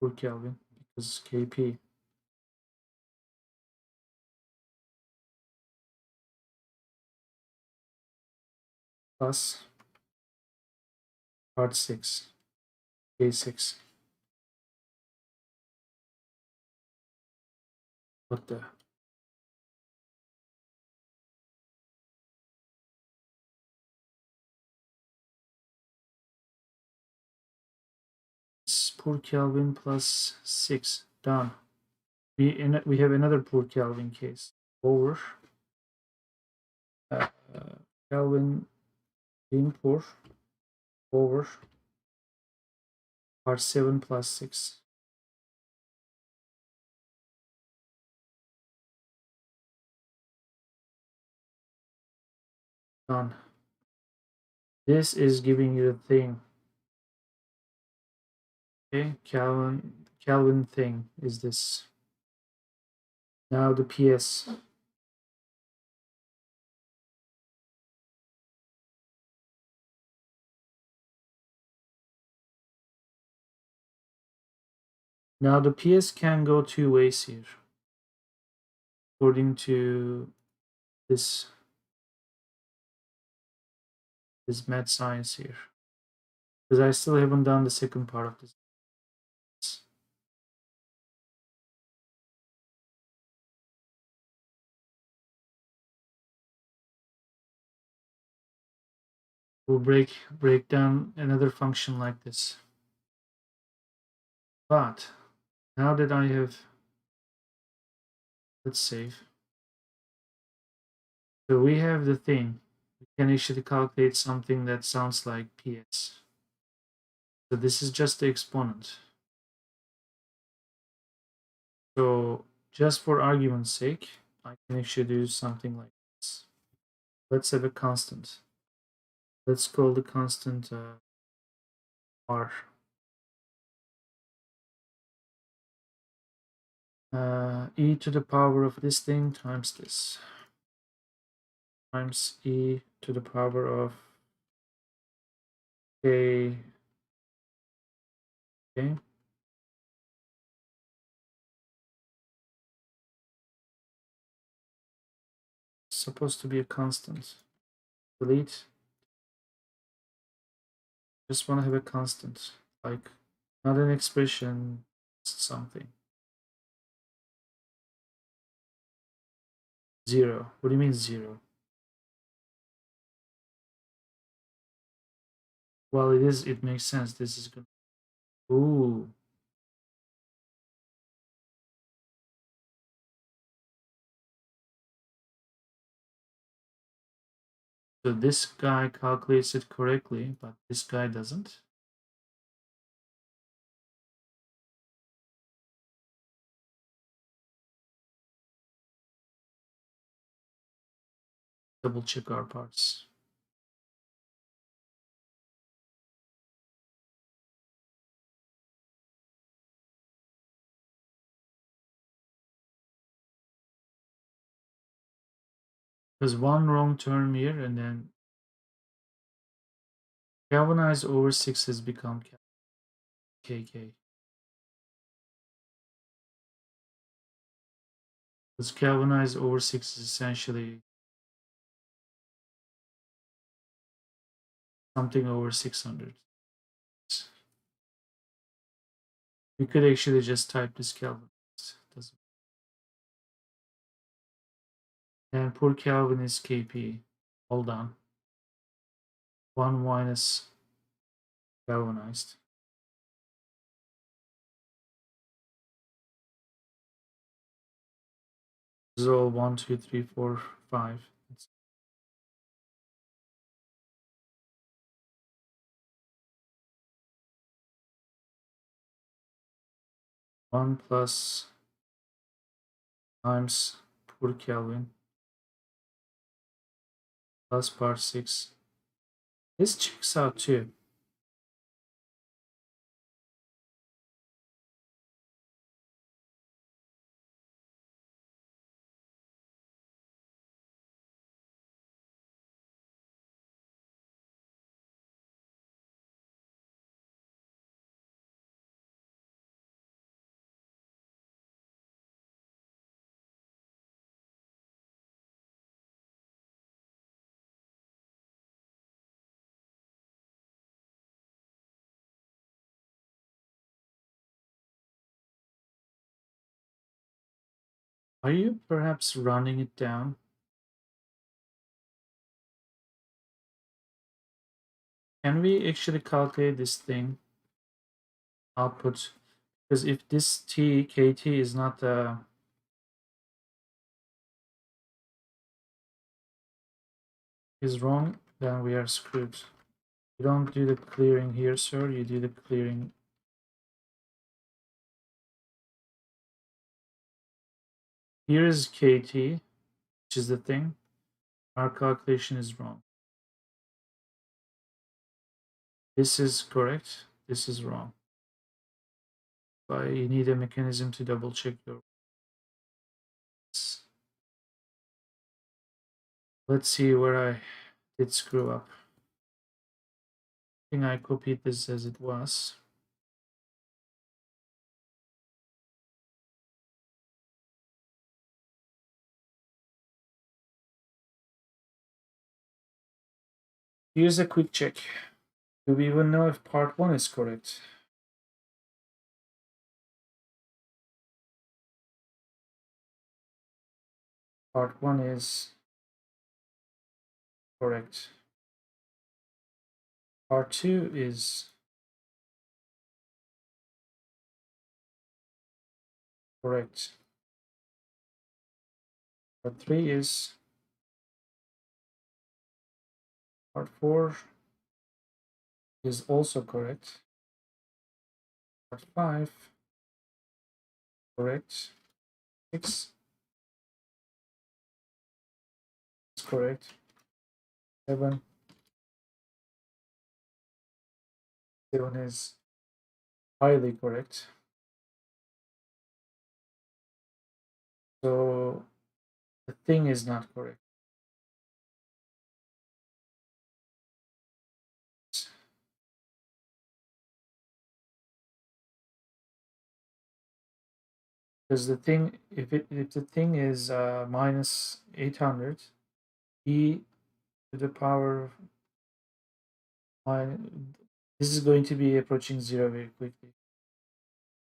per Kelvin, because Kp plus part 6, K6. What the? It's per Kelvin plus 6. Done. We have another per Kelvin case over uh, Kelvin in per over part 7 plus 6. Done. This is giving you the thing. Okay, Kelvin thing is this. Now the PS. Now the PS can go two ways here, according to this mad science here, because I still haven't done the second part of this. We'll break down another function like this. But now that I have, let's save. So we have the thing. We can actually calculate something that sounds like PS. So this is just the exponent. So just for argument's sake, I can actually do something like this. Let's have a constant. Let's call the constant R. E to the power of this thing times this times e to the power of k. Okay. It's supposed to be a constant. Delete. Just want to have a constant, like not an expression, something. 0. What do you mean 0? Well, it is. It makes sense. This is good. Ooh. So this guy calculates it correctly, but this guy doesn't. Double check our parts. There's one wrong term here, and then galvanized over 6 has become KK. Because galvanized over 6 is essentially something over 600. We could actually just type this galvanized. Doesn't. And per Kelvin is KP. Hold on. 1 minus galvanized. This is all 1, 2, 3, 4, 5. It's 1 plus times per Kelvin plus part 6. This checks out too. Are you perhaps running it down? Can we actually calculate this thing output? Because if this KT is not is wrong, then we are screwed. You don't do the clearing here, sir. You do the clearing. Here is KT, which is the thing. Our calculation is wrong. This is correct. This is wrong. But you need a mechanism to double check your. Let's see where I did screw up. I think I copied this as it was. Here's a quick check. Do we even know if part 1 is correct? Part 1 is correct. Part 2 is correct. Part 3 is part 4 is also correct. Part 5 correct. 6 is correct. 7 is highly correct. So the thing is not correct. Because the thing, if the thing is minus 800, e to the power of this is going to be approaching 0 very quickly.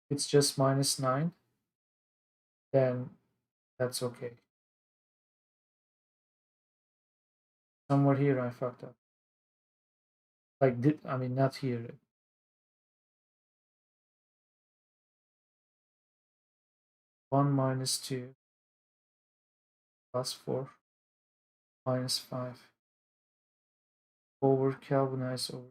If it's just minus 9, then that's okay. Somewhere here I fucked up. Like, I mean, not here. 1 minus 2 plus 4 minus 5 over Kelvinize over.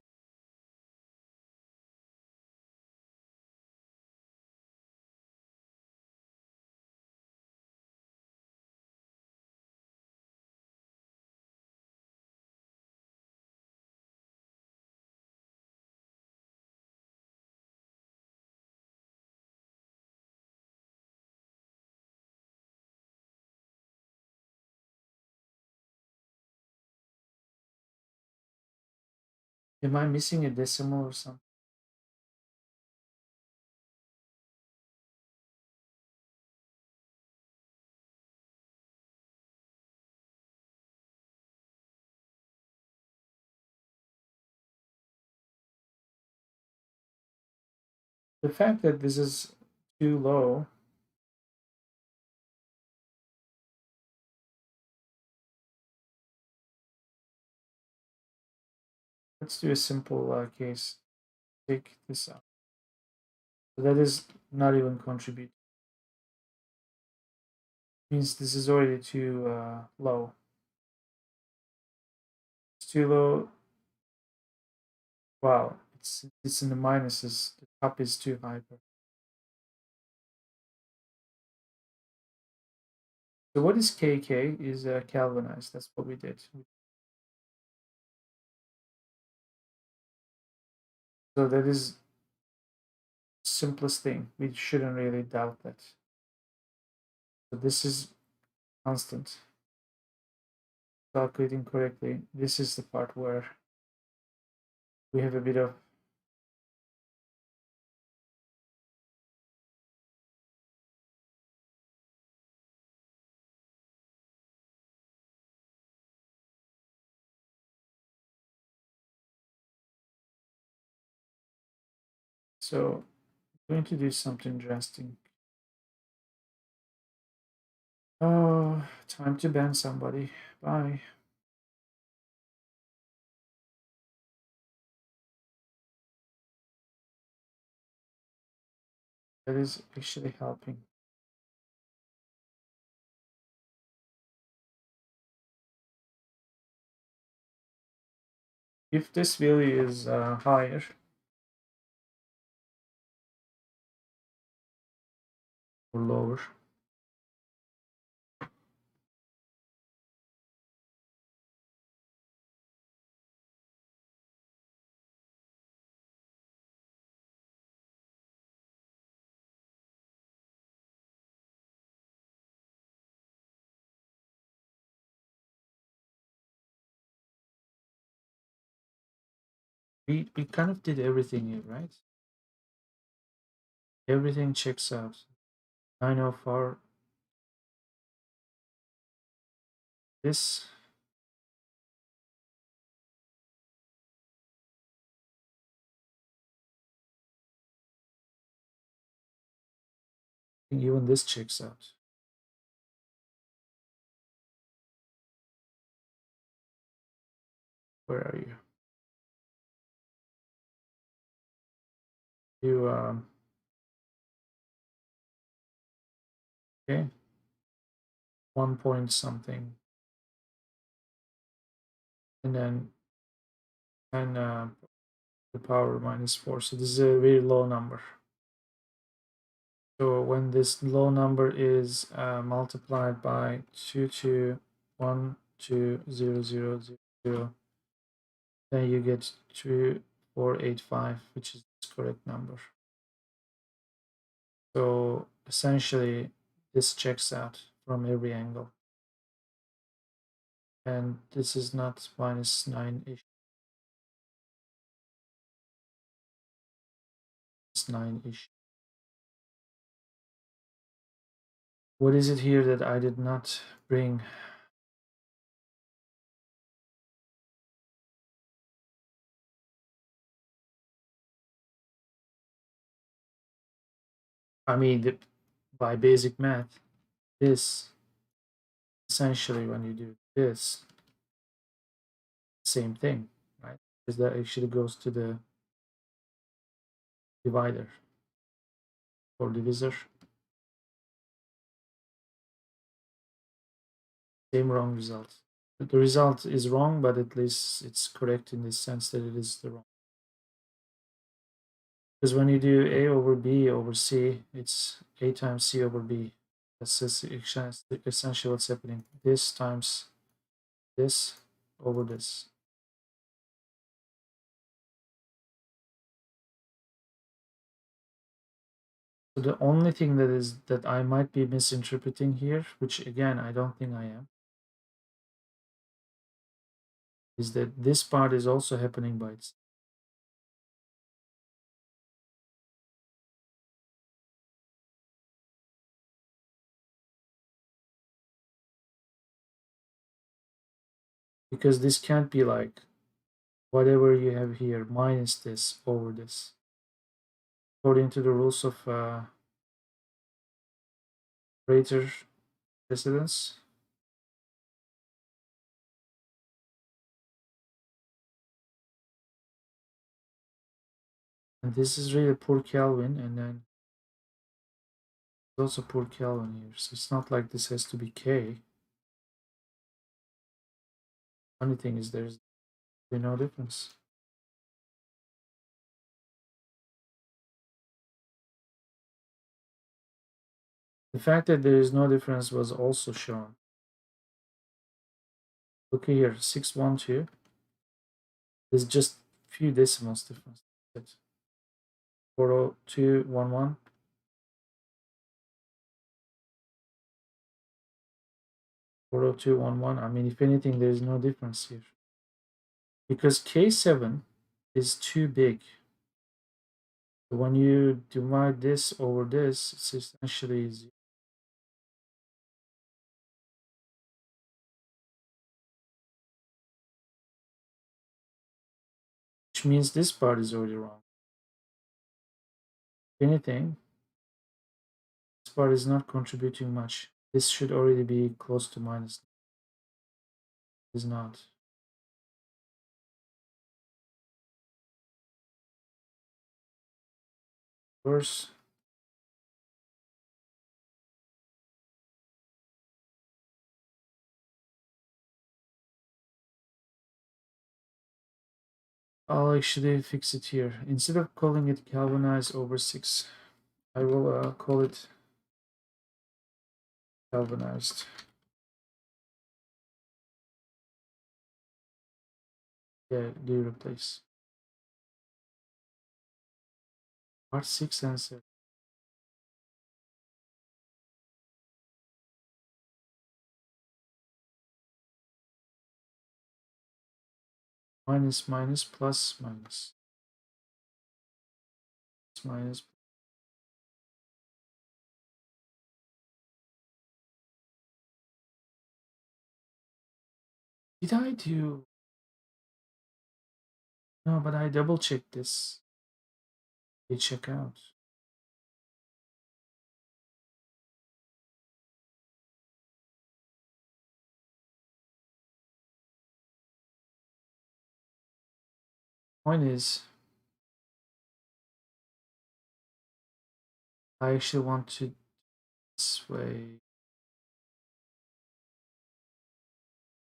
Am I missing a decimal or something? The fact that this is too low, let's do a simple case. Take this out. So that is not even contribute. Means this is already too low. It's too low. Wow, it's in the minuses. The top is too high. So what is KK? Is Kelvinized. That's what we did. So that is simplest thing. We shouldn't really doubt that. So this is constant. Calculating correctly. This is the part where we have a bit of so I'm going to do something drastic. Oh, time to ban somebody. Bye. That is actually helping. If this value is higher or lower, we kind of did everything here, right? Everything checks out. 904. This even this checks out. Where are you? You okay? 1 point something, and then 10 the power minus 4. So this is a very low number. So when this low number is multiplied by 2212000, then you get 2485, which is the correct number. So essentially, this checks out from every angle. And this is not minus 9-ish. It's 9-ish. What is it here that I did not bring? I mean, by basic math, this essentially when you do this, same thing, right? Because that actually goes to the divider or divisor. Same wrong result. The result is wrong, but at least it's correct in the sense that it is the wrong. Because when you do a over b over c, it's a times c over b. That's essentially what's happening. This times this over this. So the only thing that I might be misinterpreting here, which again I don't think I am, is that this part is also happening by itself. Because this can't be like whatever you have here minus this over this. According to the rules of greater precedence. And this is really poor Kelvin, and then also poor Kelvin here. So it's not like this has to be K. Funny thing is there's no difference. The fact that there is no difference was also shown. Look here, 612. There's just few decimals difference. 40211. 40211. I mean, if anything, there's no difference here. Because K7 is too big. When you divide this over this, it's essentially 0. Which means this part is already wrong. If anything, this part is not contributing much. This should already be close to minus. It is not. Worse. I'll actually fix it here. Instead of calling it Calvinized over 6, I will call it Calvinized. Yeah, do replace. Part 6 and 7. Minus, minus, plus, minus. Minus. Did I do? No, but I double checked this. They check out. Point is, I actually want to this way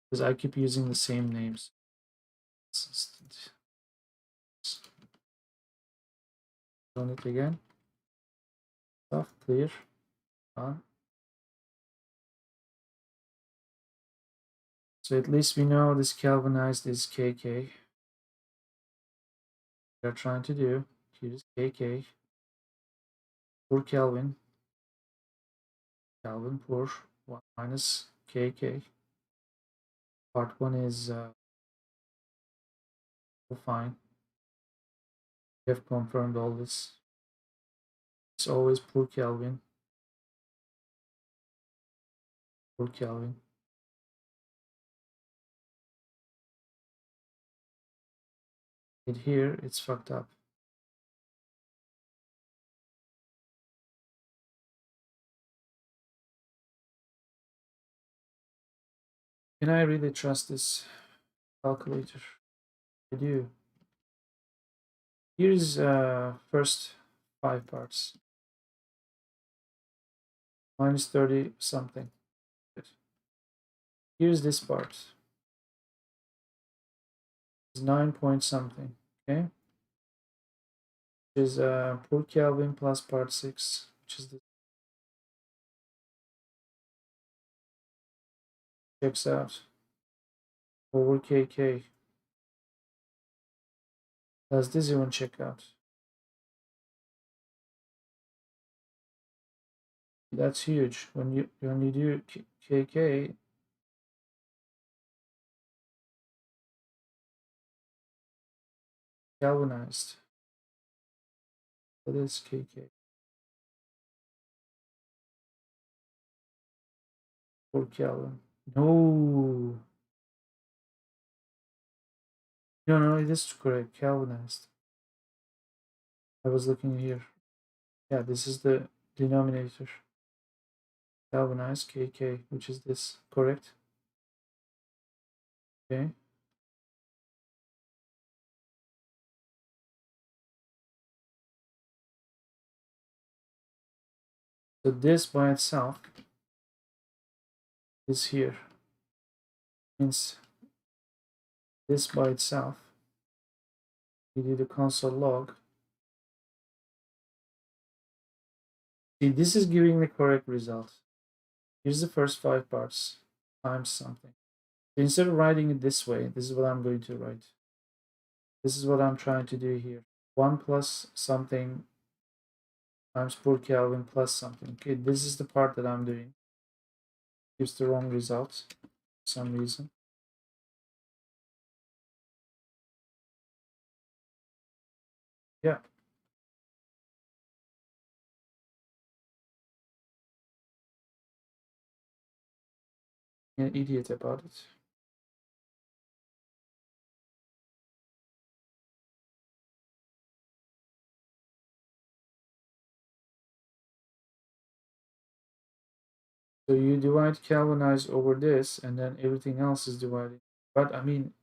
because I keep using the same names. Run it again. Stuff clear. So at least we know this Calvinized is KK. They're trying to do. Here's KK. Poor Kelvin. Kelvin poor. 1 minus KK. Part 1 is fine. We have confirmed all this. It's always poor Kelvin. Poor Kelvin. And here it's fucked up. Can I really trust this? calculator. I do. Here's first 5 parts. Minus 30 something. Good. Here's this part. It's 9 point something. Okay. Which is per Kelvin plus part 6, which is this. Checks out over kk. Does this even check out? That's huge. When you do kk, galvanized. What is kk? Per Kelvin. No, no, it is correct. Galvanized. I was looking here. Yeah, this is the denominator. Galvanized kk, which is this. Correct. Okay. So this by itself is here. Means this by itself. You do the console log. See, this is giving the correct result. Here's the first 5 parts times something. So instead of writing it this way, this is what I'm going to write. This is what I'm trying to do here. 1 plus something times per Kelvin plus something. Okay, this is the part that I'm doing. Gives the wrong result for some reason. Yeah. An idiot about it. So you divide Kelvinize over this, and then everything else is divided. But I mean,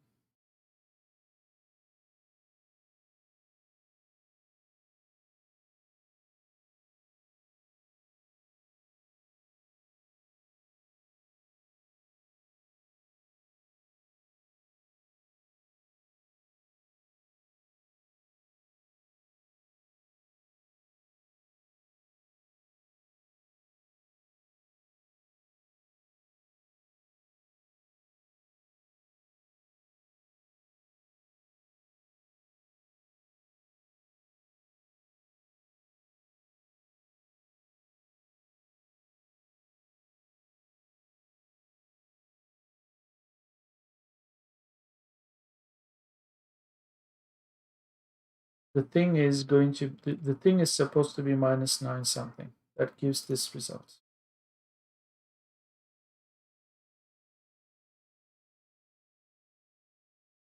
the thing is going to the thing is supposed to be minus 9 something. That gives this result.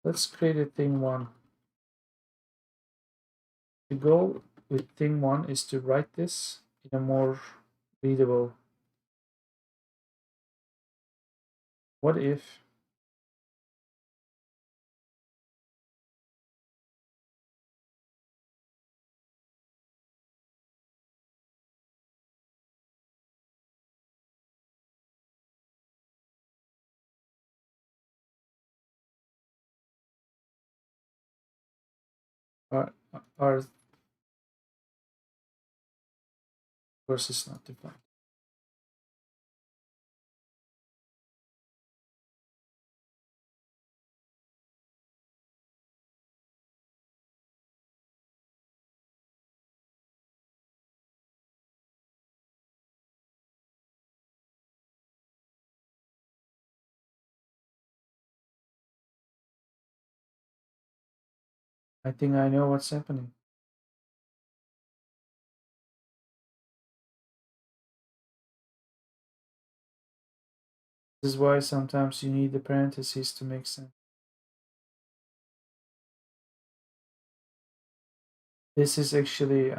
Let's create a thing 1. The goal with thing 1 is to write this in a more readable. What if our course is not defined? I think I know what's happening. This is why sometimes you need the parentheses to make sense. This is actually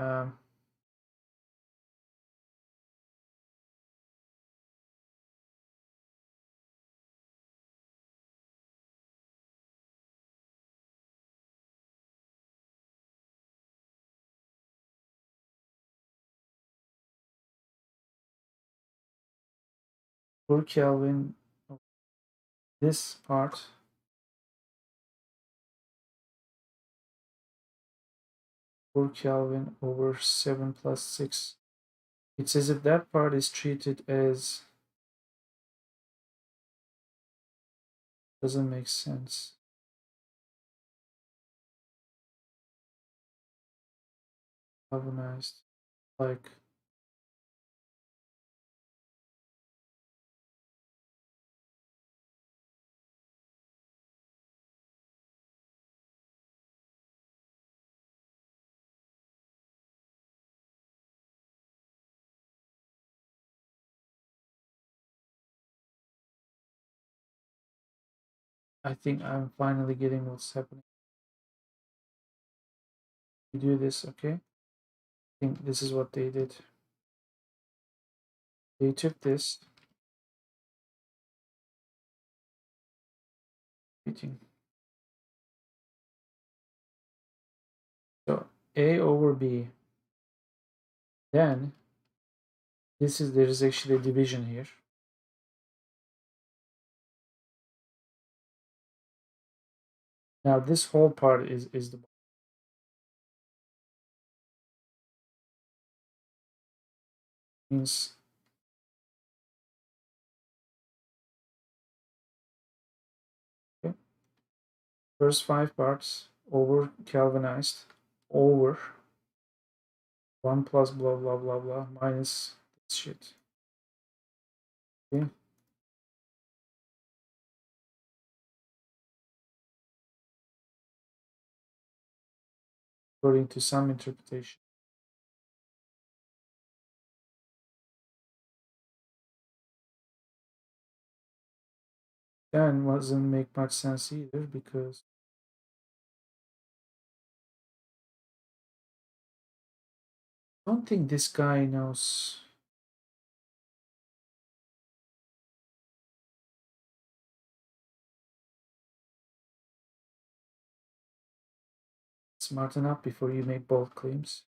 4 Kelvin, this part, 4 Kelvin over 7 plus 6. It's as if that part is treated as, doesn't make sense. Galvanized, like, I think I'm finally getting what's happening. You do this, okay? I think this is what they did. They took this, heating. So A over B. Then this is, there is actually a division here. Now this whole part is the means okay. First 5 parts over Kelvinized over 1 plus blah blah blah blah minus this shit. Okay. According to some interpretation. Then doesn't make much sense either because I don't think this guy knows. Smarten up before you make bold claims.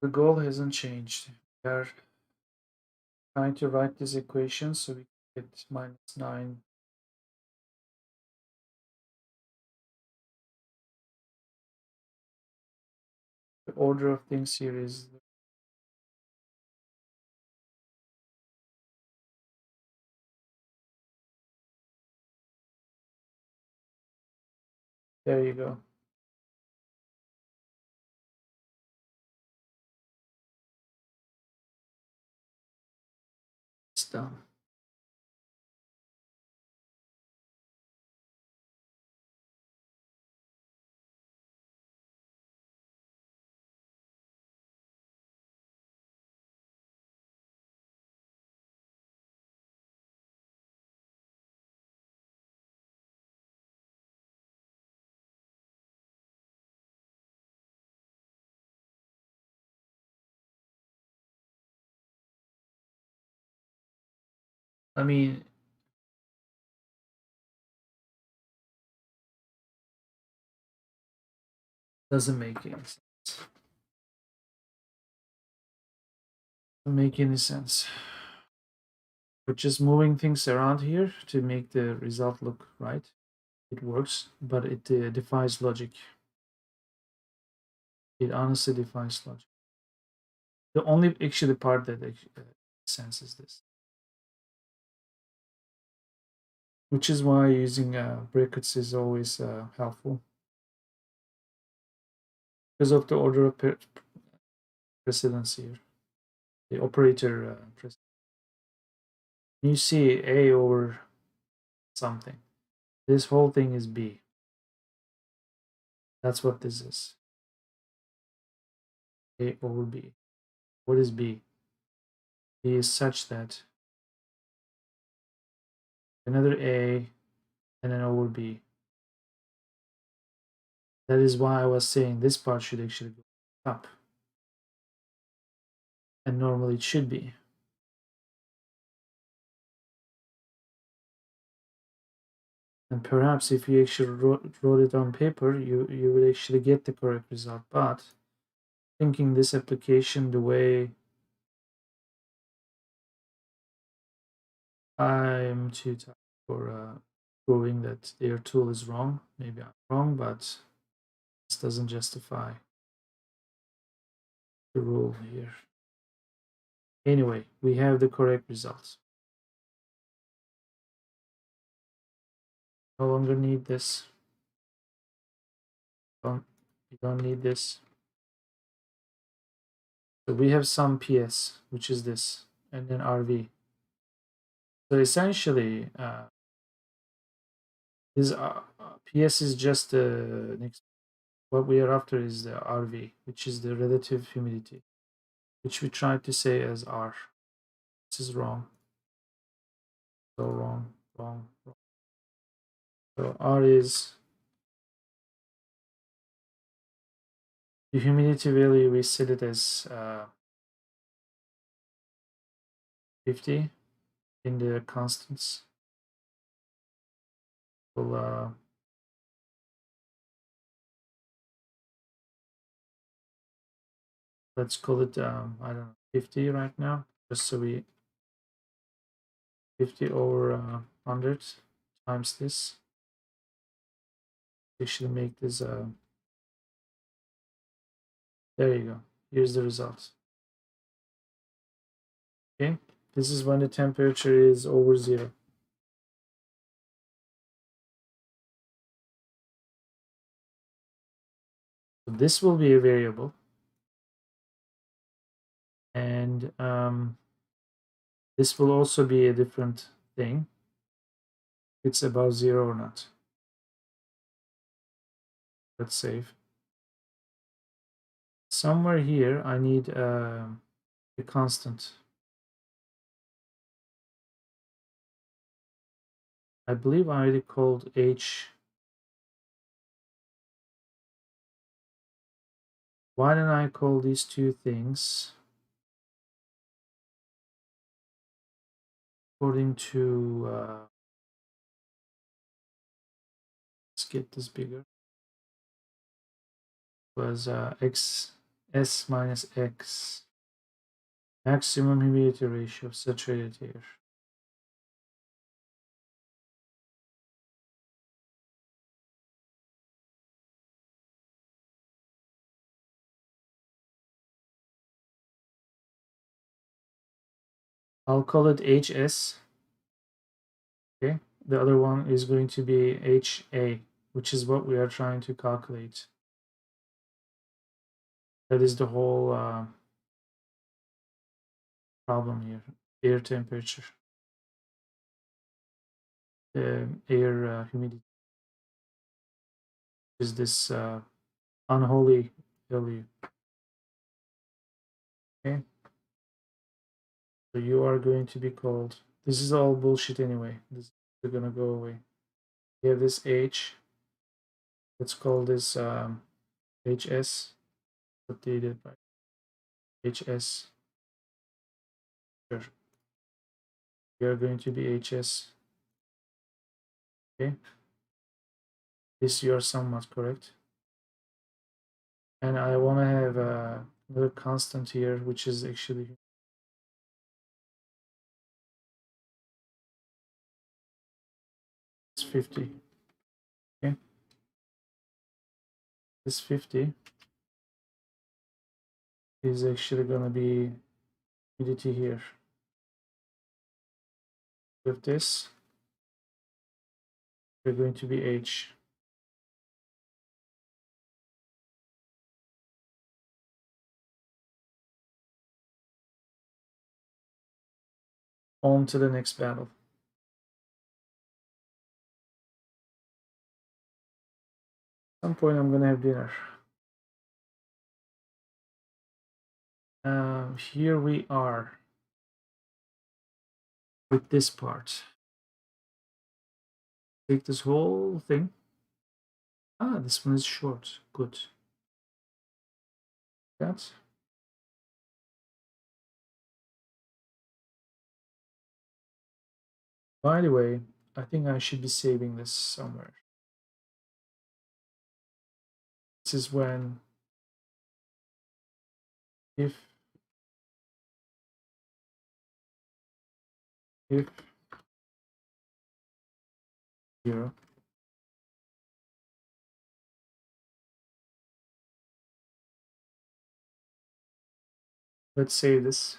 The goal hasn't changed. We are trying to write this equation so we get minus 9. The order of things here is, there you go. It's done. I mean, doesn't make any sense. Doesn't make any sense. We're just moving things around here to make the result look right. It works, but it defies logic. It honestly defies logic. The only actually part that makes sense is this, which is why using brackets is always helpful because of the order of precedence here, the operator precedence. You see A over something. This whole thing is B. That's what this is. A over B. What is B? B is such that another A and then over B. That is why I was saying this part should actually go up. And normally it should be. And perhaps if you actually wrote it on paper, you would actually get the correct result. But thinking this application the way I'm too tired for proving that their tool is wrong. Maybe I'm wrong, but this doesn't justify the rule here. Anyway, we have the correct results. No longer need this. You don't need this. So we have some PS, which is this, and then RV. So essentially, this PS is just the next. What we are after is the RV, which is the relative humidity, which we tried to say as R. This is wrong. So wrong, wrong, wrong. So R is the humidity value. We set it as 50 in the constants. Well, let's call it I don't know, 50 right now, just so we 50 over 100 times this. We should make this there you go. Here's the result. Okay, this is when the temperature is over 0. So this will be a variable, and this will also be a different thing. It's above 0 or not. Let's save. Somewhere here I need a constant. I believe I already called h. Why don't I call these two things according to let's get this bigger, was x s minus x, maximum humidity ratio of saturated air. I'll call it hs. Okay, the other one is going to be ha, which is what we are trying to calculate. That is the whole problem here. Air temperature, air humidity is this unholy value. Okay, so you are going to be called. This is all bullshit anyway. This is gonna go away. We have this h. Let's call this hs. Updated by hs. Sure. We are going to be hs. Okay. This you are somewhat correct. And I want to have another constant here, which is actually it's 50. Okay. This 50 is actually going to be humidity here. With this, we're going to be H. On to the next battle. At some point I'm gonna have dinner. Here we are with this part. Take this whole thing. Ah, this one is short. Good. That. By the way, I think I should be saving this somewhere. This is when if 0. Let's save this.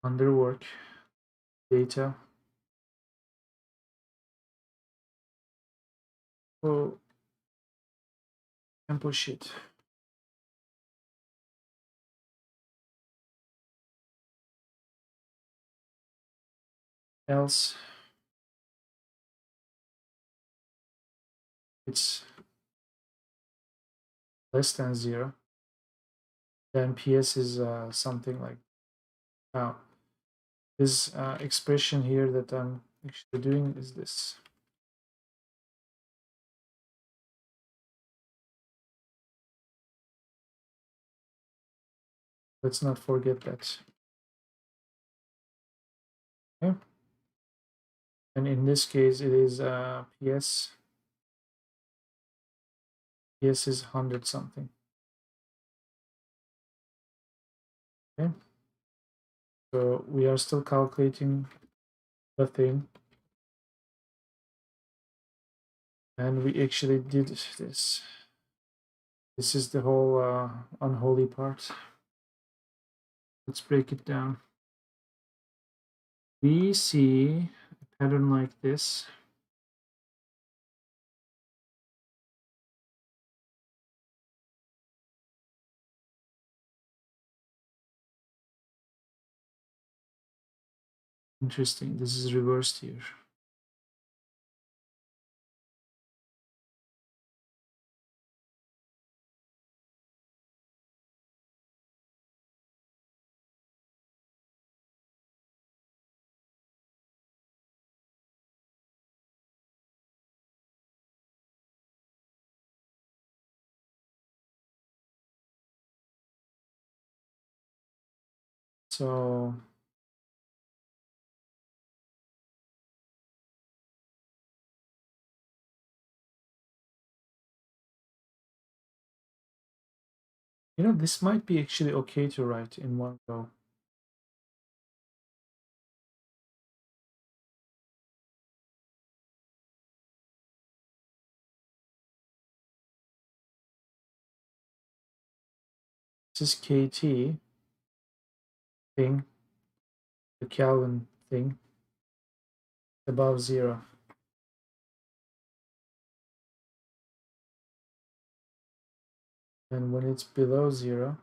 Under work, data. Oh, and push it. Else, it's less than 0. Then PS is something like now. This expression here that I'm actually doing is this. Let's not forget that. Okay. And in this case, it is PS. PS is 100 something. Okay. So we are still calculating the thing. And we actually did this. This is the whole unholy part. Let's break it down. We see a pattern like this. Interesting. This is reversed here. So this might be actually okay to write in one go. This is KT thing, the Kelvin thing, above 0. And when it's below 0,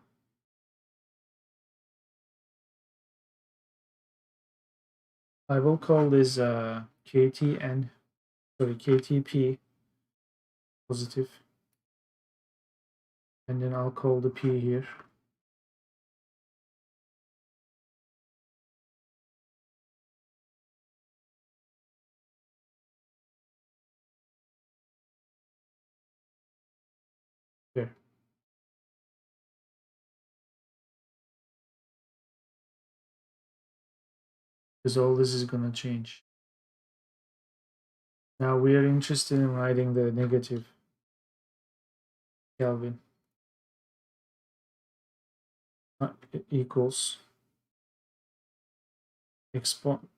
I will call this KTP positive, and then I'll call the P here. Here. Because all this is going to change. Now we are interested in writing the negative Kelvin equals exponent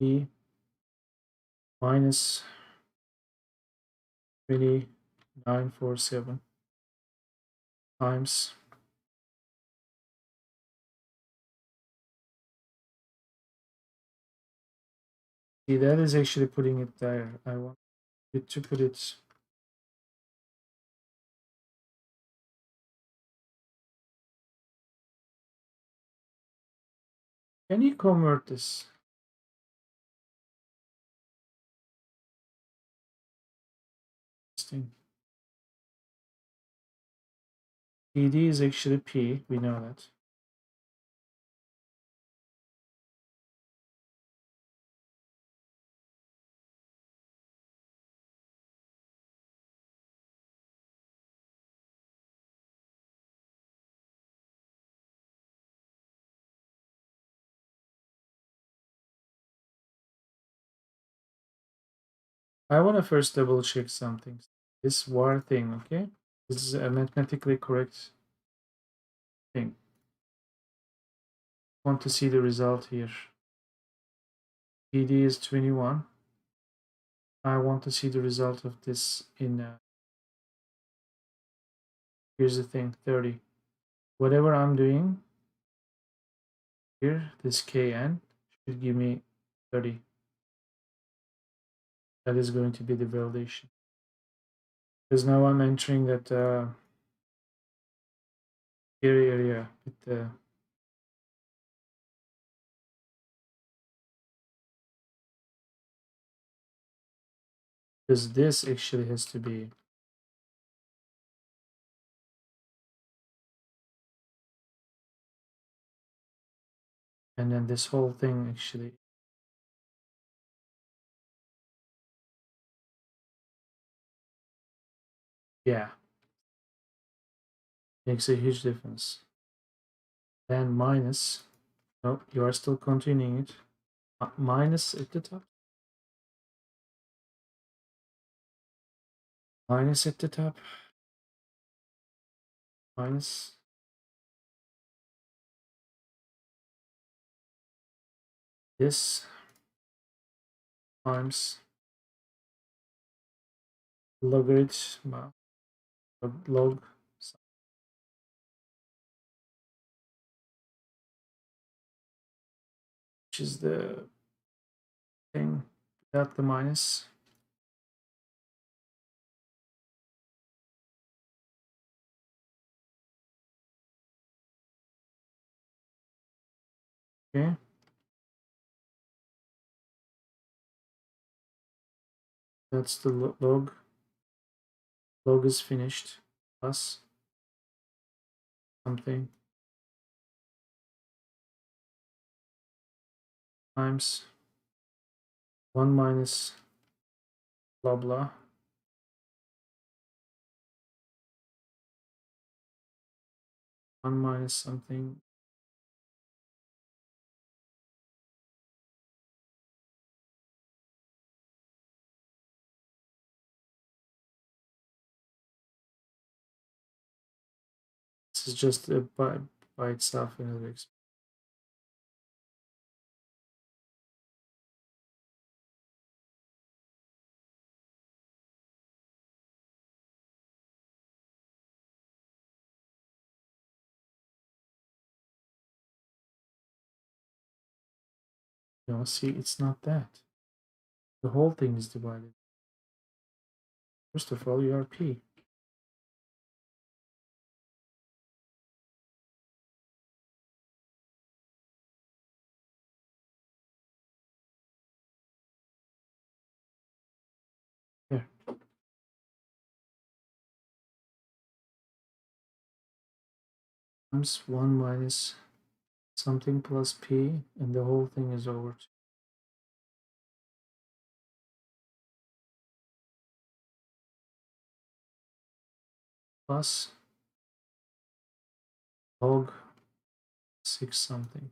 E minus 20 947 times. See, that is actually putting it there. I want you to put it. Can you convert this? Thing. PD is actually P. We know that. I want to first double check something. This var thing, okay? This is a mathematically correct thing. Want to see the result here. PD is 21. I want to see the result of this in, here's the thing, 30. Whatever I'm doing here, this Kn should give me 30. That is going to be the validation. Because now I'm entering that area with the because this actually has to be and then this whole thing actually yeah makes a huge difference. Then minus, no, you are still continuing it. Minus at the top. Minus at the top. Minus. This times logarithm log, which is the thing without the minus. Okay. That's the log. Log is finished. Plus something times 1 minus blah blah. 1 minus something. This is just by itself another expression. No, see, it's not that. The whole thing is divided. First of all, you are P. Here. Times 1 minus something plus P, and the whole thing is over 2. Plus log 6 something.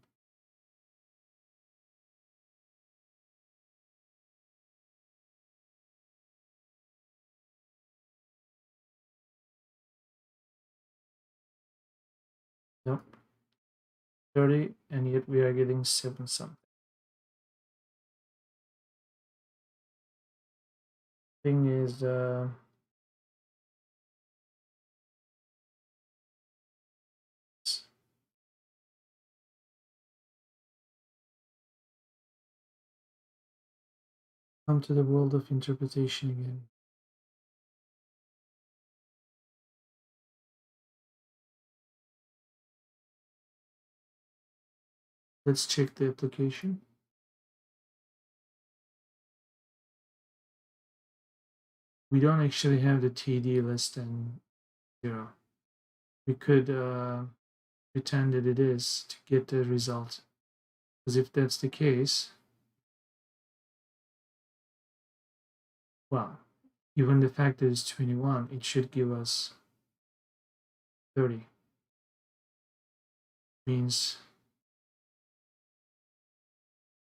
Yep. 30, and yet we are getting 7 something. Thing is Come to the world of interpretation again. Let's check the application. We don't actually have the TD less than 0. We could pretend that it is to get the result. Because if that's the case, well, given the fact that it's 21, it should give us 30. Means,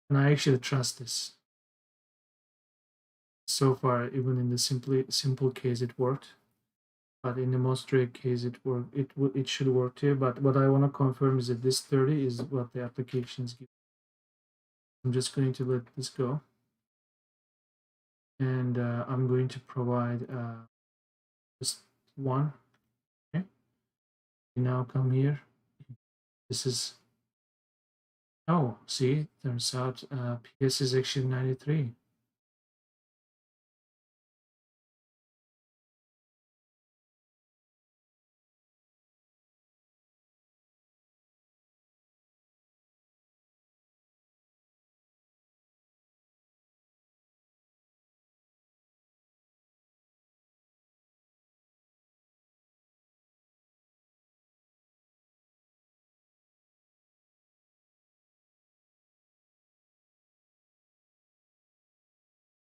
and I actually trust this. So far, even in the simple case, it worked. But in the most rare case, it should work too. But what I want to confirm is that this 30 is what the applications give. I'm just going to let this go, and I'm going to provide just one. Okay, you now come here. This is, oh, see, turns out PS is actually 93.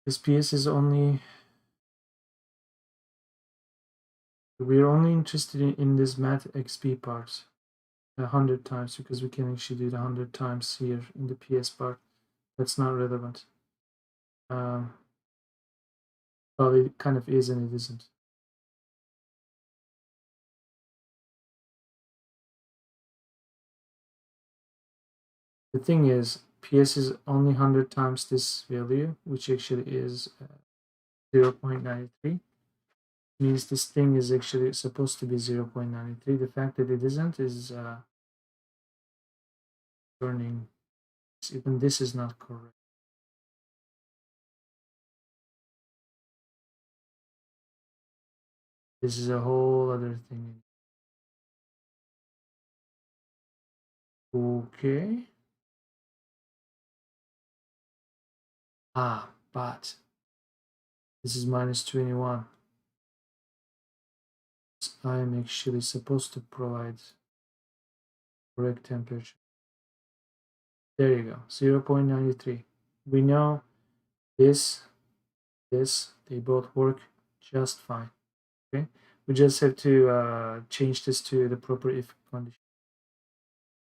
This PS is only, we're only interested in this math XP part 100 times because we can actually do it 100 times here in the PS part. That's not relevant. Well, it kind of is and it isn't. The thing is, PS is only 100 times this value, which actually is 0.93. Means this thing is actually supposed to be 0.93. The fact that it isn't is turning. Even this is not correct. This is a whole other thing. Okay. But this is minus 21. I am actually supposed to provide correct temperature. There you go, 0.93. We know this, they both work just fine. Okay, we just have to change this to the proper if condition.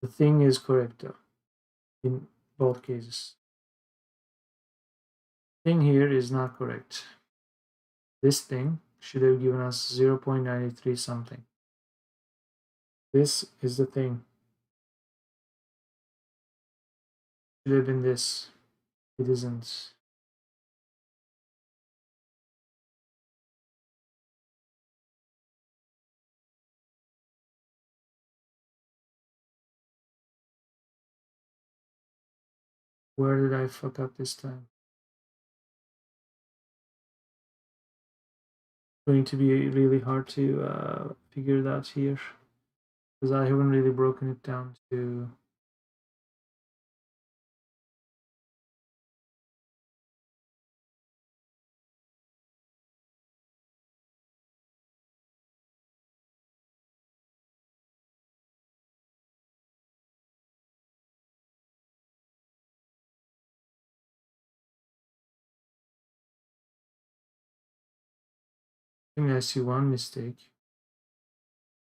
The thing is correct though, in both cases. Thing here is not correct. This thing should have given us 0.93 something. This is the thing. Should have been this. It isn't. Where did I fuck up this time? It's going to be really hard to figure it out here because I haven't really broken it down to. I think I see one mistake.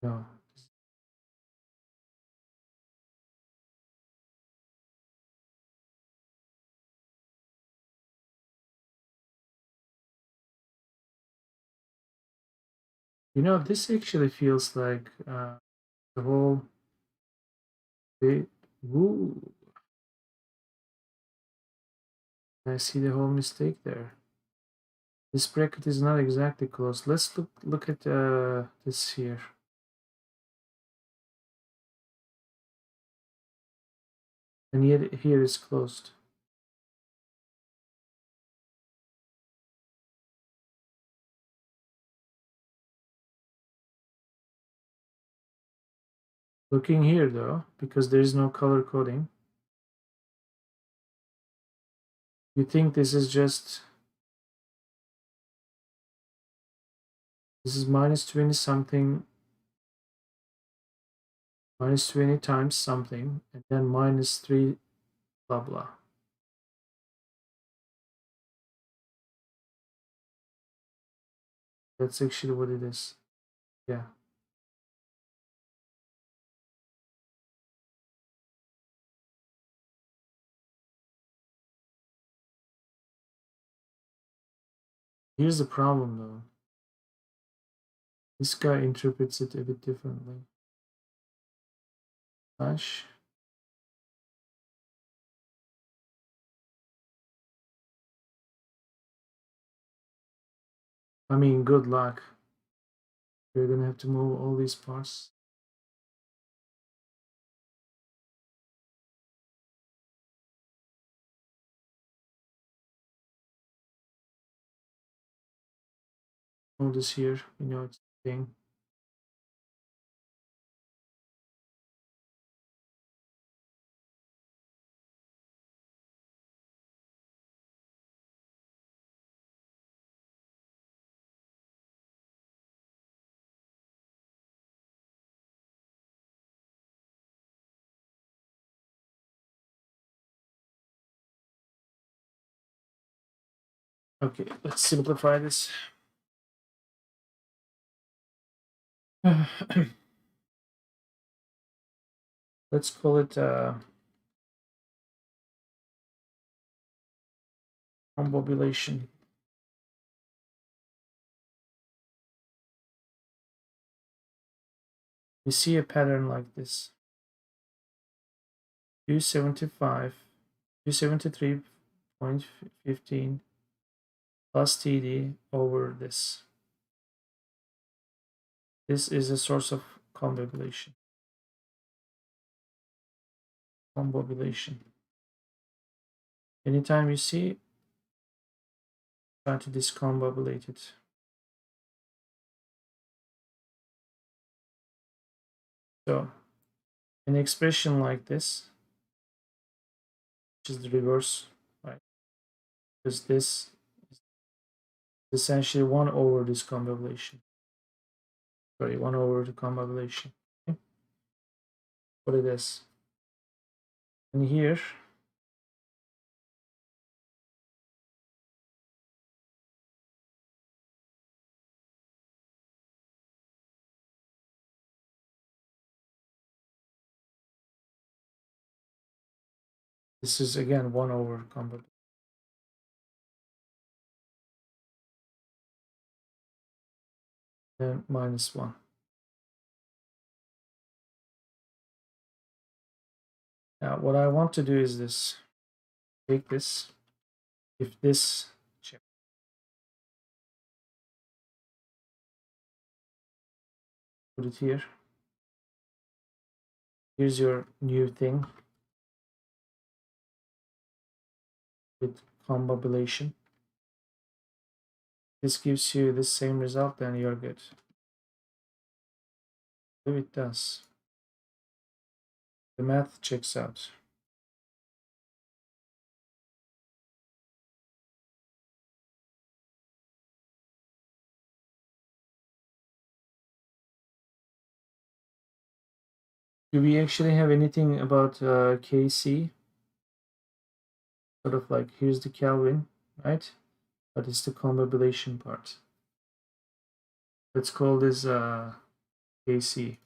No. You know, this actually feels like the whole bit. Woo! I see the whole mistake there. This bracket is not exactly closed. Let's look at this here. And yet here is closed. Looking here though, because there is no color coding, you think this is just, this is minus 20 something, minus 20 times something, and then minus 3 blah blah. That's actually what it is. Yeah. Here's the problem though. This guy interprets it a bit differently. Slash. I mean, good luck. You're gonna have to move all these parts. All this here, you know, it's a thing. Okay, let's simplify this. Let's call it combobulation. You see a pattern like this. 275, 273.15 plus TD over this. This is a source of combobulation. Combobulation. Anytime you see, try to discombobulate it. So, an expression like this, which is the reverse, right? Because this is essentially 1 over this combobulation. Sorry, 1 over the combobulation. Okay? What it is. And here, this is again 1 over combobulation. Then minus 1. Now, what I want to do is this. Take this. If this check, put it here. Here's your new thing with combobulation. This gives you the same result, then you're good. If it does, the math checks out. Do we actually have anything about KC? Sort of like, here's the Kelvin, right? But it's the combobulation part. Let's call this KC.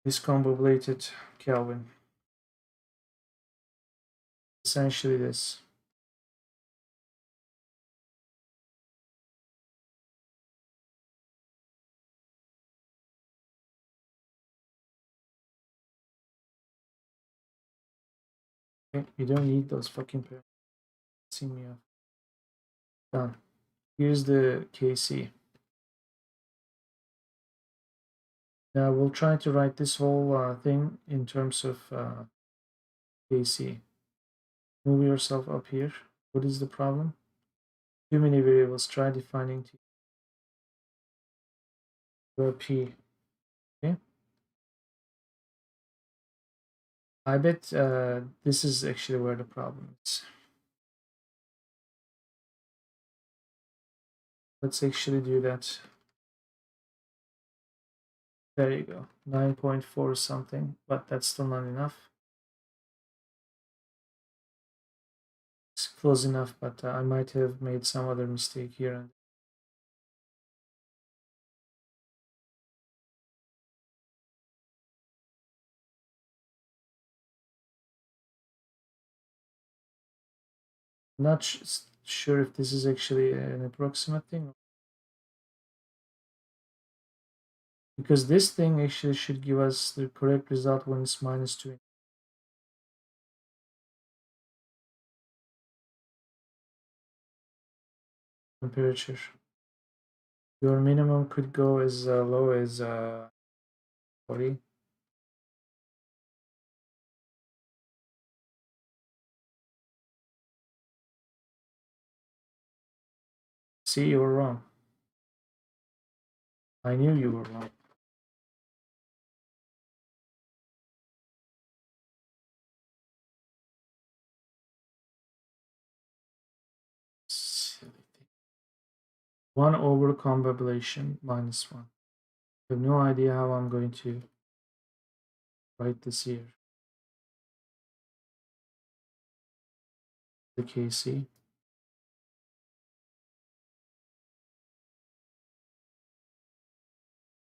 Discombobulated Kelvin. Essentially this. Okay, you don't need those fucking pairs. See me off. Done. Here's the KC. Now we'll try to write this whole thing in terms of KC. Move yourself up here. What is the problem? Too many variables. Try defining P. Okay. I bet this is actually where the problem is. Let's actually do that. There you go. 9.4 something, but that's still not enough. It's close enough, but I might have made some other mistake here. And not sure if this is actually an approximate thing, because this thing actually should give us the correct result when it's -2 temperature. Your minimum could go as low as 40. See, you were wrong. I knew you were wrong. Silly thing. 1 over combabulation -1. I have no idea how I'm going to write this here. The KC.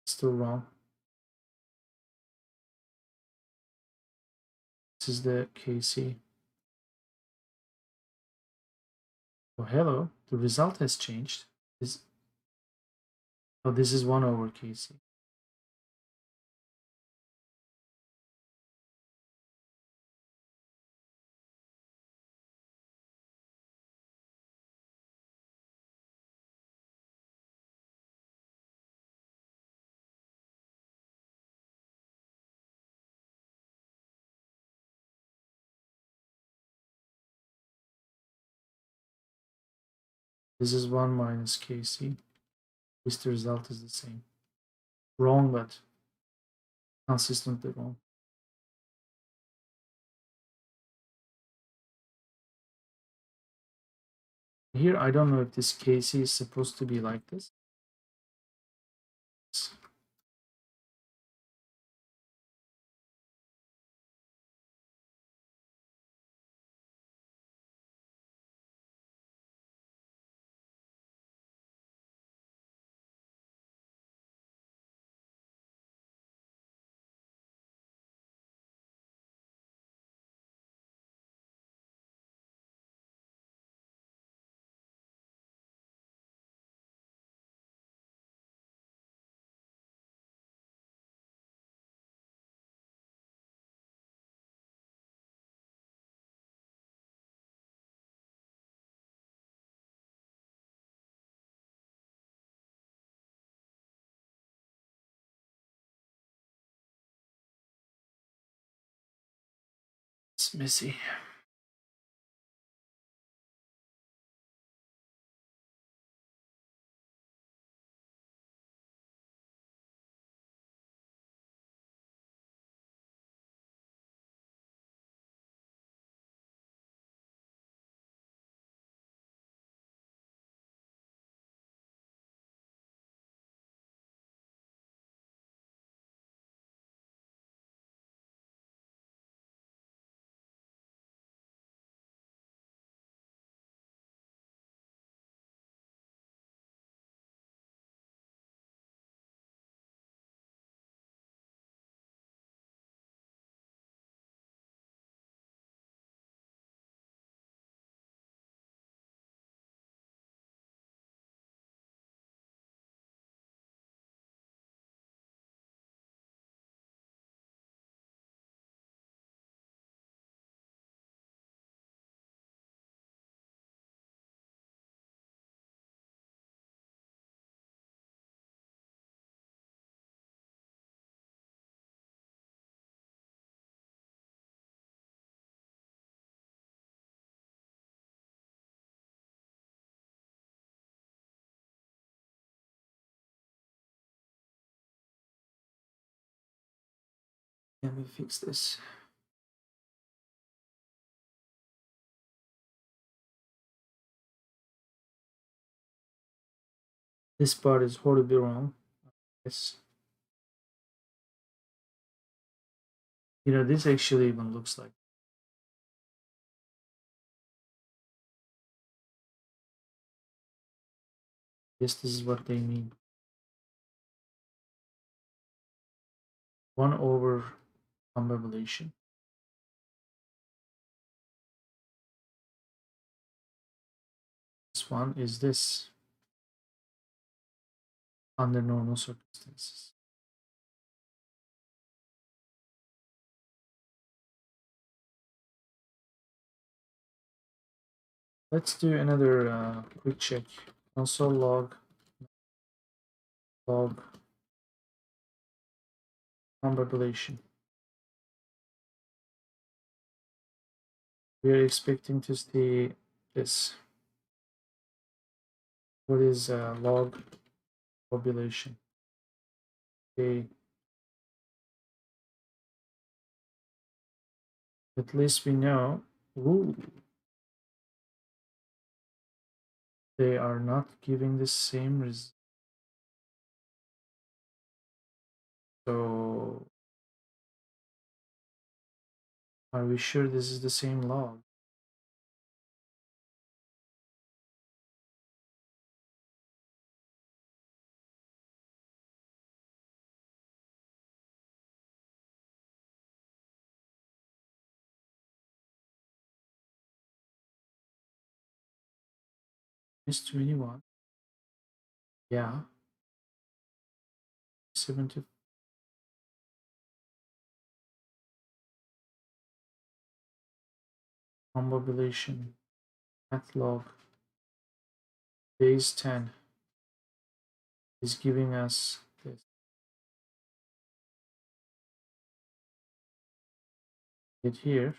Still wrong. This is the KC. Oh, hello. The result has changed. Oh, this is 1 over KC. This is 1 minus KC. At least the result is the same. Wrong, but consistently wrong. Here, I don't know if this KC is supposed to be like this. It's messy. Can we fix this? This part is horribly wrong. Yes. You know, this actually even looks like. Yes, this is what they mean. 1 over combination. This one is this under normal circumstances. Let's do another quick check. Console log combination. We are expecting to see this. What is log population? Okay. At least we know. Ooh, they are not giving the same result. So are we sure this is the same log? It's 21. Yeah. 70. Combination. Math log. Base 10 is giving us this. It here.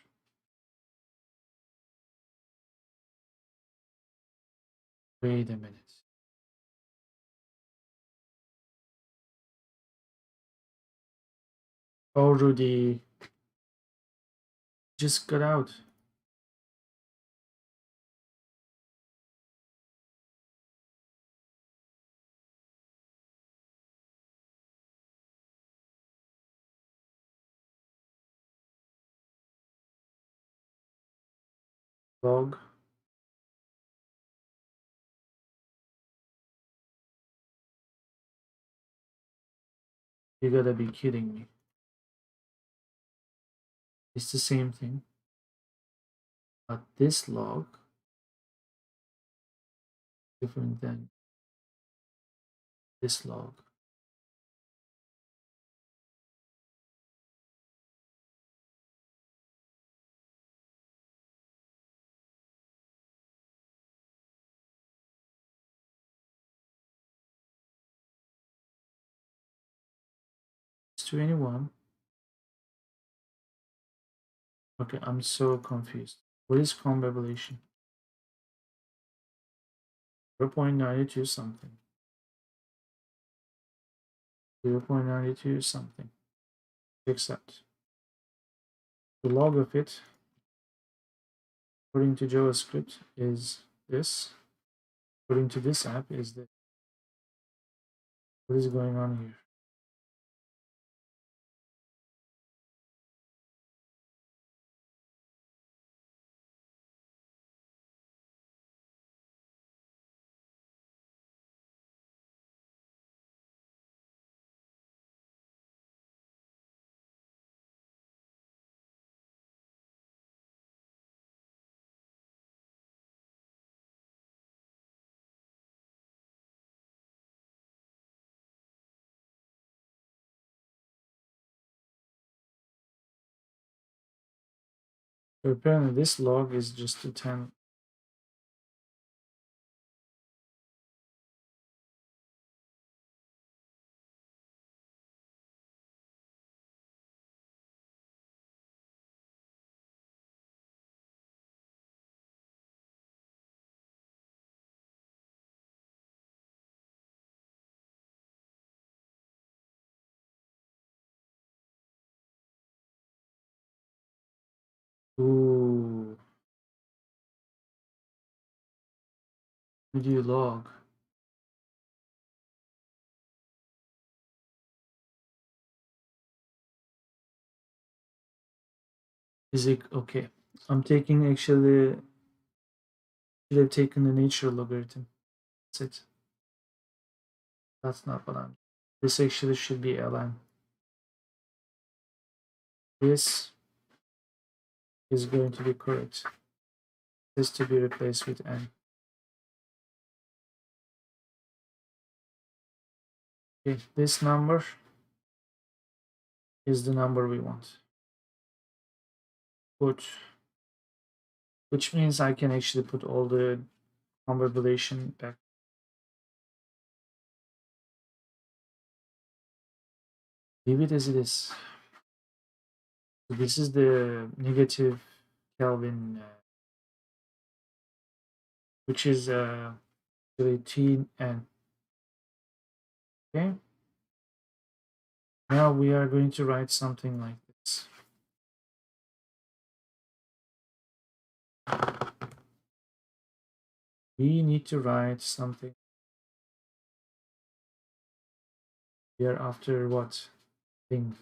Wait a minute. Oh, Rudy. Just got out. Log. You gotta be kidding me. It's the same thing. But this log different than this log. It's 21. Okay, I'm so confused. What is combination? 0.92 something. 0.92 something. Accept. The log of it, according to JavaScript, is this. According to this app, is this. What is going on here? So apparently this log is just a 10. video log. Is it okay? I'm taking actually should have taken the natural logarithm. That's it. That's not what I'm. This actually should be ln. This is going to be correct. This to be replaced with n. Okay, this number is the number we want. Put, which means I can actually put all the convolvulation back. Leave it as it is. So this is the negative Kelvin, which is actually Tn. Okay. Now we are going to write something like this. We need to write something here after what thing.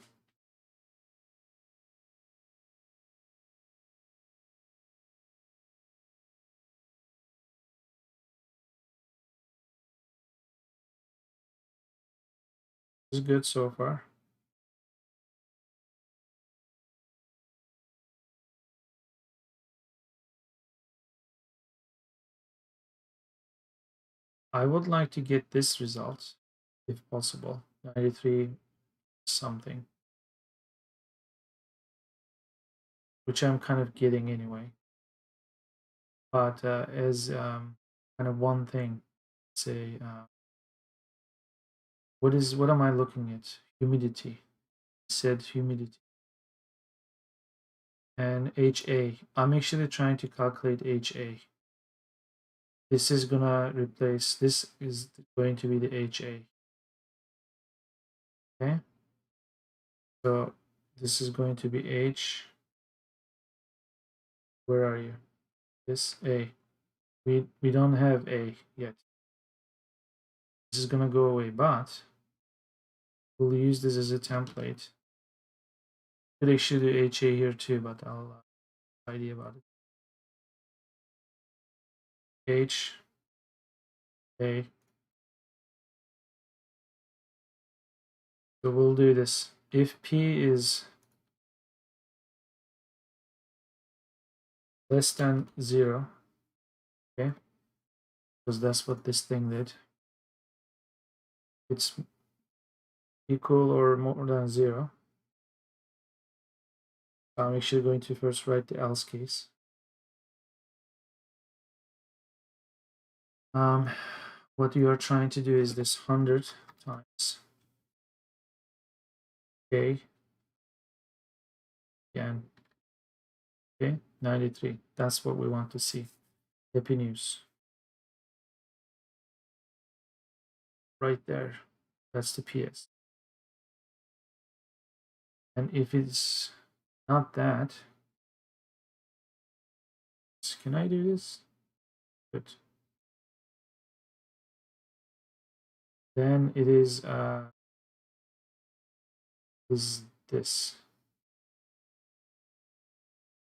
Is good so far. I would like to get this result, if possible, 93 something, which I'm kind of getting anyway. But as kind of one thing, say, what am I looking at? Humidity. Said humidity. And HA. I'm actually trying to calculate HA. This is gonna replace, this is going to be the HA. Okay. So this is going to be H. Where are you? This A. We don't have A yet. This is gonna go away, but we'll use this as a template. Could actually do HA here too, but I'll idea about it. H A. So we'll do this. If P is less than 0, okay, because that's what this thing did. It's equal or more than 0. I'm actually going to first write the else case. What you are trying to do is this 100 times K again. Okay, 93. That's what we want to see. Happy news. Right there. That's the PS. And if it's not that, can I do this? Good. Then it is this.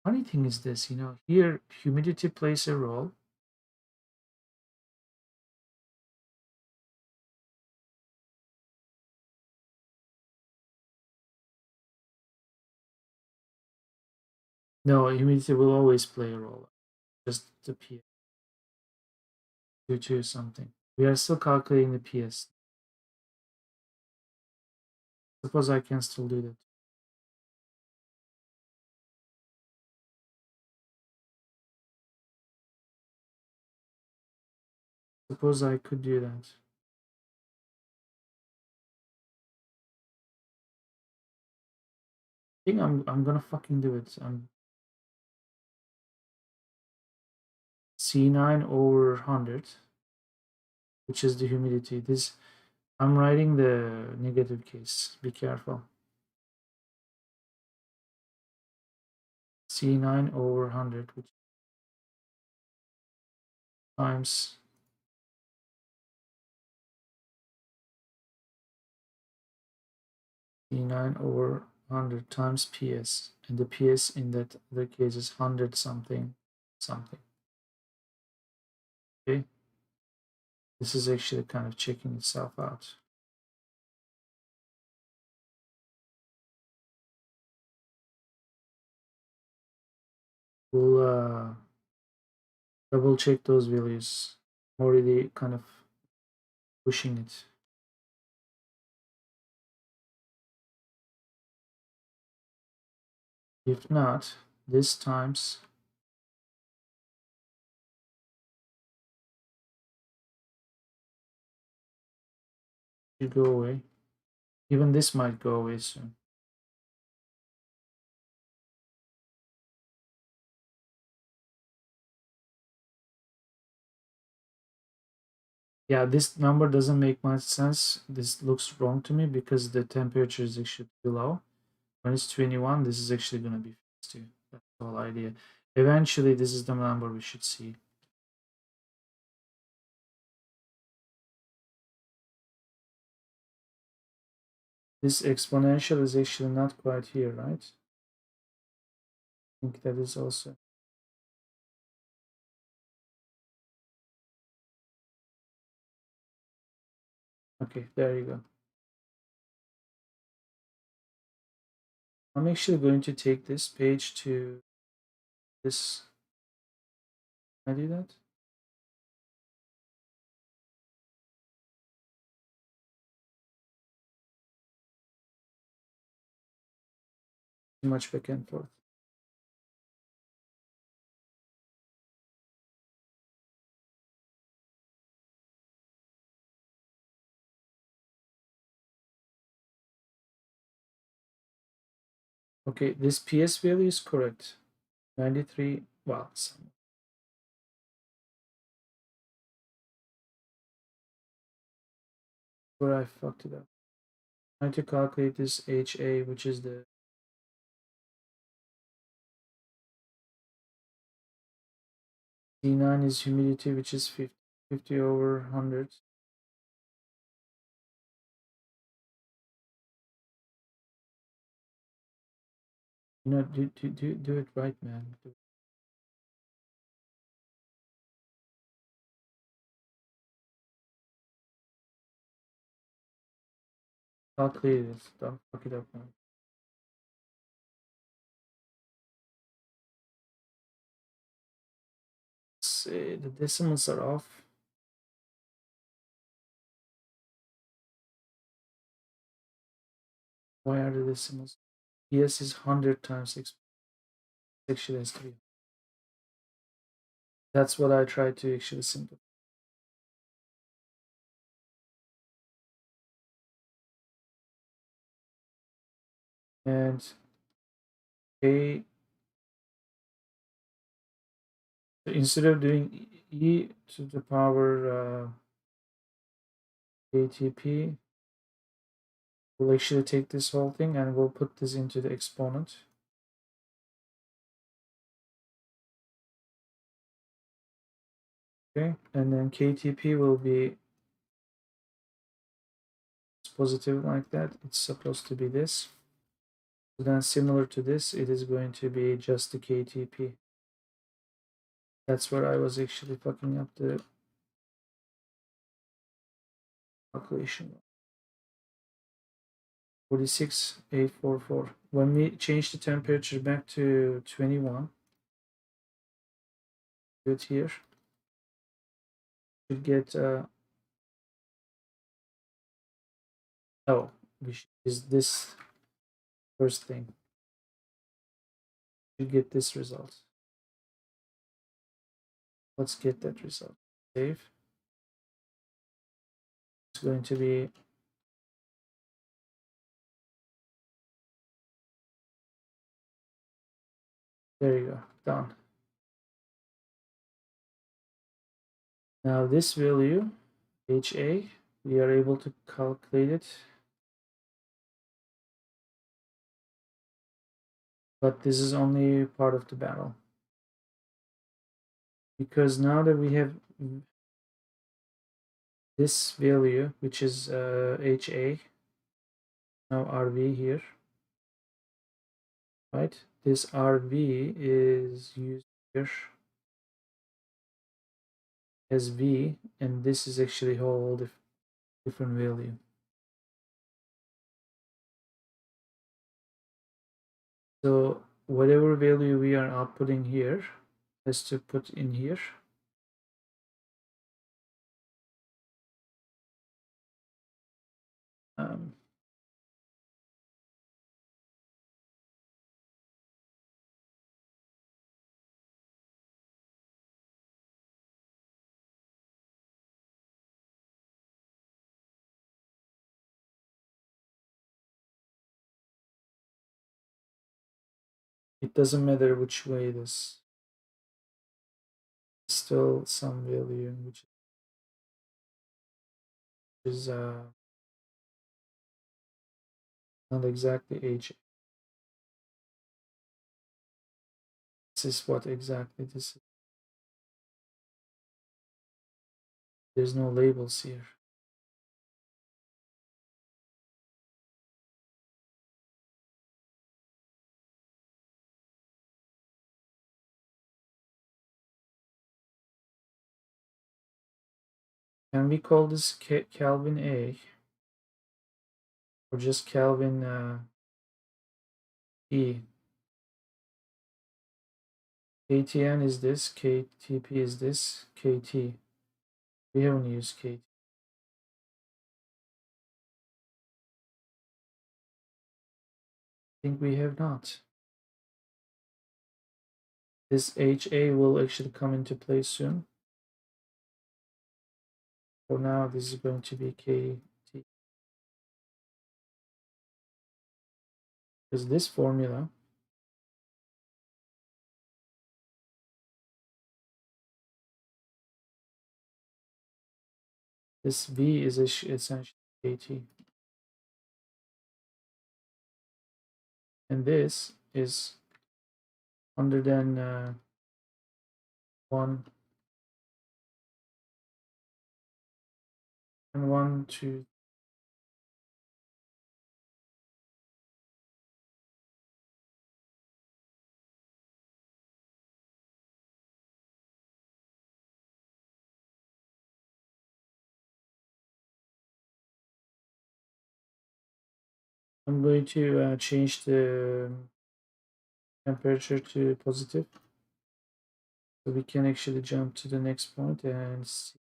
Funny thing is this, here humidity plays a role. No, humidity will always play a role. Just the PS. Due to something. We are still calculating the PS. Suppose I can still do that. Suppose I could do that. I think I'm gonna fucking do it. I'm C9 over 100, which is the humidity. This I'm writing the negative case. Be careful. C9 over 100, which times C9 over 100 times PS, and the PS in that other case is 100 something something. Okay, this is actually kind of checking itself out. We'll double check those values. I'm already kind of pushing it. If not, this times should go away. Even this might go away soon. Yeah, this number doesn't make much sense. This looks wrong to me because the temperature is actually too low. When it's 21, this is actually going to be 52. That's the whole idea. Eventually, this is the number we should see. This exponential is actually not quite here, right? I think that is also. Okay, there you go. I'm actually going to take this page to this. Can I do that? Too much back and forth. Okay, this PS value is correct. 93, well, where I fucked it up. Trying to calculate this HA, which is the C9 is humidity, which is 50 over 100. You know, do it right, man. Calculate it. Don't fuck it up, man. The decimals are off. Why are the decimals? PS is 100 times 6. Actually has to be. That's what I try to actually simplify. And A, instead of doing E to the power ATP, we'll actually take this whole thing and we'll put this into the exponent. Okay, and then KTP will be positive like that. It's supposed to be this. So then similar to this, it is going to be just the KTP. That's where I was actually fucking up the calculation. 46,844. When we change the temperature back to 21, do it here, we get oh, we should use this first thing. We get this result. Let's get that result. Save. It's going to be there you go, done. Now this value, HA, we are able to calculate it. But this is only part of the battle. Because now that we have this value, which is HA, Now RV here, right? This RV is used here as V, and this is actually a whole different value. So whatever value we are outputting here has to put in here. Um, it doesn't matter which way this is still some value which is not exactly H. This is what exactly this is. There's no labels here. Can we call this Kelvin A or just Kelvin E? KTN is this, KTP is this, KT. We haven't used KT. I think we have not. This HA will actually come into play soon. For now, this is going to be KT. Because this formula this V is essentially KT. And this is under than 1 and 1, 2. I'm going to change the temperature to positive. So we can actually jump to the next point and see.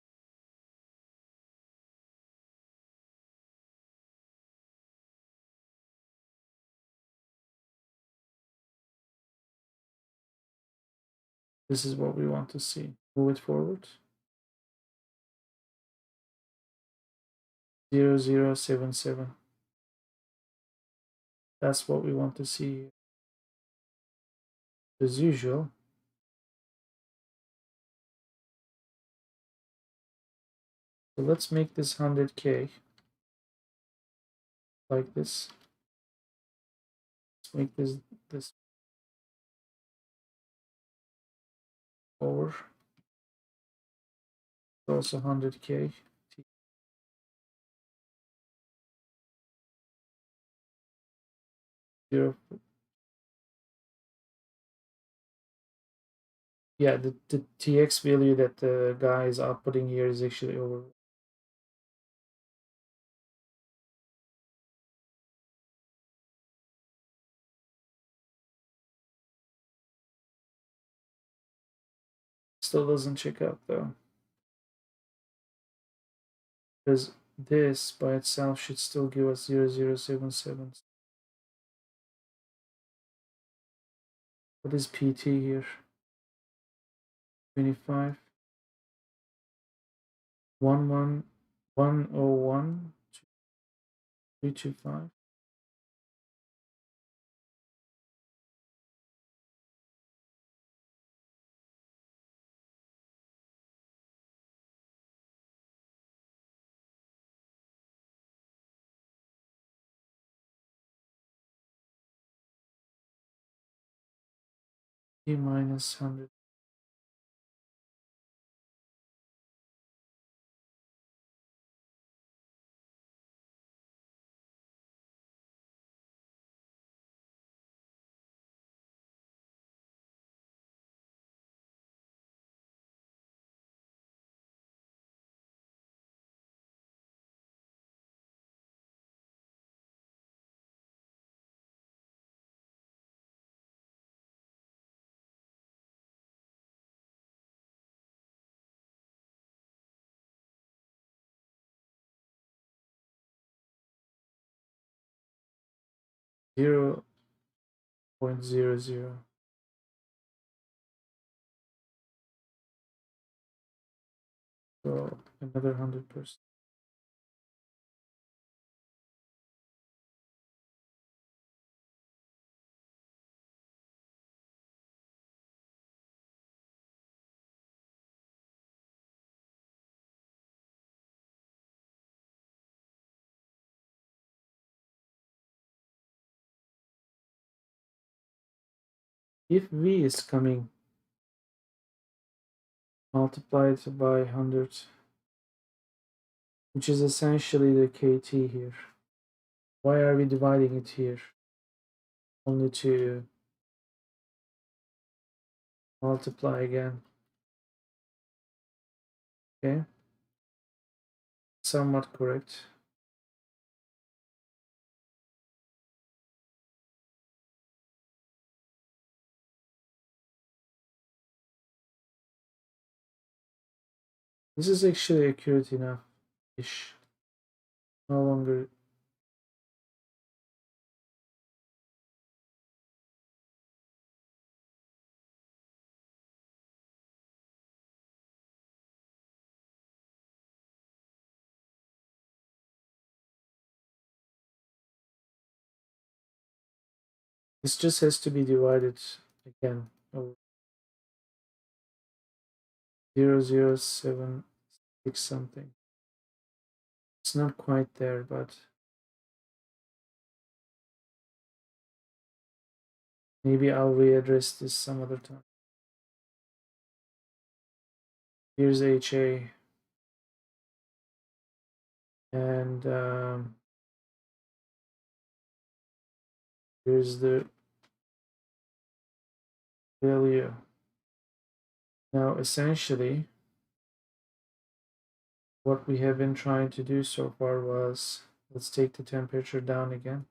This is what we want to see. Move it forward. 0077. That's what we want to see. As usual, so let's make this 100K like this. Let's make this over. Also 100K. Zero. Yeah, the TX value that the guy is outputting here is actually over. Still doesn't check out though. Because this by itself should still give us 0077. What is PT here? 25. 101 325. T minus 100. 0.00. So another 100%. If v is coming multiplied by 100, which is essentially the kt here, why are we dividing it here? Only to multiply again. Okay, somewhat correct. This is actually accurate enough-ish. No longer. This just has to be divided again over 0.0076 something. It's not quite there, but maybe I'll readdress this some other time. Here's HA, and here's the value. Now, essentially, what we have been trying to do so far was, let's take the temperature down again.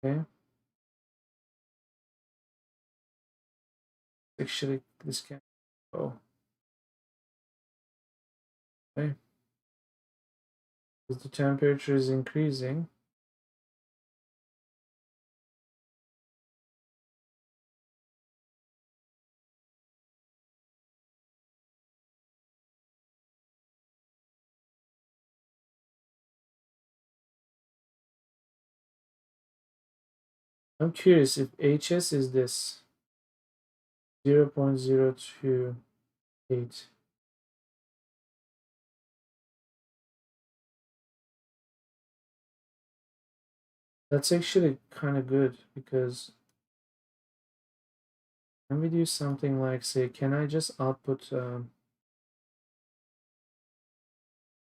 Okay. Actually, this can go. Okay. As the temperature is increasing, I'm curious if HS is this 0.028. That's actually kind of good, because can we do something like, say, can I just output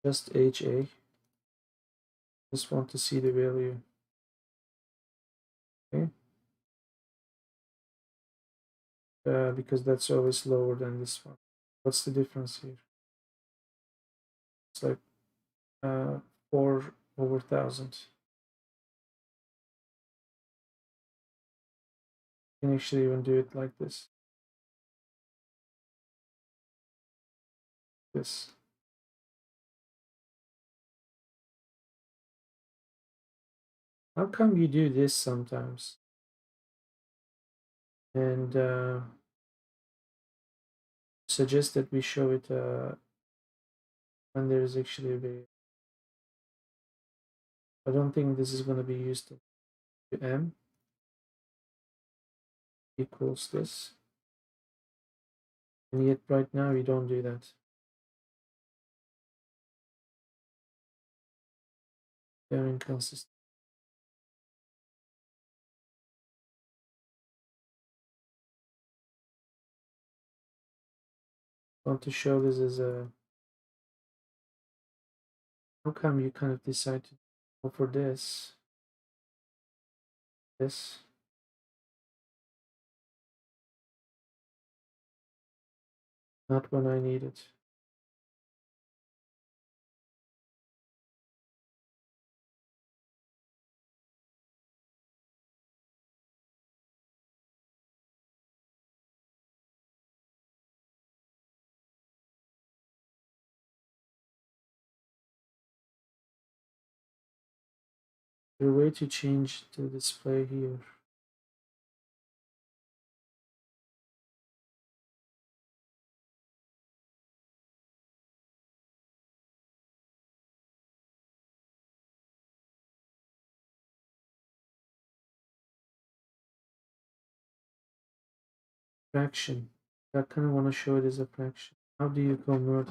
just HA? Just want to see the value. Okay. Because that's always lower than this one. What's the difference here? It's like 4/1000. You can actually even do it like this. This. How come you do this sometimes? And suggest that we show it when there is actually a variable. I don't think this is going to be used to m equals this. And yet right now we don't do that. They're inconsistent. I want to show this as a, how come you kind of decide to go for this, not when I need it. there a way to change the display here? Fraction. I kind of want to show it as a fraction. How do you convert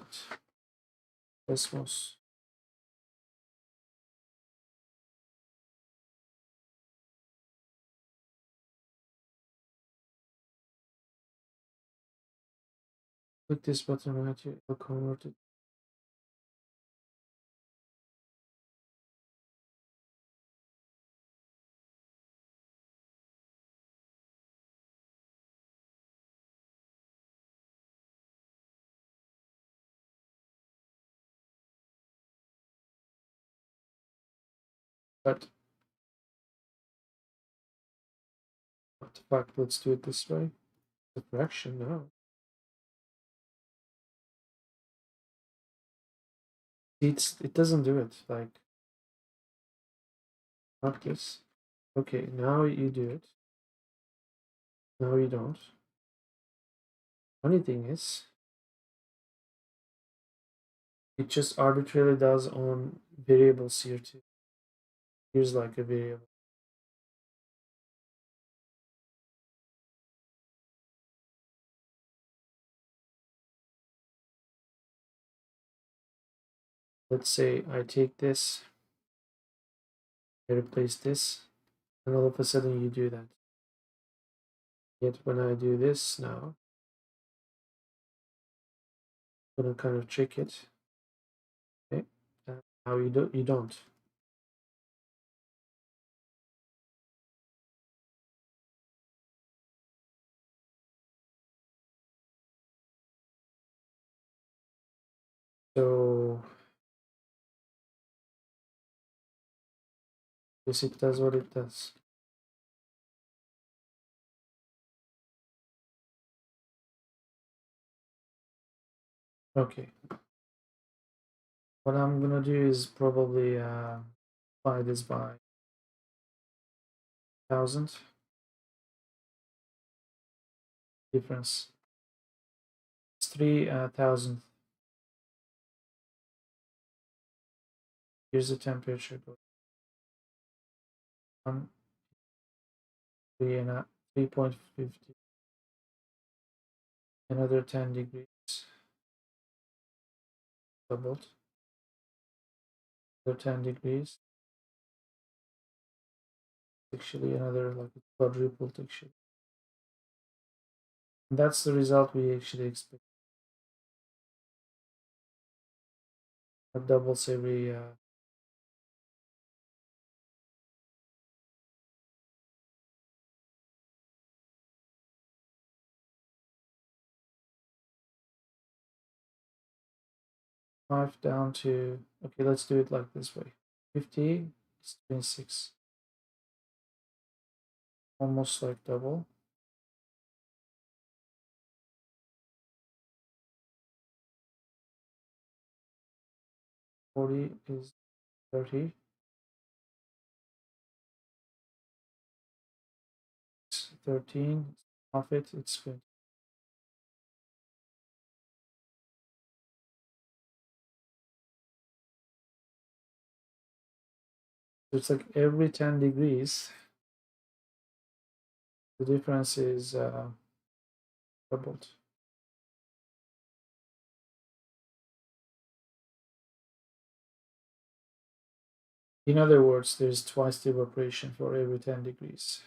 decimals? Click this button right here. It'll convert it. But what the fuck? Let's do it this way. The fraction now. It doesn't do it like this. Okay, now you do it. Now you don't. Funny thing is, it just arbitrarily does on variables here too. Here's like a variable. Let's say I take this, I replace this, and all of a sudden you do that. Yet when I do this now, I'm gonna kind of trick it. Okay, now you don't. So yes, it does what it does. Okay, what I'm gonna do is probably apply this by 1000 difference. It's 3000. Here's the temperature. One, 3.50. Another 10 degrees. Doubled. Another 10 degrees. Actually, another like quadrupled actually. And that's the result we actually expect. It doubles every 5 down to, okay, let's do it like this way. 50 is 26. Almost like double. 40 is 30. 13. Half it, it's 20. So it's like every 10 degrees, the difference is doubled. In other words, there's twice the evaporation for every 10 degrees.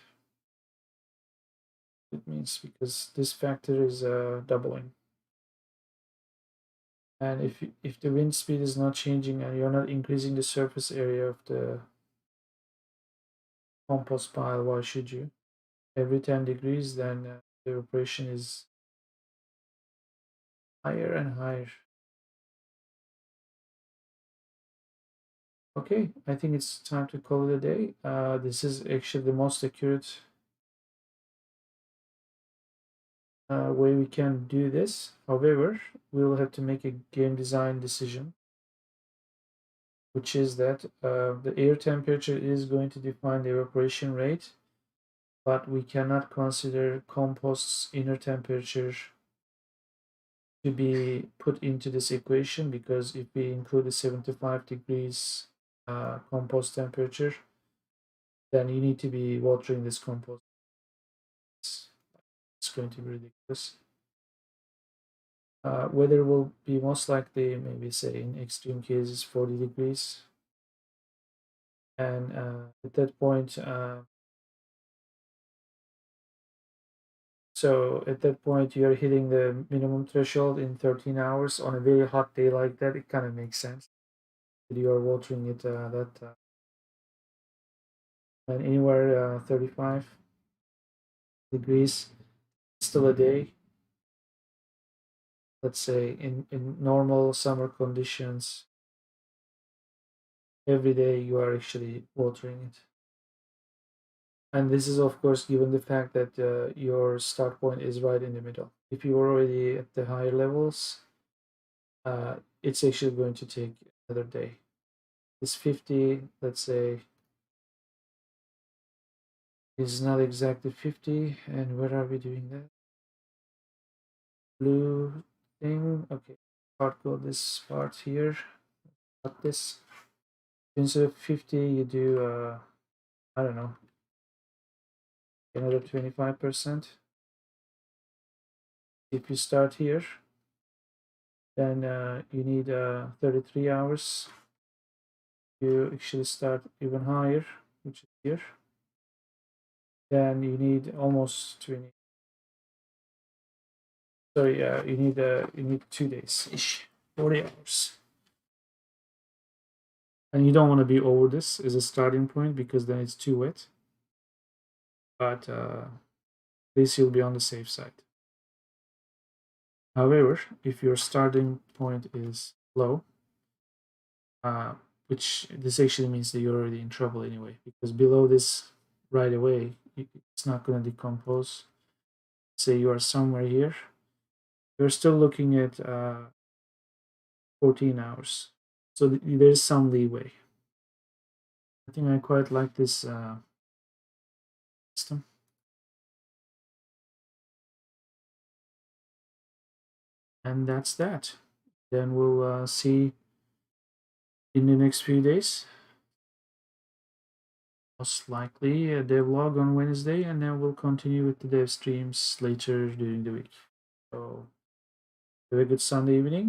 It means because this factor is doubling. And if the wind speed is not changing and you're not increasing the surface area of the compost pile, why should you? Every 10 degrees, then the evaporation is higher and higher. Okay, I think it's time to call it a day. This is actually the most accurate way we can do this. However, we'll have to make a game design decision which is that the air temperature is going to define the evaporation rate, but we cannot consider compost's inner temperature to be put into this equation, because if we include the 75 degrees compost temperature, then you need to be watering this compost. It's going to be ridiculous. Weather will be most likely, maybe say in extreme cases, 40 degrees. And at that point, you're hitting the minimum threshold in 13 hours. On a very hot day like that, it kind of makes sense that you are watering it and anywhere 35 degrees, still a day. Let's say in normal summer conditions, every day you are actually watering it. And this is, of course, given the fact that your start point is right in the middle. If you are already at the higher levels, it's actually going to take another day. This 50, let's say, is not exactly 50. And where are we doing that? Blue thing. Okay, part code this part here. Got this. Instead of 50, you do, I don't know, another 25%. If you start here, then you need 33 hours. You actually start even higher, which is here. Then you need almost 20. Sorry, you need 2 days ish, 40 hours. And you don't want to be over this as a starting point, because then it's too wet. But at least you'll be on the safe side. However, if your starting point is low, uh, which this actually means that you're already in trouble anyway, because below this right away, it's not going to decompose. Say you are somewhere here, you're still looking at 14 hours. So there's some leeway. I think I quite like this system. And that's that. Then we'll see in the next few days. Most likely a devlog on Wednesday, and then we'll continue with the dev streams later during the week. So have a good Sunday evening.